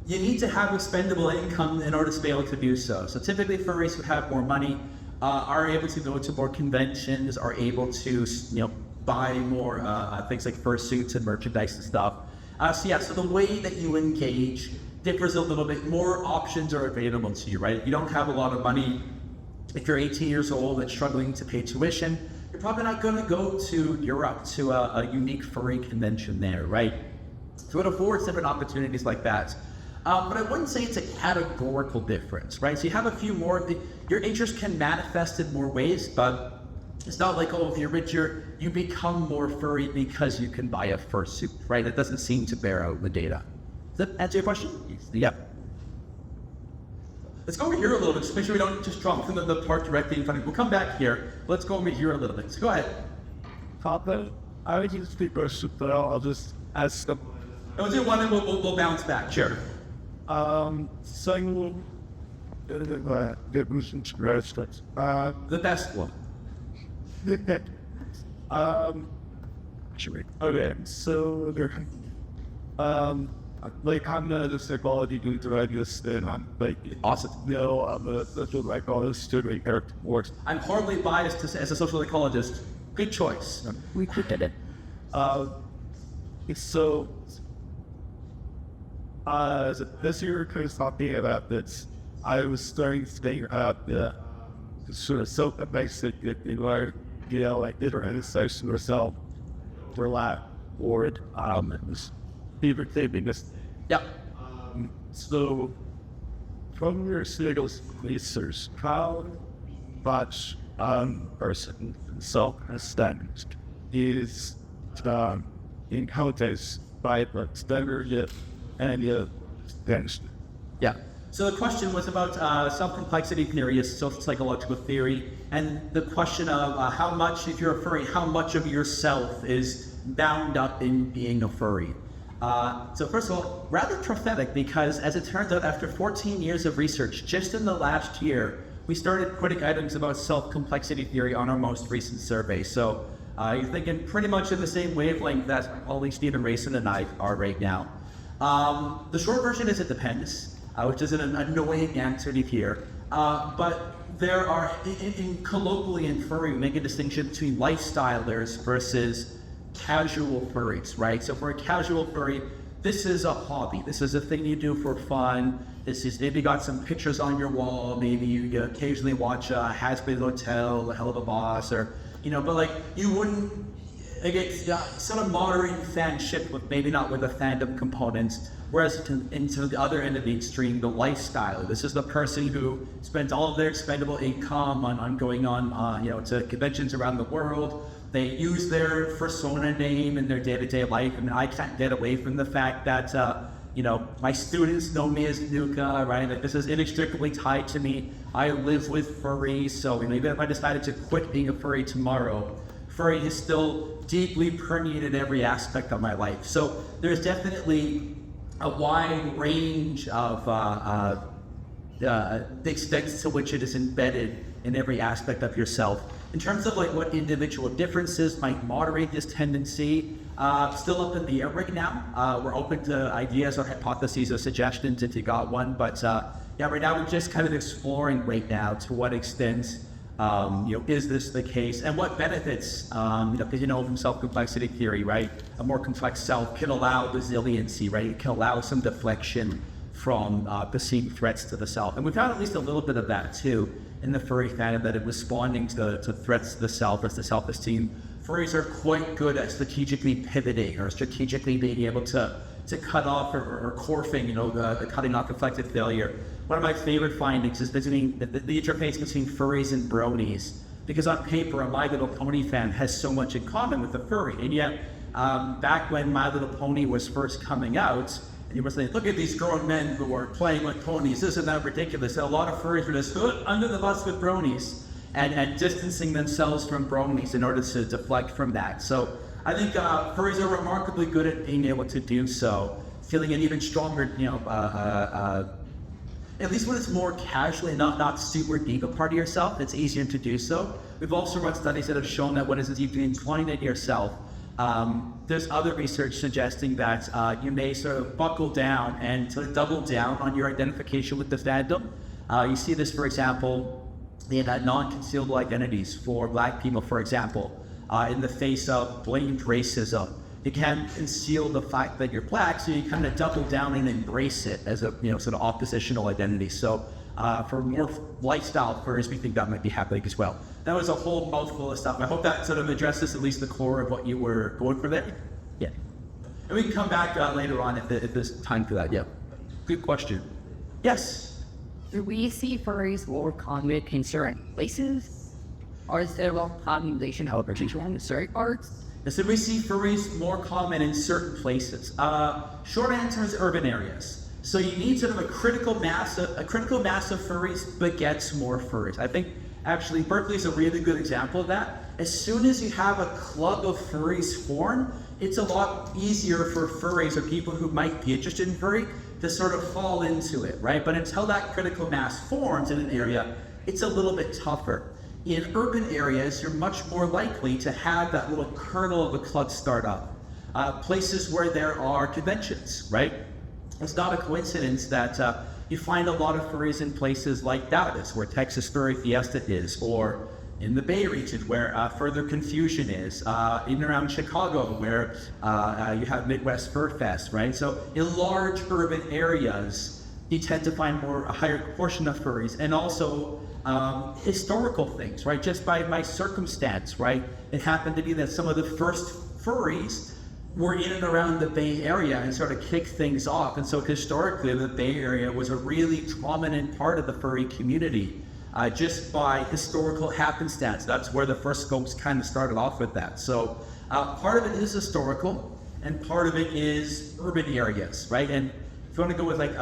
you need to have expendable income in order to be able to do so. So typically furries who have more money are able to go to more conventions, are able to, buy more things like fursuits and merchandise and stuff. So the way that you engage differs a little bit. More options are available to you, right? If you don't have a lot of money, if you're 18 years old and struggling to pay tuition, you're probably not going to go to Europe to a unique furry convention there, right? So it affords different opportunities like that. But I wouldn't say it's a categorical difference, right? So you have a few more, your interest can manifest in more ways, but it's not like, oh, if you're richer, you become more furry because you can buy a fursuit, right? That doesn't seem to bear out the data. Does that answer your question? Yep. Let's go over here a little bit, just make sure we don't just drop from the part directly in front of you. We'll come back here. Let's go over here a little bit. So go ahead. Papa, I would use the fursuit, but I'll just ask them. We'll do one and we'll bounce back. Sure. So The best one. Okay, so like I'm the psychology dude that I just and I'm like Awesome. I'm a social psychologist doing character works. I'm horribly biased as a social psychologist. Good choice. We did it. So this year because talking about this, I was starting to think about the sort of self-basic like different insights to yourself for lack or it favorite thing because Yeah. so from your singles research, how much person self-esteem is encompassed by the standard and your attention? Yeah. So the question was about self-complexity theory, a social psychological theory, and the question of how much, if you're a furry, how much of yourself is bound up in being a furry. So first of all, rather prophetic because as it turns out, after 14 years of research, just in the last year, we started putting items about self-complexity theory on our most recent survey. So you're thinking pretty much in the same wavelength that only Stephen Rayson and I are right now. The short version is it depends. Which is an annoying answer to hear. But there are, colloquially in furry, we make a distinction between lifestylers versus casual furries, right? So for a casual furry, this is a hobby. This is a thing you do for fun. This is, maybe you got some pictures on your wall. Maybe you occasionally watch Has-Been Hotel, A Hell of a Boss, or, but like, you wouldn't, again, sort of moderate fanship with maybe not with a fandom component. Whereas into the other end of the extreme, the lifestyle. This is the person who spends all of their expendable income on going on, to conventions around the world. They use their persona name in their day-to-day life. I mean, I can't get away from the fact that, my students know me as Nuka, right? Like, this is inextricably tied to me. I live with furries, so even if I decided to quit being a furry tomorrow, furry is still deeply permeated every aspect of my life. So there's definitely a wide range of the extent to which it is embedded in every aspect of yourself. In terms of like what individual differences might moderate this tendency, still up in the air right now. We're open to ideas or hypotheses or suggestions if you got one, but yeah, right now we're just kind of exploring right now to what extent is this the case, and what benefits, because from self-complexity theory, right? A more complex self can allow resiliency, right? It can allow some deflection from perceived threats to the self. And we found at least a little bit of that too in the furry fandom, that in responding to threats to the self or to self-esteem, furries are quite good at strategically pivoting or strategically being able to cut off or corfing, the cutting off reflective failure. One of my favorite findings is between the interface between furries and bronies, because on paper, a My Little Pony fan has so much in common with a furry, and yet back when My Little Pony was first coming out, and you were saying, look at these grown men who are playing with ponies, isn't that ridiculous? And a lot of furries were just under the bus with bronies and distancing themselves from bronies in order to deflect from that. So I think furries are remarkably good at being able to do so, feeling an even stronger, at least when it's more casually, not super deep a part of yourself, it's easier to do so. We've also run studies that have shown that when it's deeply inclined in yourself, there's other research suggesting that you may sort of buckle down and sort of double down on your identification with the fandom. You see this, for example, in non-concealable identities for Black people, for example, in the face of blatant racism. You can't conceal the fact that you're Black, so you kind of double down and embrace it as a sort of oppositional identity. So for more lifestyle furries, we think that might be happening as well. That was a whole mouthful of stuff. I hope that sort of addresses at least the core of what you were going for there. Yeah. And we can come back later on if there's time for that. Yeah. Good question. Yes. Do we see furries more common in certain places? Or is there a population outreach in certain parts? So we see furries more common in certain places. Short answer is urban areas. So you need sort of a critical mass of furries begets more furries. I think actually Berkeley is a really good example of that. As soon as you have a club of furries form, it's a lot easier for furries or people who might be interested in furry to sort of fall into it, right? But until that critical mass forms in an area, it's a little bit tougher. In urban areas, you're much more likely to have that little kernel of a club start up. Places where there are conventions, right? It's not a coincidence that you find a lot of furries in places like Dallas, where Texas Furry Fiesta is, or in the Bay region, where Further Confusion is, in and around Chicago, where you have Midwest Fur Fest, right? So in large urban areas, you tend to find a higher proportion of furries, and also historical things, right? Just by my circumstance, right? It happened to be that some of the first furries were in and around the Bay Area and sort of kicked things off. And so historically, the Bay Area was a really prominent part of the furry community, just by historical happenstance. That's where the first scopes kind of started off with that. So part of it is historical, and part of it is urban areas, right? And if you want to go with like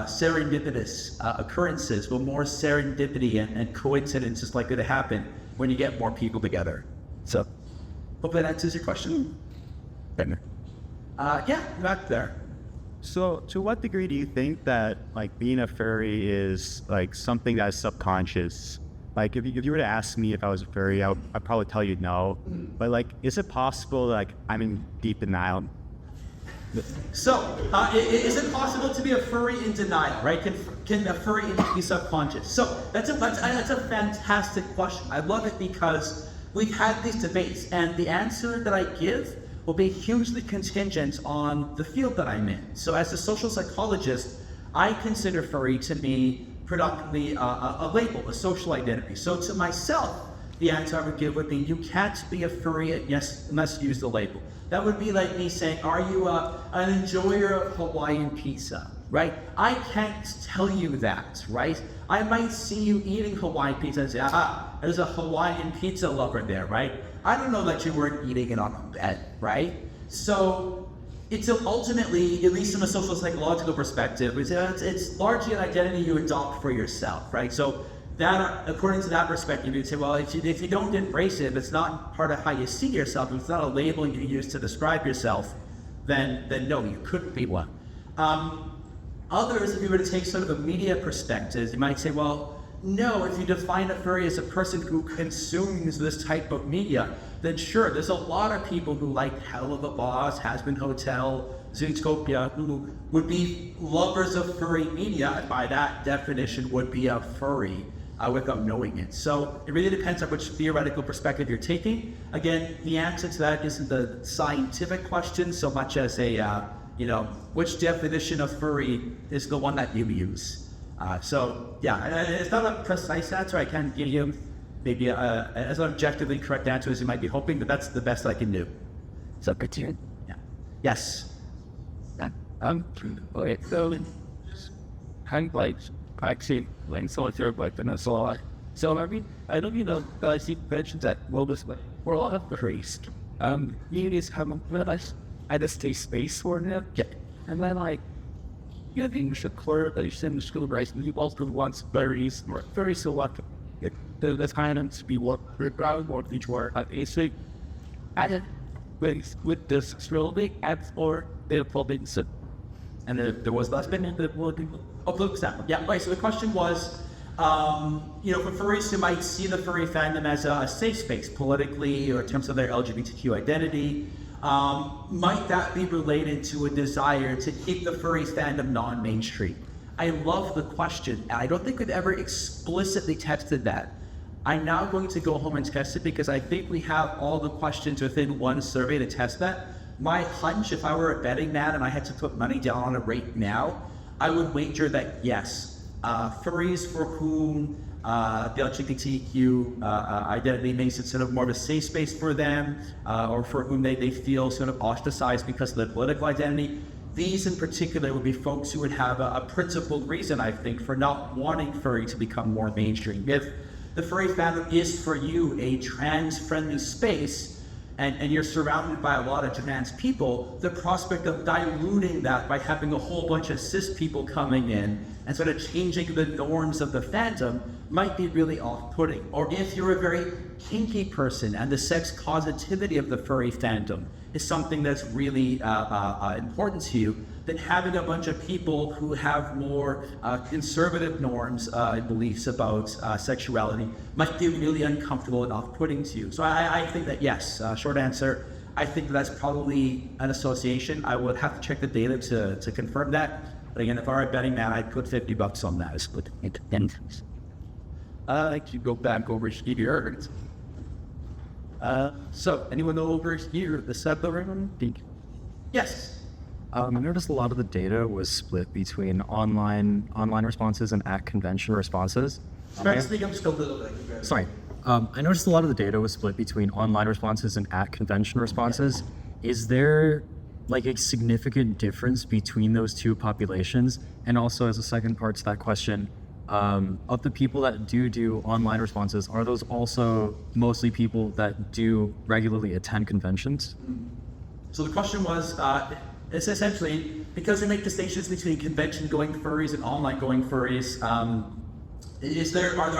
serendipitous occurrences, well, more serendipity and coincidence is likely to happen when you get more people together. So, hope that answers your question. Yeah, back there. So, to what degree do you think that like being a furry is like something that's subconscious? Like, if you were to ask me if I was a furry, I'd probably tell you no. But like, is it possible like I'm in deep denial? So, is it possible to be a furry in denial, right? Can a furry be subconscious? So, that's a fantastic question. I love it because we've had these debates, and the answer that I give will be hugely contingent on the field that I'm in. So, as a social psychologist, I consider furry to be predominantly a label, a social identity. So, to myself, the answer I would give would be, you can't be a furry unless you use the label. That would be like me saying, are you an enjoyer of Hawaiian pizza, right? I can't tell you that, right? I might see you eating Hawaiian pizza and say, there's a Hawaiian pizza lover there, right? I don't know that you weren't eating it on a bed, right? So it's ultimately, at least from a social psychological perspective, it's largely an identity you adopt for yourself, right? So that, according to that perspective, you'd say, well, if you don't embrace it, if it's not part of how you see yourself, if it's not a label you use to describe yourself, then no, you couldn't be one. Others, if you were to take sort of a media perspective, you might say, well, no, if you define a furry as a person who consumes this type of media, then sure, there's a lot of people who like Hell of a Boss, Has Been Hotel, Zootopia, who would be lovers of furry media, and by that definition would be a furry without knowing it. So it really depends on which theoretical perspective you're taking. Again, the answer to that isn't the scientific question so much as a, which definition of furry is the one that you use. So yeah, it's not a precise answer. I can't give you maybe as an objectively correct answer as you might be hoping, but that's the best I can do. So, Peter? Yeah. Yes. Okay, so kind of like actually like so third like and so on. So I mean I don't I see mentions that we're a lot of furries. Communities have realized I just take space for them. Yeah. And then like being secure that you send the school rights and you also want furries or furries so what the kind of to be what we're proud or each were basic and with this really ads or their province. And there was last bit in the political example. Yeah, right. So the question was, for furries who might see the furry fandom as a safe space politically or in terms of their LGBTQ identity, might that be related to a desire to keep the furry fandom non-mainstream? I love the question, and I don't think we've ever explicitly tested that. I'm now going to go home and test it because I think we have all the questions within one survey to test that. My hunch, if I were a betting man and I had to put money down on it right now, I would wager that yes, furries for whom the LGBTQ identity makes it sort of more of a safe space for them, or for whom they feel sort of ostracized because of their political identity, these in particular would be folks who would have a principled reason, I think, for not wanting furry to become more mainstream. If the furry fandom is for you a trans-friendly space, and you're surrounded by a lot of trans people, the prospect of diluting that by having a whole bunch of cis people coming in and sort of changing the norms of the fandom might be really off-putting. Or if you're a very kinky person and the sex positivity of the furry fandom is something that's really important to you, then having a bunch of people who have more conservative norms and beliefs about sexuality might be really uncomfortable and off-putting to you. So I think that yes, short answer, I think that's probably an association. I would have to check the data to confirm that. But again, if I were a betting man, I'd put $50 on that. Split it in. I like to go back over here. So anyone over here, the settler room? Yes. I noticed a lot of the data was split between online responses and at convention responses. Try to speak up just a little bit. Sorry. I noticed a lot of the data was split between online responses and at convention responses. Is there like a significant difference between those two populations? And also as a second part to that question, of the people that do online responses, are those also mostly people that do regularly attend conventions? So the question was, it's essentially, because we make distinctions between convention-going furries and online-going furries, are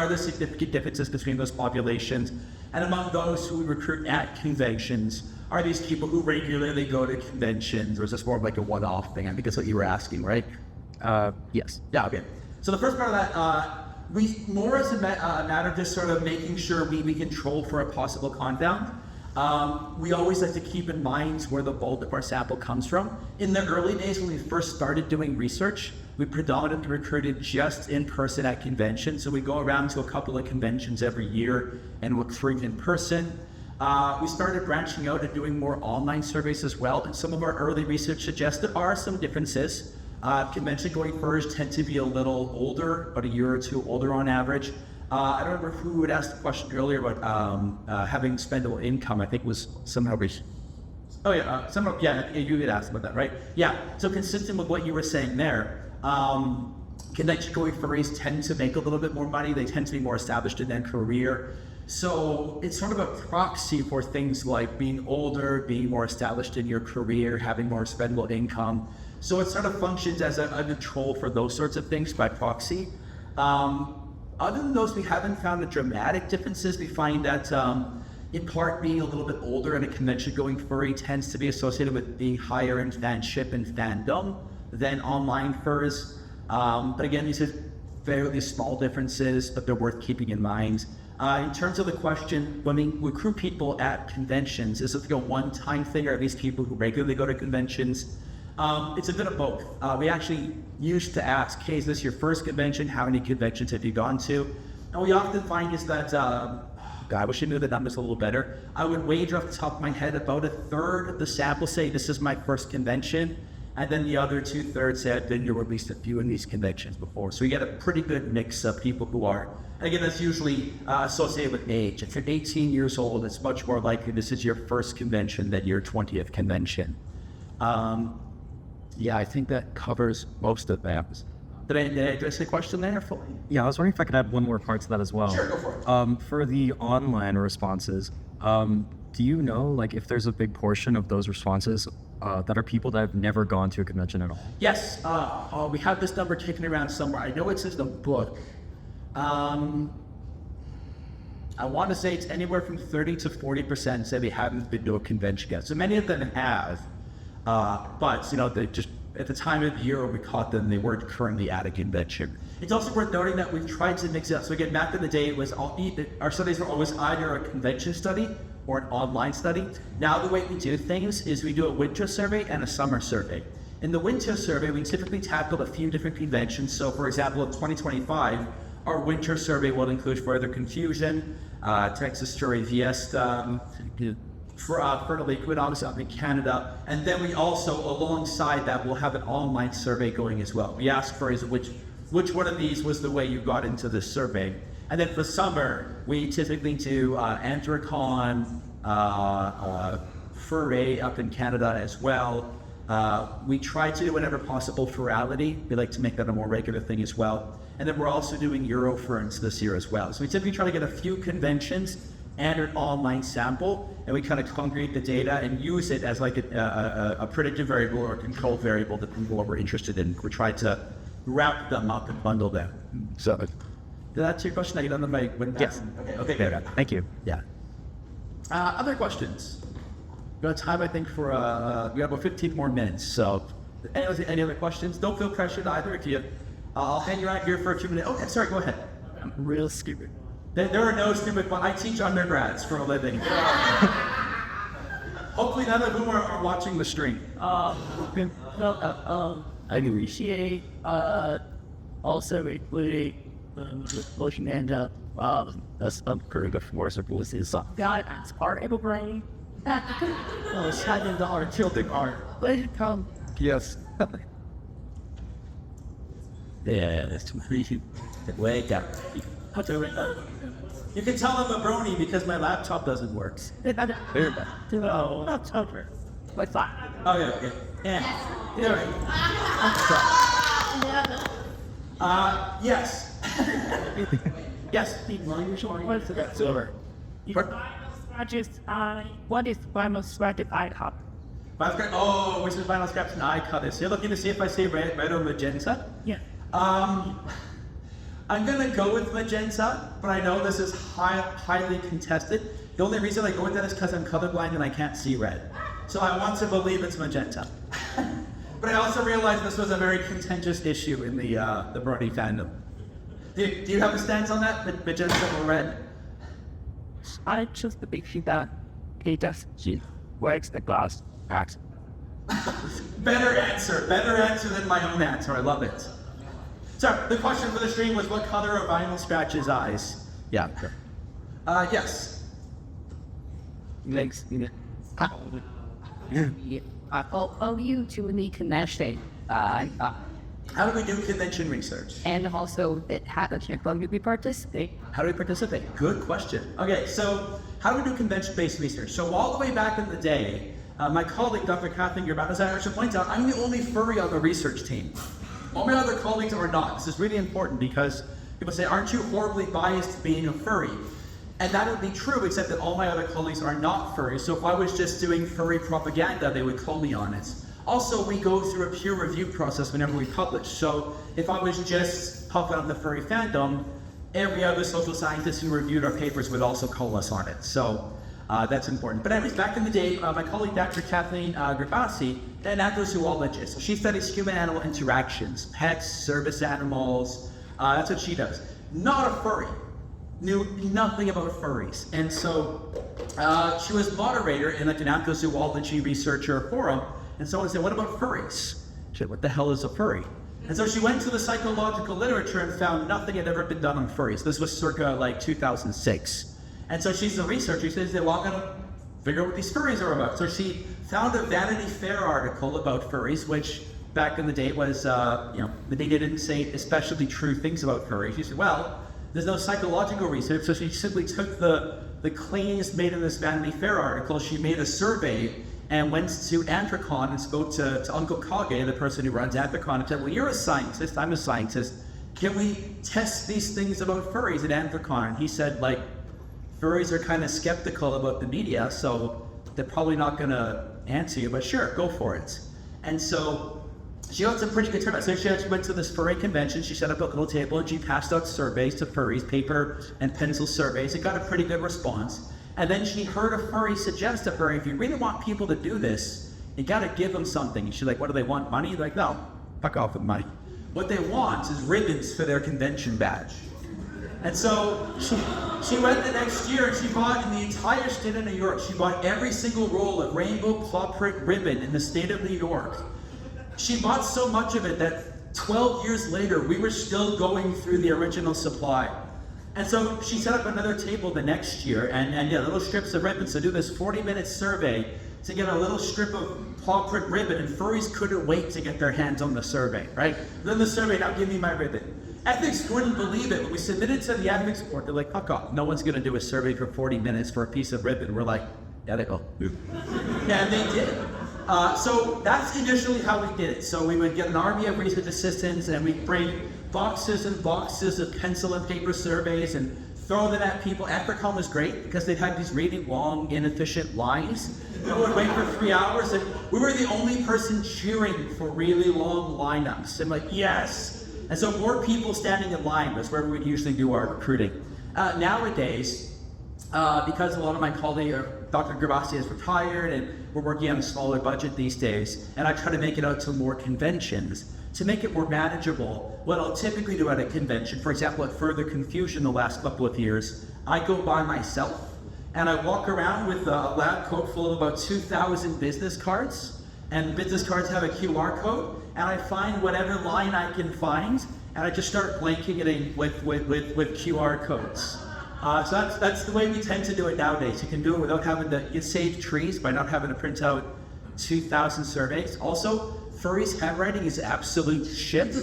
there significant differences between those populations? And among those who we recruit at conventions, are these people who regularly go to conventions, or is this more of like a one-off thing? I think that's what you were asking, right? Yes. Yeah, okay. So the first part of that, we more as a matter of just sort of making sure we control for a possible confound. We always like to keep in mind where the bulk of our sample comes from. In the early days when we first started doing research, we predominantly recruited just in person at conventions. So we go around to a couple of conventions every year and recruit in person. We started branching out and doing more online surveys as well. And some of our early research suggests there are some differences. Convention-going furries tend to be a little older, about a year or two older on average. I don't remember who had asked the question earlier about having spendable income. I think it was somehow. Oh yeah, you had asked about that, right? Yeah. So consistent with what you were saying there, convention-going furries tend to make a little bit more money. They tend to be more established in their career. So it's sort of a proxy for things like being older, being more established in your career, having more spendable income. So it sort of functions as a control for those sorts of things by proxy. Other than those, we haven't found the dramatic differences. We find that in part being a little bit older and a convention-going furry tends to be associated with being higher in fanship and fandom than online furs. But again, these are fairly small differences, but they're worth keeping in mind. In terms of the question, when we recruit people at conventions, is it like a one-time thing, or at least people who regularly go to conventions? It's a bit of both. We actually used to ask, hey, is this your first convention? How many conventions have you gone to? And we often find is that, God, I wish I knew the numbers a little better. I would wager off the top of my head about a third of the sample say, this is my first convention. And then the other 2/3 say, I've been to at least a few of these conventions before. So we get a pretty good mix of people who are, again, that's usually associated with age. If you're 18 years old, it's much more likely this is your first convention than your 20th convention. Yeah, I think that covers most of that. Did I address the question there? Yeah, I was wondering if I could add one more part to that as well. Sure, go for it. For the online responses, do you know, like, if there's a big portion of those responses that are people that have never gone to a convention at all? Yes, we have this number taken around somewhere. I know it says the book. I want to say it's anywhere from 30 to 40% say they haven't been to a convention yet. So many of them have, but you know, they just at the time of the year we caught them, they weren't currently at a convention. It's also worth noting that we've tried to mix it up. So again, back in the day, it was our studies were always either a convention study or an online study. Now the way we do things is we do a winter survey and a summer survey. In the winter survey, we typically tackle a few different conventions. So for example, in 2025, our winter survey will include Further Confusion, Texas Furry Fiesta, Fertile Equinox up in Canada, and then we also, alongside that, will have an online survey going as well. We ask furries which one of these was the way you got into this survey. And then for summer, we typically do Anthrocon, Furry up in Canada as well. We try to do whenever possible Furality. We like to make that a more regular thing as well. And then we're also doing Euroferns this year as well. So we typically try to get a few conventions and an online sample, and we kind of congregate the data and use it as like a predictive variable or a control variable that people are interested in. We try to wrap them up and bundle them. So, did that answer your question? I get on the mic. Yes. Okay. Thank you. Yeah. Other questions? We got time, I think, for we have about 15 more minutes. So, any other questions? Don't feel pressured either. If you, I'll hang you out here for a few minutes. Oh, sorry. Go ahead. I'm real stupid. There are no stupid ones. I teach undergrads for a living. Hopefully none of whom are watching the stream. I appreciate also including looking at that's pretty good force of was his God as part of a brain. $7 tilting art. Let it come. Yes. Yeah, that's pretty wake up. You can tell I'm a brony because my laptop doesn't work. Oh, that's over. What's that? Oh yeah, okay. Yeah. Yes. Yes. What's that? Silver. What is final scratched icon? Oh, which is vinyl scraps and eye colors. You're looking to see if I say red or magenta? Yeah. I'm gonna go with magenta, but I know this is highly contested. The only reason I go with that is because I'm colorblind and I can't see red. So I want to believe it's magenta. But I also realize this was a very contentious issue in the Furry Fandom. Do you have a stance on that, magenta or red? I just believe that he does. She works the glass packs. Better answer than my own answer. I love it. So the question for the stream was, what color are vinyl scratches' eyes? Yeah. Sure. Yes. Thanks. Oh, you to the connection. How do we do convention research? And also, it happens when we participate. How do we participate? Good question. Okay, so how do we do convention-based research? So all the way back in the day, my colleague, Dr. Kathleen Gerbat, as I should point out, I'm the only furry on the research team. All my other colleagues are not. This is really important because people say, aren't you horribly biased being a furry? And that would be true, except that all my other colleagues are not furry. So if I was just doing furry propaganda, they would call me on it. Also, we go through a peer review process whenever we publish. So if I was just puffing on the Furry Fandom, every other social scientist who reviewed our papers would also call us on it. So that's important. But anyways, back in the day, my colleague Dr. Kathleen Gervasi, an anthrozoologist. So she studies human-animal interactions, pets, service animals, That's what she does. Not a furry. Knew nothing about furries. And so she was moderator in like an anthrozoology researcher forum. And someone said, what about furries? She said, what the hell is a furry? And so she went to the psychological literature and found nothing had ever been done on furries. This was circa like 2006. And so she's a researcher. She says, well, I'm gonna figure out what these furries are about. So she found a Vanity Fair article about furries, which back in the day was, the media didn't say especially true things about furries. She said, well, there's no psychological research. So she simply took the claims made in this Vanity Fair article. She made a survey and went to Anthrocon and spoke to Uncle Kage, the person who runs Anthrocon, and said, well, you're a scientist, I'm a scientist. Can we test these things about furries at Anthrocon? And he said, like, furries are kind of skeptical about the media, so they're probably not going to answer you, but sure, go for it. And so she got some pretty good turnout. So she actually went to this furry convention, she set up a little table, and she passed out surveys to furries, paper and pencil surveys. It got a pretty good response. And then she heard a furry suggest to her, if you really want people to do this, you gotta give them something. And she's like, what do they want, money? Like, no, fuck off with money. What they want is ribbons for their convention badge. And so she went the next year and she bought, in the entire state of New York, she bought every single roll of rainbow claw print ribbon in the state of New York. She bought so much of it that 12 years later, we were still going through the original supply. And so she set up another table the next year and little strips of ribbon. So do this 40-minute survey to get a little strip of claw print ribbon, and furries couldn't wait to get their hands on the survey, right? Then the survey, now give me my ribbon. Ethics wouldn't believe it. When we submitted to the ethics board, they're like, fuck off. No one's gonna do a survey for 40 minutes for a piece of ribbon. We're like, yeah, they go. Yeah, and they did. So that's initially how we did it. So we would get an army of research assistants and we'd bring boxes and boxes of pencil and paper surveys and throw them at people. Anthrocon was great because they'd have these really long, inefficient lines. We would wait for 3 hours and we were the only person cheering for really long lineups. And like, yes. And so more people standing in line was where we would usually do our recruiting. Nowadays, because a lot of my colleagues, Dr. Gervasi is retired and we're working on a smaller budget these days, and I try to make it out to more conventions. To make it more manageable, what I'll typically do at a convention, for example, at Further Confusion the last couple of years, I go by myself and I walk around with a lab coat full of about 2,000 business cards, and the business cards have a QR code, and I find whatever line I can find, and I just start blanking it in with QR codes. So that's the way we tend to do it nowadays. You can do it without having to, you save trees by not having to print out 2,000 surveys. Also, furries' handwriting is absolute shit.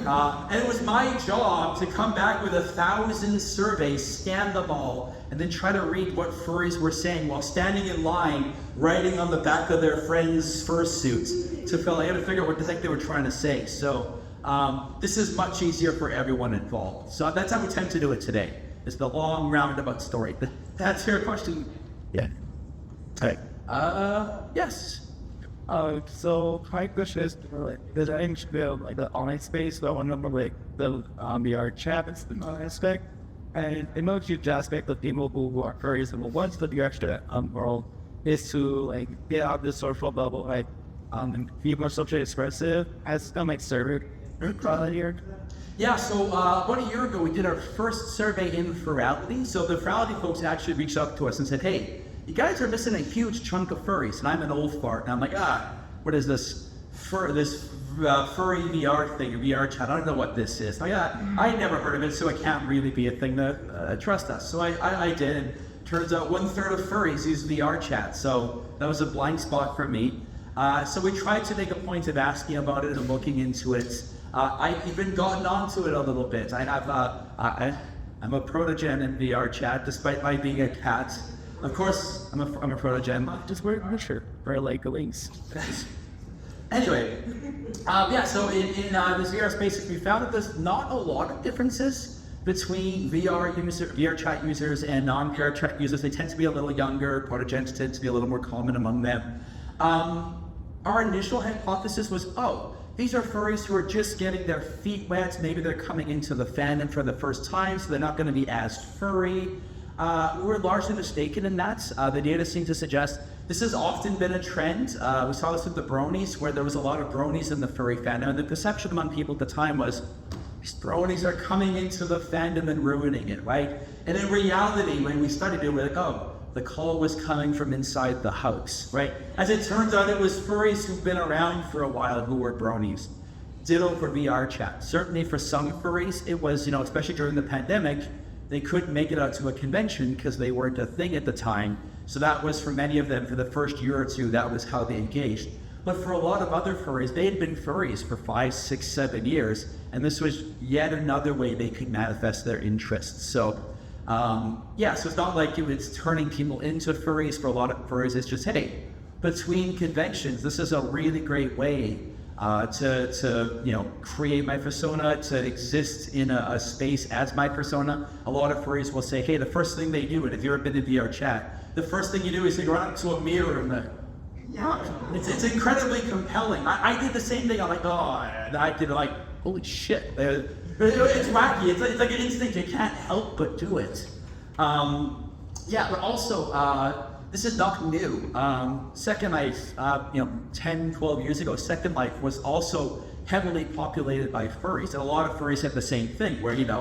And it was my job to come back with 1,000 surveys, scan them all, and then try to read what furries were saying while standing in line, writing on the back of their friends' fursuits to fill. I had to figure out what the heck they were trying to say. So this is much easier for everyone involved. So that's how we tend to do it today. It's the long roundabout story. That's your question. Yeah. Hey. Yes. So my question is, does I feel like the online space, but I want to know like the VR chat is the aspect, and it knows huge aspect of people who are furries, and what's the direction world is to like get out this social bubble, like be more socially expressive as like server here. Yeah, so about a year ago we did our first survey in Furality. So the Furality folks actually reached out to us and said, hey, you guys are missing a huge chunk of furries. And I'm an old fart, and I'm like, what is this furry VR thing, VR chat? I don't know what this is. I never heard of it, so it can't really be a thing to trust us. So I did, and turns out 1/3 of furries use VR chat. So that was a blind spot for me. So we tried to make a point of asking about it and looking into it. I've even gotten onto it a little bit. I have, I'm a protogen in VR chat, despite my being a cat. Of course, I'm a protogen. Just wear a shirt for like links. Anyway, so in this VR space, we found that there's not a lot of differences between VR chat users and non-VR chat users. They tend to be a little younger. Protogens tend to be a little more common among them. Our initial hypothesis was, these are furries who are just getting their feet wet. Maybe they're coming into the fandom for the first time, so they're not going to be as furry. We were largely mistaken in that. The data seems to suggest this has often been a trend. We saw this with the bronies, where there was a lot of bronies in the furry fandom, and the perception among people at the time was, these bronies are coming into the fandom and ruining it, right? And in reality, when we started it, we're like, oh, the call was coming from inside the house, right? As it turns out, it was furries who've been around for a while who were bronies. Ditto for VR chat. Certainly for some furries, it was, especially during the pandemic, they couldn't make it out to a convention because they weren't a thing at the time. So that was, for many of them, for the first year or two, that was how they engaged. But for a lot of other furries, they had been furries for 5, 6, 7 years, and this was yet another way they could manifest their interests. So, so it's not like it was turning people into furries. For a lot of furries, it's just, hey, between conventions, this is a really great way to create my persona, to exist in a space as my persona. A lot of furries will say, hey, the first thing they do, and if you've ever been in VR chat, the first thing you do is you run up to a mirror and it's incredibly compelling. I did the same thing. I'm like, I did like, holy shit. It's wacky. It's like an instinct. You can't help but do it. But also, this is not new. Second Life, 10, 12 years ago, Second Life was also heavily populated by furries. And a lot of furries have the same thing where, maybe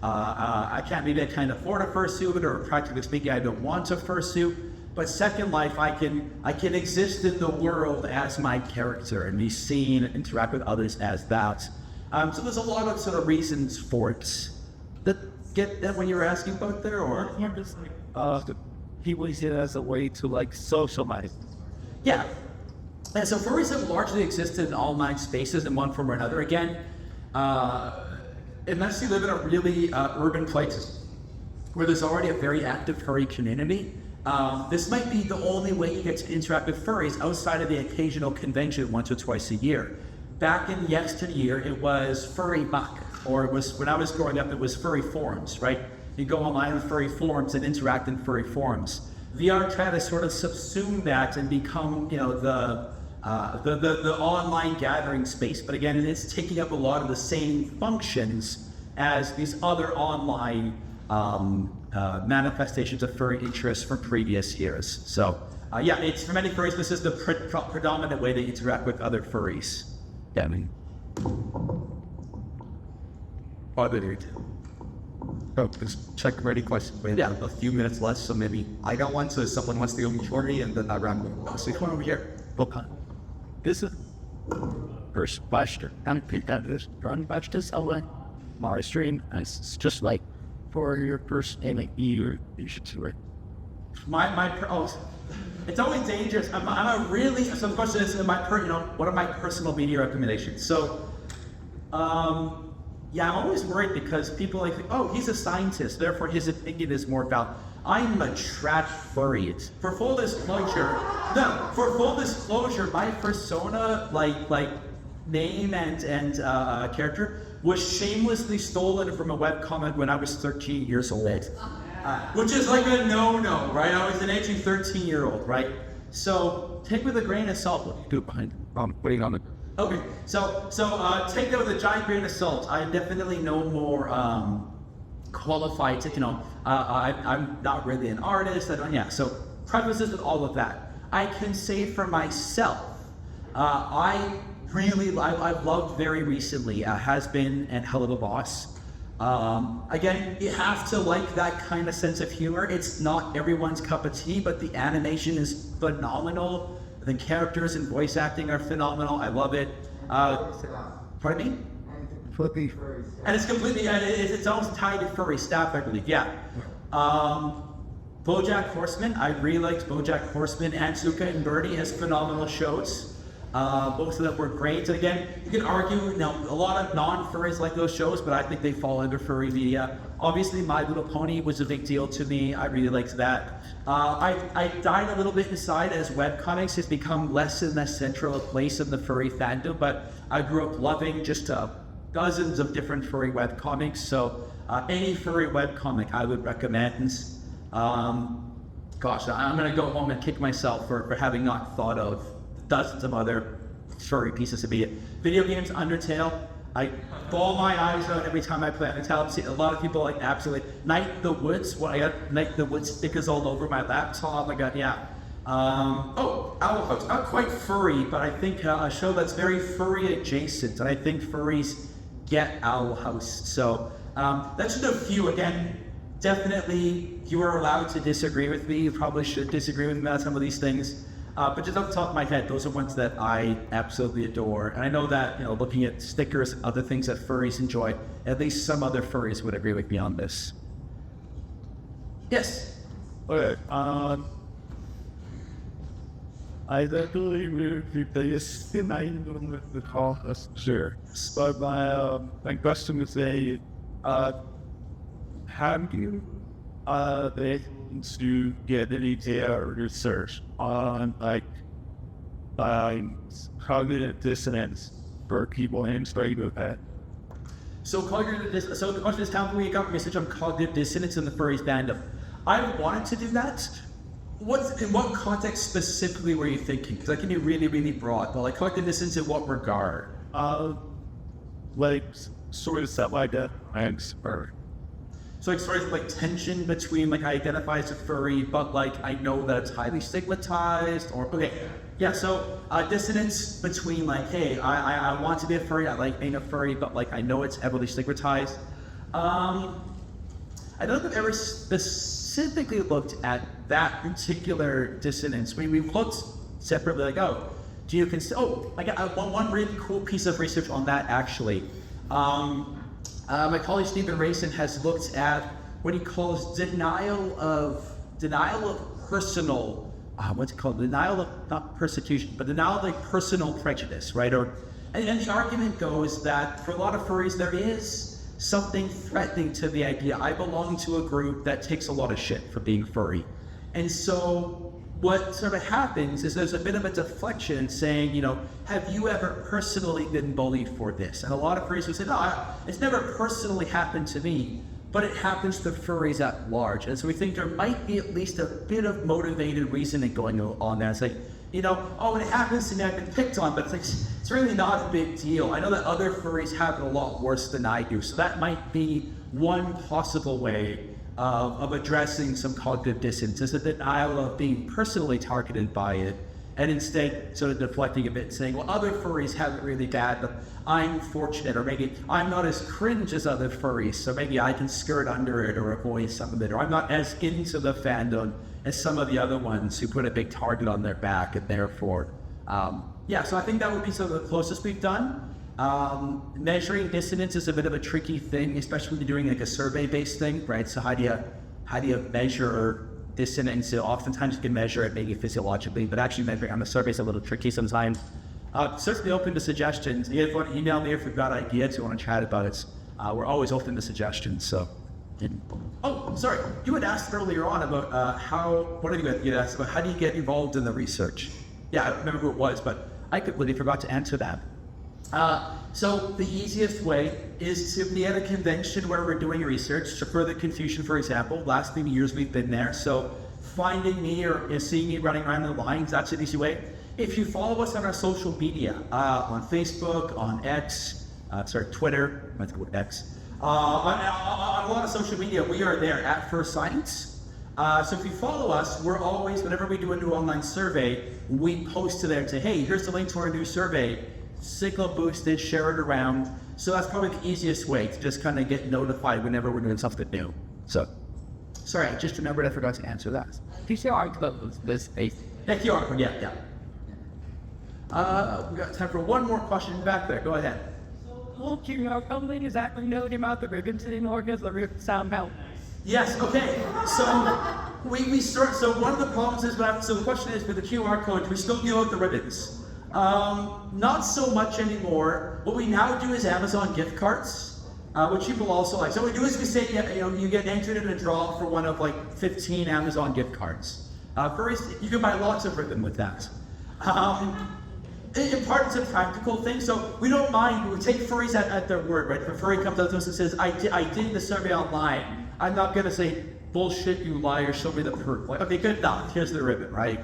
I can't afford a fursuit, or practically speaking, I don't want a fursuit. But Second Life, I can exist in the world as my character and be seen and interact with others as that. So there's a lot of sort of reasons for it. Get that what you were asking about there, or? Just people see it as a way to socialize. Yeah. And so furries have largely existed in online spaces in one form or another. Again, unless you live in a really urban place where there's already a very active furry community, this might be the only way you get to interact with furries outside of the occasional convention once or twice a year. Back in yesteryear, it was Furry Muck, or it was, when I was growing up, it was furry forums, right? You go online with furry forums and interact in furry forums. VR chat has sort of subsumed that and become, the online gathering space. But again, it is taking up a lot of the same functions as these other online manifestations of furry interest from previous years. So, it's for many furries, this is the predominant way they interact with other furries. Yeah, I mean. Just check ready question. We have a few minutes left, so maybe I got one, so if someone wants to go before me, and then I round up. So come over here. Okay. This is first question. And this run batch this outline. My stream, it's just like for your first year, you should do it. It's always dangerous. So the question is, what are my personal media recommendations? So, I'm always worried because people think, oh, he's a scientist, therefore his opinion is more valid. I'm a trash furry. For full disclosure, my persona, like name and character, was shamelessly stolen from a webcomic when I was 13 years old. Which is like a no-no, right? I was an aging 13-year-old, right? So take with a grain of salt. Waiting on it. Okay, so take that with a giant grain of salt. I'm definitely no more qualified to, I'm not really an artist. So prefaces with all of that. I can say for myself, I've loved very recently Has Been and Hell of a Boss. Again, you have to like that kind of sense of humor. It's not everyone's cup of tea, but the animation is phenomenal. The characters and voice acting are phenomenal. I love it. Pardon me? And it's completely, it's almost tied to furry staff, I believe. Yeah. BoJack Horseman. I really liked BoJack Horseman. Anzuka and Birdie has phenomenal shows. Both of them were great. Again, you can argue, a lot of non-furries like those shows, but I think they fall under furry media. Obviously, My Little Pony was a big deal to me. I really liked that. I died a little bit inside as webcomics has become less and less central a place in the furry fandom, but I grew up loving just dozens of different furry webcomics. So any furry webcomic I would recommend. I'm going to go home and kick myself for having not thought of dozens of other furry pieces of media. Video games, Undertale. I bawl my eyes out every time I play Undertale. A lot of people absolutely. Night in the Woods. I got Night in the Woods stickers all over my laptop. Owl House. Not quite furry, but I think a show that's very furry adjacent. And I think furries get owl house. So that's just a few. Again, definitely you are allowed to disagree with me. You probably should disagree with me on some of these things. But just off the top of my head, those are ones that I absolutely adore. And I know that, looking at stickers and other things that furries enjoy, at least some other furries would agree with me on this. Yes? Okay, I definitely would replace the nine with the call us sure. But my question is have you been to get any data research on cognitive dissonance for people in straight with that? So the question is, how can we get research on cognitive dissonance in the furry fandom? I wanted to do that. In what context specifically were you thinking? Because that can be really, really broad. But like cognitive dissonance in what regard? Sort of stuff like that. So like sort of like tension between like I identify as a furry, but like I know that it's highly stigmatized, or so dissonance between like, hey, I want to be a furry, I like being a furry, but like I know it's heavily stigmatized. I don't think I've ever specifically looked at that particular dissonance. We've looked separately, like, do you consider? I got one really cool piece of research on that actually. My colleague Stephen Rayson has looked at what he calls denial of personal, denial of not persecution, but denial of like personal prejudice, right? And the argument goes that for a lot of furries there is something threatening to the idea, I belong to a group that takes a lot of shit for being furry. And so what sort of happens is there's a bit of a deflection saying, have you ever personally been bullied for this? And a lot of furries would say, no, it's never personally happened to me, but it happens to furries at large. And so we think there might be at least a bit of motivated reasoning going on there. It's like, when it happens to me, I've been picked on, but it's really not a big deal. I know that other furries have it a lot worse than I do. So that might be one possible way of addressing some cognitive dissonance, is a denial of being personally targeted by it, and instead sort of deflecting a bit, saying, well, other furries have it really bad, but I'm fortunate, or maybe I'm not as cringe as other furries, so maybe I can skirt under it or avoid some of it, or I'm not as into the fandom as some of the other ones who put a big target on their back, and therefore, so I think that would be sort of the closest we've done. Measuring dissonance is a bit of a tricky thing, especially when you're doing like a survey-based thing, right? So how do you measure dissonance? So oftentimes you can measure it maybe physiologically, but actually measuring on the survey is a little tricky sometimes. Certainly open to suggestions. If you want to email me if you've got ideas, you want to chat about it. We're always open to suggestions. So, sorry, you had asked earlier on about you asked about how do you get involved in the research? Yeah, I don't remember who it was, but I completely forgot to answer that. So the easiest way is to be at a convention where we're doing research. To further confusion, for example, last few years we've been there, so finding me or seeing me running around the lines, that's an easy way. If you follow us on our social media, on Facebook, on Twitter, let's go with X, on a lot of social media, we are there at Furscience. So if you follow us, we're always, whenever we do a new online survey, we post to there and say, hey, here's the link to our new survey. Signal boosted, share it around. So that's probably the easiest way to just kind of get notified whenever we're doing something new. So, sorry, I just remembered I forgot to answer that. QR code was space. Yeah, QR code, yeah. We got time for one more question back there. Go ahead. Well, QR code exactly know the amount of ribbons in organs the ribbon sound out. Yes, okay. So we start, so one of the problems is, so the question is, with the QR code, do we still give out the ribbons? Not so much anymore. What we now do is Amazon gift cards, which people also like. So what we do is we say, you get entered in a draw for one of like 15 Amazon gift cards. Furries, you can buy lots of ribbon with that. In part, it's a practical thing, so we don't mind. We take furries at their word, right? If a furry comes up to us and says, I did the survey online, I'm not going to say, bullshit, you liar, show me the proof. Like, okay, good enough, here's the ribbon, right?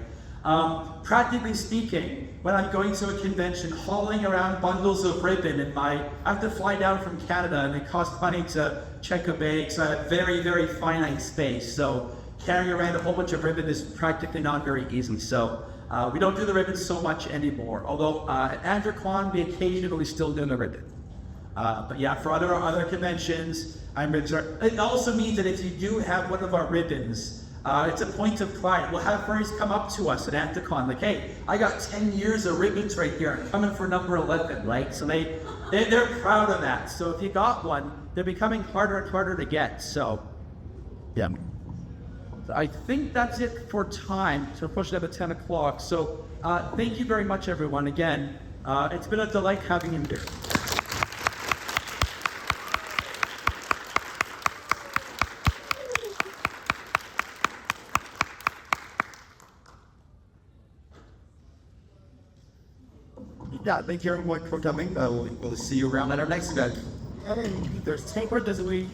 Practically speaking, when I'm going to a convention, hauling around bundles of ribbon I have to fly down from Canada and it costs money to check a bag, so I have very, very finite space. So carrying around a whole bunch of ribbon is practically not very easy. So we don't do the ribbon so much anymore. Although at Anthropomorphic, we occasionally still do the ribbon. But yeah, for other conventions, it also means that if you do have one of our ribbons, it's a point of pride. We'll have furries come up to us at Anticon, like, hey, I got 10 years of ribbons right here. I'm coming for number 11, right? So they're proud of that. So if you got one, they're becoming harder and harder to get. So, yeah. I think that's it for time. So we're pushing up at 10 o'clock. So thank you very much, everyone. Again, it's been a delight having you here. Yeah, thank you everyone for coming. We'll see you around at our next event. There's tapework, does we?